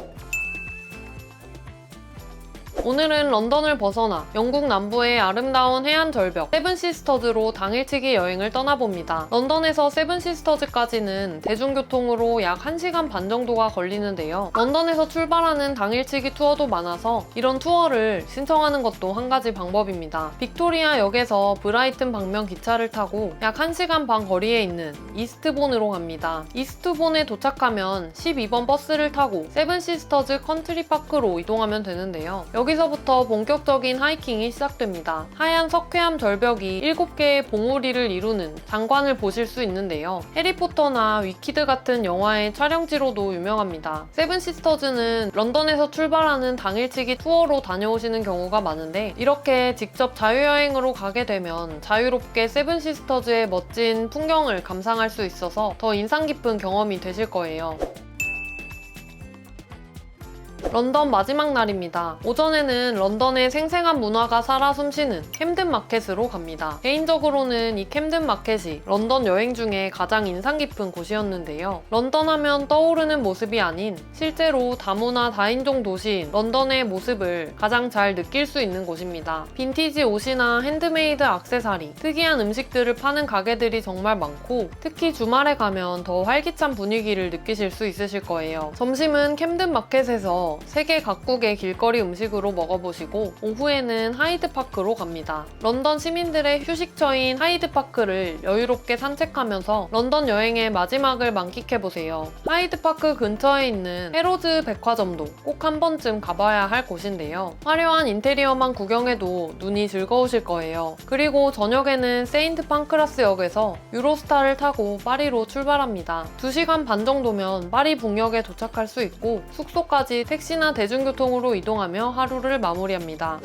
오늘은 런던을 벗어나 영국 남부의 아름다운 해안 절벽 세븐시스터즈로 당일치기 여행을 떠나봅니다. 런던에서 세븐시스터즈까지는 대중교통으로 약 1시간 반 정도가 걸리는데요. 런던에서 출발하는 당일치기 투어도 많아서 이런 투어를 신청하는 것도 한 가지 방법입니다. 빅토리아 역에서 브라이튼 방면 기차를 타고 약 1시간 반 거리에 있는 이스트본으로 갑니다. 이스트본에 도착하면 12번 버스를 타고 세븐시스터즈 컨트리파크로 이동하면 되는데요. 여기서부터 본격적인 하이킹이 시작됩니다. 하얀 석회암 절벽이 7개의 봉우리를 이루는 장관을 보실 수 있는데요. 해리포터나 위키드 같은 영화의 촬영지로도 유명합니다. 세븐시스터즈는 런던에서 출발하는 당일치기 투어로 다녀오시는 경우가 많은데 이렇게 직접 자유여행으로 가게 되면 자유롭게 세븐시스터즈의 멋진 풍경을 감상할 수 있어서 더 인상 깊은 경험이 되실 거예요. 런던 마지막 날입니다. 오전에는 런던의 생생한 문화가 살아 숨쉬는 캠든 마켓으로 갑니다. 개인적으로는 이 캠든 마켓이 런던 여행 중에 가장 인상 깊은 곳이었는데요. 런던 하면 떠오르는 모습이 아닌 실제로 다문화 다인종 도시인 런던의 모습을 가장 잘 느낄 수 있는 곳입니다. 빈티지 옷이나 핸드메이드 액세서리, 특이한 음식들을 파는 가게들이 정말 많고 특히 주말에 가면 더 활기찬 분위기를 느끼실 수 있으실 거예요. 점심은 캠든 마켓에서 세계 각국의 길거리 음식으로 먹어보시고 오후에는 하이드파크로 갑니다. 런던 시민들의 휴식처인 하이드파크를 여유롭게 산책하면서 런던 여행의 마지막을 만끽해보세요. 하이드파크 근처에 있는 해로즈 백화점도 꼭 한 번쯤 가봐야 할 곳인데요. 화려한 인테리어만 구경해도 눈이 즐거우실 거예요. 그리고 저녁에는 세인트 판크라스 역에서 유로스타를 타고 파리로 출발합니다. 2시간 반 정도면 파리 북역에 도착할 수 있고 숙소까지 택시나 대중교통으로 이동하며 하루를 마무리합니다.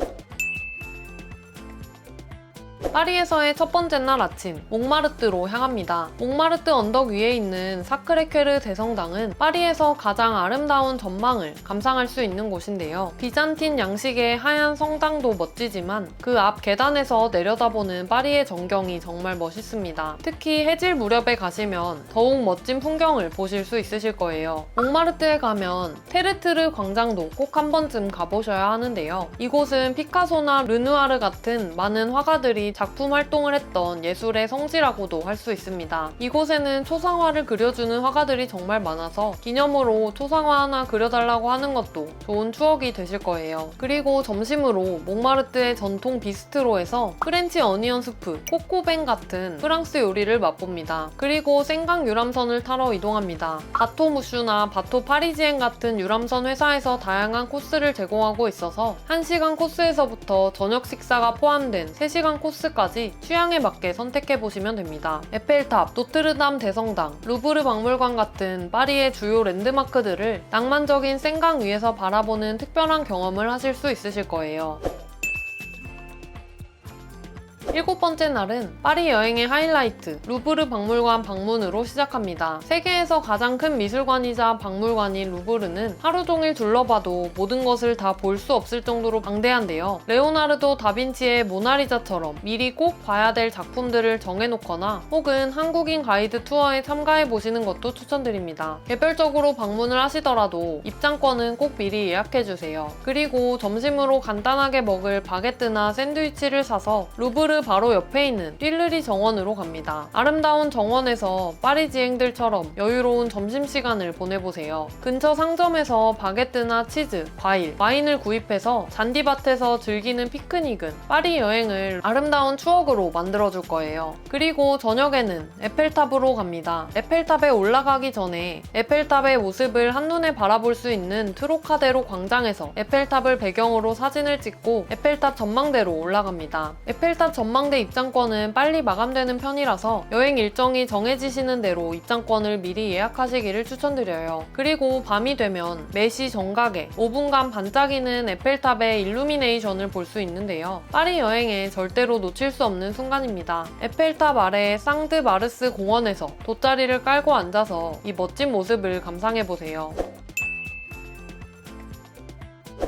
파리에서의 첫 번째 날 아침, 몽마르트로 향합니다. 몽마르트 언덕 위에 있는 사크레케르 대성당은 파리에서 가장 아름다운 전망을 감상할 수 있는 곳인데요. 비잔틴 양식의 하얀 성당도 멋지지만 그 앞 계단에서 내려다보는 파리의 전경이 정말 멋있습니다. 특히 해질 무렵에 가시면 더욱 멋진 풍경을 보실 수 있으실 거예요. 몽마르트에 가면 테르트르 광장도 꼭 한 번쯤 가보셔야 하는데요. 이곳은 피카소나 르누아르 같은 많은 화가들이 작품 활동을 했던 예술의 성지라고도 할 수 있습니다. 이곳에는 초상화를 그려주는 화가들이 정말 많아서 기념으로 초상화 하나 그려달라고 하는 것도 좋은 추억이 되실 거예요. 그리고 점심으로 몽마르트의 전통 비스트로에서 프렌치 어니언 수프, 코코뱅 같은 프랑스 요리를 맛봅니다. 그리고 생강 유람선을 타러 이동합니다. 바토 무슈나 바토 파리지엔 같은 유람선 회사에서 다양한 코스를 제공하고 있어서 1시간 코스에서부터 저녁 식사가 포함된 3시간 코스까지 취향에 맞게 선택해보시면 됩니다. 에펠탑, 노트르담 대성당, 루브르 박물관 같은 파리의 주요 랜드마크들을 낭만적인 생강 위에서 바라보는 특별한 경험을 하실 수 있으실 거예요. 7번째 날은 파리 여행의 하이라이트, 루브르 박물관 방문으로 시작합니다. 세계에서 가장 큰 미술관이자 박물관인 루브르는 하루 종일 둘러봐도 모든 것을 다 볼 수 없을 정도로 방대한데요. 레오나르도 다빈치의 모나리자처럼 미리 꼭 봐야 될 작품들을 정해놓거나 혹은 한국인 가이드 투어에 참가해보시는 것도 추천드립니다. 개별적으로 방문을 하시더라도 입장권은 꼭 미리 예약해주세요. 그리고 점심으로 간단하게 먹을 바게트나 샌드위치를 사서 루브르 루브르 바로 옆에 있는 띨르리 정원으로 갑니다. 아름다운 정원에서 파리지앵들처럼 여유로운 점심시간을 보내보세요. 근처 상점에서 바게트나 치즈, 과일, 와인을 구입해서 잔디밭에서 즐기는 피크닉은 파리 여행을 아름다운 추억으로 만들어줄 거예요. 그리고 저녁에는 에펠탑으로 갑니다. 에펠탑에 올라가기 전에 에펠탑의 모습을 한눈에 바라볼 수 있는 트로카데로 광장에서 에펠탑을 배경으로 사진을 찍고 에펠탑 전망대로 올라갑니다. 에펠탑 전망대 입장권은 빨리 마감되는 편이라서 여행 일정이 정해지시는 대로 입장권을 미리 예약하시기를 추천드려요. 그리고 밤이 되면 매시 정각에 5분간 반짝이는 에펠탑의 일루미네이션을 볼 수 있는데요. 파리 여행에 절대로 놓칠 수 없는 순간입니다. 에펠탑 아래 상드 마르스 공원에서 돗자리를 깔고 앉아서 이 멋진 모습을 감상해보세요.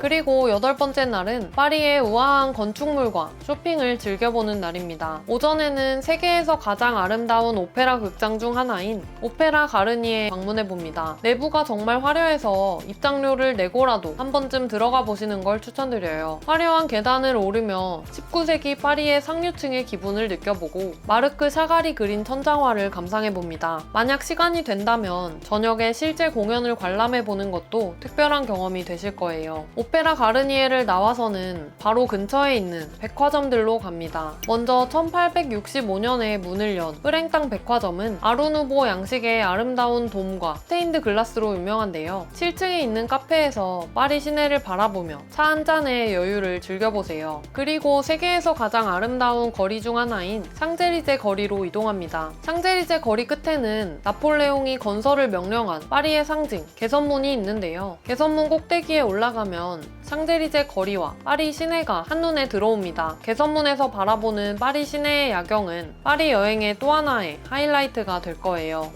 그리고 8번째 날은 파리의 우아한 건축물과 쇼핑을 즐겨보는 날입니다. 오전에는 세계에서 가장 아름다운 오페라 극장 중 하나인 오페라 가르니에 방문해봅니다. 내부가 정말 화려해서 입장료를 내고라도 한 번쯤 들어가 보시는 걸 추천드려요. 화려한 계단을 오르며 19세기 파리의 상류층의 기분을 느껴보고 마르크 샤갈이 그린 천장화를 감상해봅니다. 만약 시간이 된다면 저녁에 실제 공연을 관람해보는 것도 특별한 경험이 되실 거예요. 오페라 가르니에를 나와서는 바로 근처에 있는 백화점들로 갑니다. 먼저 1865년에 문을 연 프랭땅 백화점은 아르누보 양식의 아름다운 돔과 스테인드 글라스로 유명한데요. 7층에 있는 카페에서 파리 시내를 바라보며 차 한 잔의 여유를 즐겨보세요. 그리고 세계에서 가장 아름다운 거리 중 하나인 샹젤리제 거리로 이동합니다. 샹젤리제 거리 끝에는 나폴레옹이 건설을 명령한 파리의 상징 개선문이 있는데요. 개선문 꼭대기에 올라가면 샹젤리제 거리와 파리 시내가 한눈에 들어옵니다. 개선문에서 바라보는 파리 시내의 야경은 파리 여행의 또 하나의 하이라이트가 될 거예요.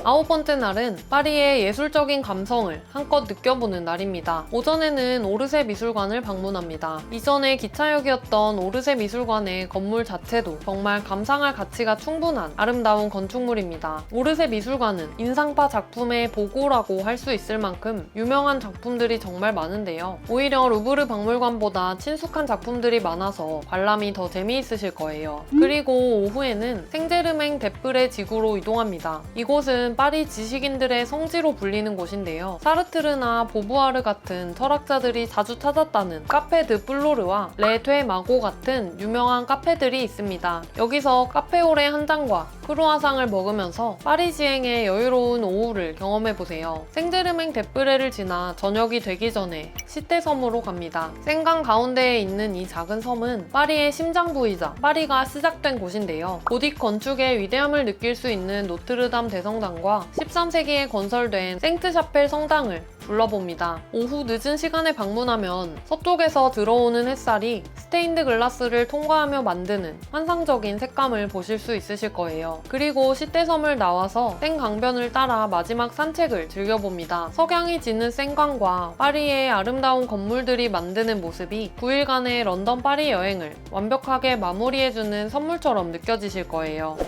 9번째 날은 파리의 예술적인 감성을 한껏 느껴보는 날입니다. 오전에는 오르세 미술관을 방문합니다. 이전에 기차역이었던 오르세 미술관의 건물 자체도 정말 감상할 가치가 충분한 아름다운 건축물입니다. 오르세 미술관은 인상파 작품의 보고라고 할 수 있을 만큼 유명한 작품들이 정말 많은데요. 오히려 루브르 박물관보다 친숙한 작품들이 많아서 관람이 더 재미있으실 거예요. 그리고 오후에는 생제르맹 데프레 지구로 이동합니다. 이곳은 파리 지식인들의 성지로 불리는 곳인데요. 사르트르나 보부아르 같은 철학자들이 자주 찾았다는 카페 드 플로르와 레퇴 마고 같은 유명한 카페들이 있습니다. 여기서 카페오레 한 잔과 크루아상을 먹으면서 파리지행의 여유로운 오후를 경험해보세요. 생제르맹 데프레를 지나 저녁이 되기 전에 시떼섬으로 갑니다. 생강 가운데에 있는 이 작은 섬은 파리의 심장부이자 파리가 시작된 곳인데요. 고딕 건축의 위대함을 느낄 수 있는 노트르담 대성당과 13세기에 건설된 생트샤펠 성당을 둘러봅니다. 오후 늦은 시간에 방문하면 서쪽에서 들어오는 햇살이 스테인드 글라스를 통과하며 만드는 환상적인 색감을 보실 수 있으실 거예요. 그리고 시떼섬을 나와서 생강변을 따라 마지막 산책을 즐겨봅니다. 석양이 지는 생강과 파리의 아름다운 건물들이 만드는 모습이 9일간의 런던 파리 여행을 완벽하게 마무리해주는 선물처럼 느껴지실 거예요.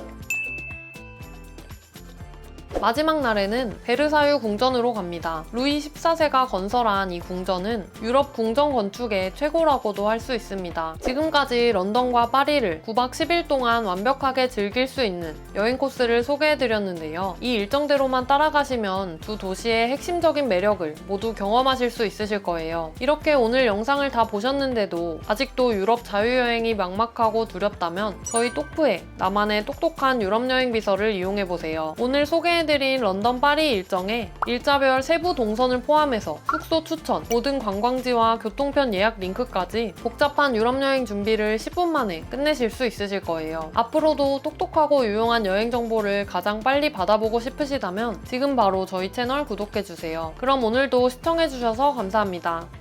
마지막 날에는 베르사유 궁전으로 갑니다. 루이 14세가 건설한 이 궁전은 유럽 궁전 건축의 최고라고도 할 수 있습니다. 지금까지 런던과 파리를 9박 10일 동안 완벽하게 즐길 수 있는 여행 코스를 소개해드렸는데요. 이 일정대로만 따라가시면 두 도시의 핵심적인 매력을 모두 경험하실 수 있으실 거예요. 이렇게 오늘 영상을 다 보셨는데도 아직도 유럽 자유여행이 막막하고 두렵다면 저희 똑프의 나만의 똑똑한 유럽여행 비서를 이용해보세요. 오늘 소개해드린 런던 파리 일정에 일자별 세부 동선을 포함해서 숙소 추천, 모든 관광지와 교통편 예약 링크까지 복잡한 유럽여행 준비를 10분 만에 끝내실 수 있으실 거예요. 앞으로도 똑똑하고 유용한 여행 정보를 가장 빨리 받아보고 싶으시다면 지금 바로 저희 채널 구독해주세요. 그럼 오늘도 시청해주셔서 감사합니다.